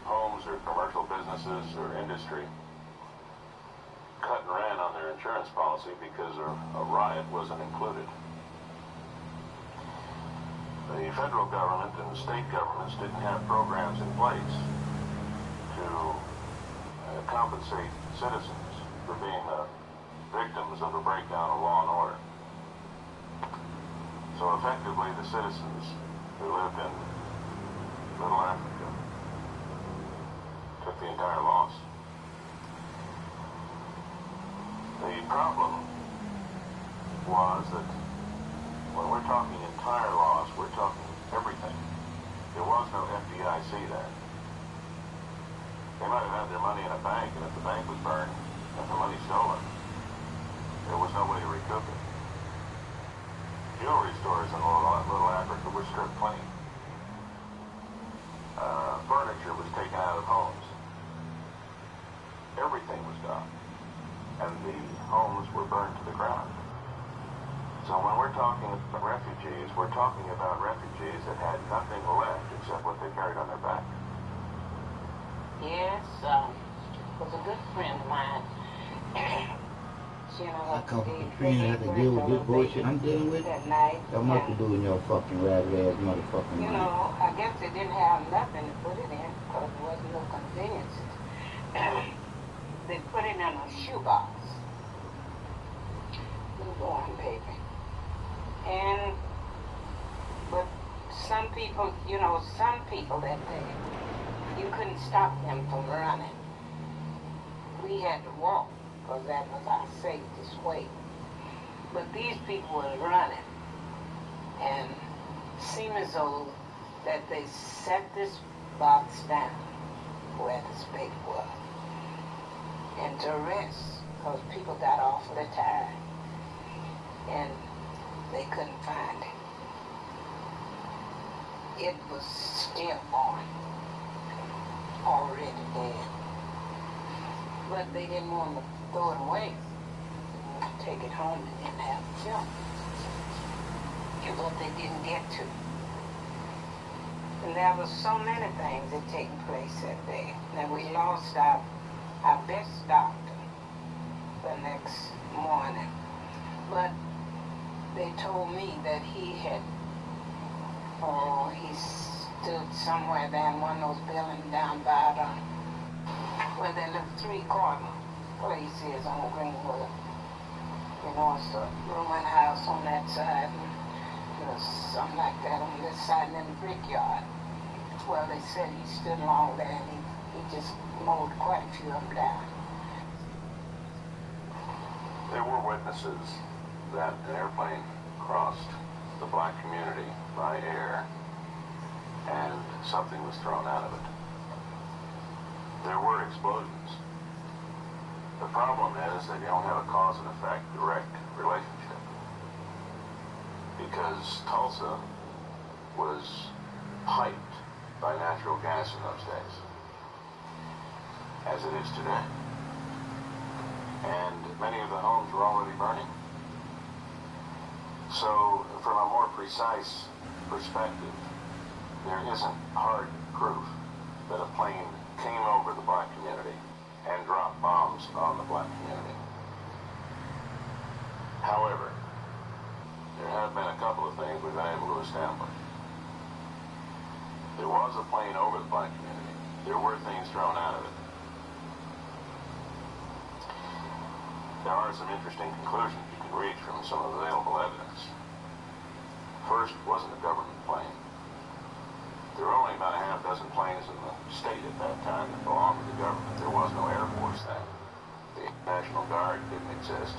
S17: homes or commercial businesses or industry cut and ran on their insurance policy because a riot wasn't included. The federal government and the state governments didn't have programs in place to compensate citizens for being victims of a breakdown of law and order. So effectively, the citizens who lived in Little Africa took the entire loss. The problem was that when we're talking entire loss, we're talking everything. There was no FDIC then. They might have had their money in a bank, and if the bank was burned and the money stolen, there was no way to recoup it. Jewelry stores in Little Africa were stripped clean. Furniture was taken out of homes. Everything was gone. And the homes were burned to the ground. So when we're talking about refugees, we're talking about refugees that had nothing left except what they carried on their back.
S10: Yes, was a good friend of mine.
S1: I come from Katrina, have to deal with this bullshit I'm dealing with.
S10: That night.
S1: Got much to do in your fucking rabbit ass motherfucking
S10: You
S1: mind.
S10: know, I guess they didn't have nothing to put it in because there wasn't no conveniences. They put it in a shoebox. Go on, baby. But some people, some people that day, you couldn't stop them from running. We had to walk, because that was our safest way. But these people were running, and it seemed as though that they set this box down where the spade was, and to rest, because people got awfully tired, and they couldn't find it. It was stillborn, already dead. But they didn't want to throw it away. They wanted to take it home and didn't have the film. But they didn't get to. And there was so many things that taken place that day. Now we lost our best doctor the next morning. But they told me that he stood somewhere there in one of those buildings down by where they live 3-quarter place is on Greenwood. It's a ruined house on that side, and something like that on this side, and then the brickyard. Well, they said he stood along there, and he just mowed quite a few of them down.
S17: There were witnesses that an airplane crossed the black community by air and something was thrown out of it. There were explosions. The problem is that you don't have a cause and effect direct relationship, because Tulsa was piped by natural gas in those days, as it is today. And many of the homes were already burning. So, from a more precise perspective, there isn't hard proof that a plane came over the black community and dropped bombs on the black community. However, there have been a couple of things we've been able to establish. There was a plane over the black community. There were things thrown out of it. There are some interesting conclusions you can reach from some of the available evidence. First, it wasn't a government plane. There were only about a half dozen planes in the state at that time that belonged to the government. There was no Air Force then. The National Guard didn't exist.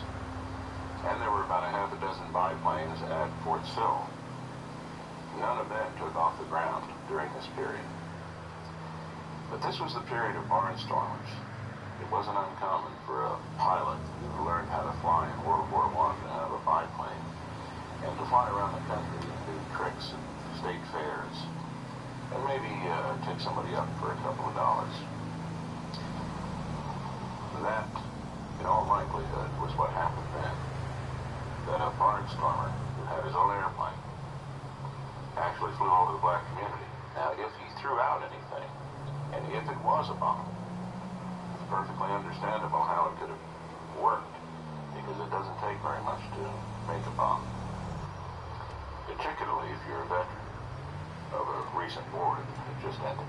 S17: And there were about a half a dozen biplanes at Fort Sill. None of them took off the ground during this period. But this was the period of barnstormers. It wasn't uncommon for a pilot who learned how to fly in World War understood was what happened then. That a barnstormer who had his own airplane actually flew over the black community. Now, if he threw out anything, and if it was a bomb, it's perfectly understandable how it could have worked, because it doesn't take very much to make a bomb. Particularly if you're a veteran of a recent war that had just ended.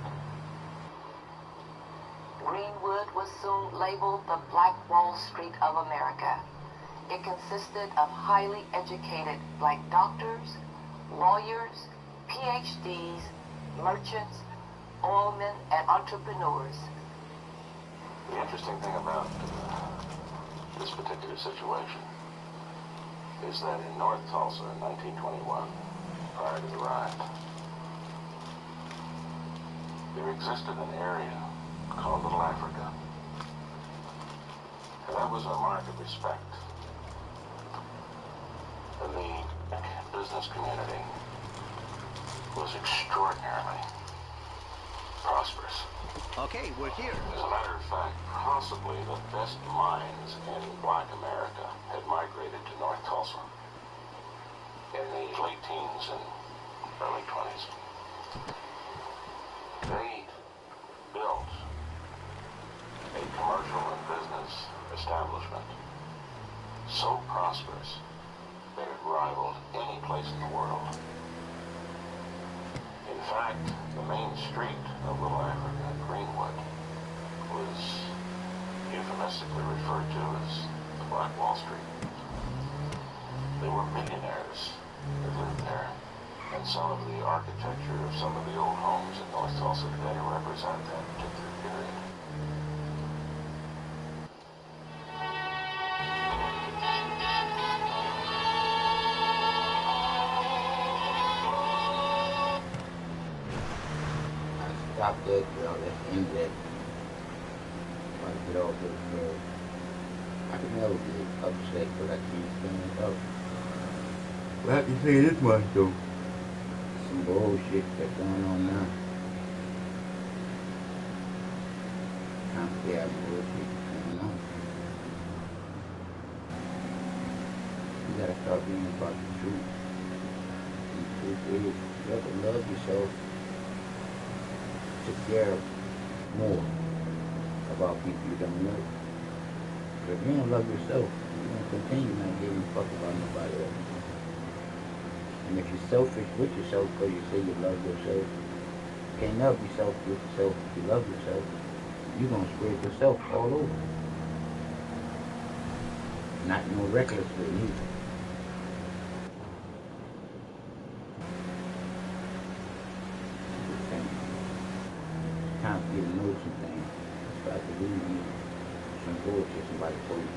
S15: Greenwood was soon labeled the Black Wall Street of America. It consisted of highly educated black doctors, lawyers, PhDs, merchants, oilmen, and entrepreneurs.
S17: The interesting thing about this particular situation is that in North Tulsa in 1921, prior to the riot, there existed an area called Little Africa. And that was a mark of respect. And the business community was extraordinarily prosperous.
S2: Okay, we're here.
S17: As a matter of fact, possibly the best minds in Black America had migrated to North Tulsa in the late teens and early 20s. They built a commercial and business establishment so prosperous that it rivaled any place in the world. In fact, the main street of Little Africa, Greenwood, was euphemistically referred to as the Black Wall Street. They were millionaires that lived there, and some of the architecture of some of the old homes in North Tulsa today represent that particular period.
S1: Stop that, y'all. Let's end that. Try to get off this road. I can never get upset, but I can't stand it up. But I can say this much, though. Some bullshit that's going on now. Can't say how bullshit is going on. You gotta start being about the truth. And the truth is, you have to love yourself. To care more about people you don't know. But if you don't love yourself, you're going to continue not giving a fuck about nobody else. And if you're selfish with yourself because you say you love yourself, you can't never be selfish with yourself if you love yourself. You're going to spread yourself all over. Not no reckless way either. Time to get to know some things. Start to believe in some bullshit somebody told you.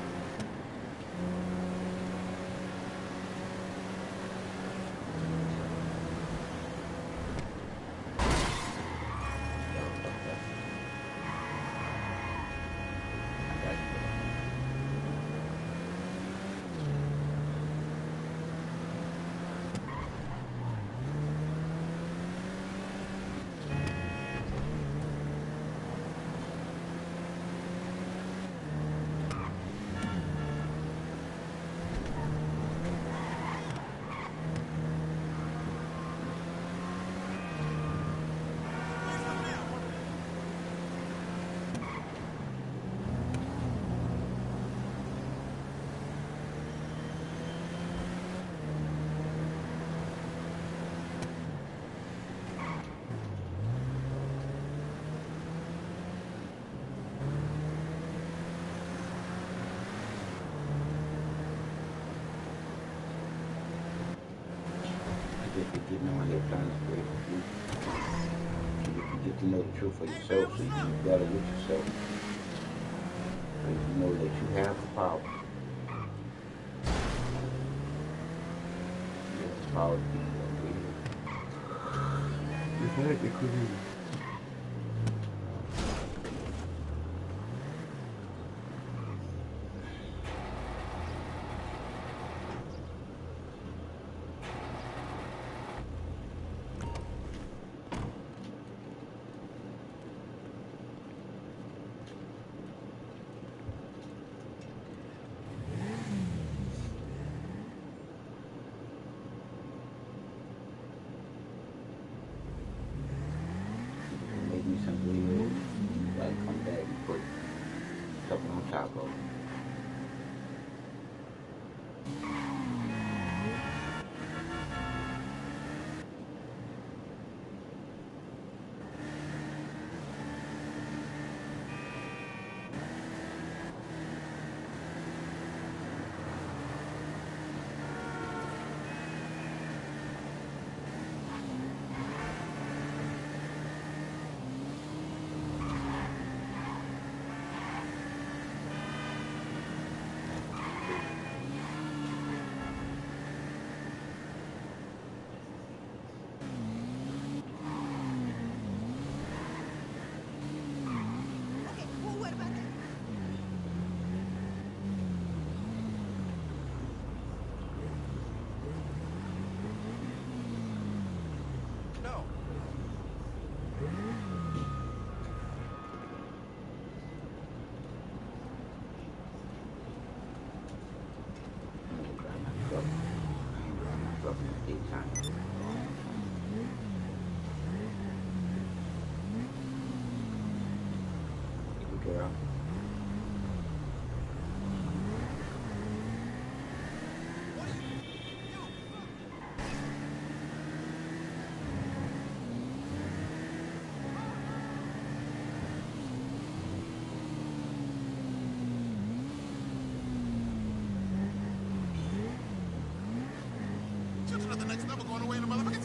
S1: Getting on here trying to spread the truth. You get to know the truth for yourself, so you can be better with yourself. So you know that you have the power. You have the power to be your creator. You had the creator.
S18: but the next level going away in the motherfucker.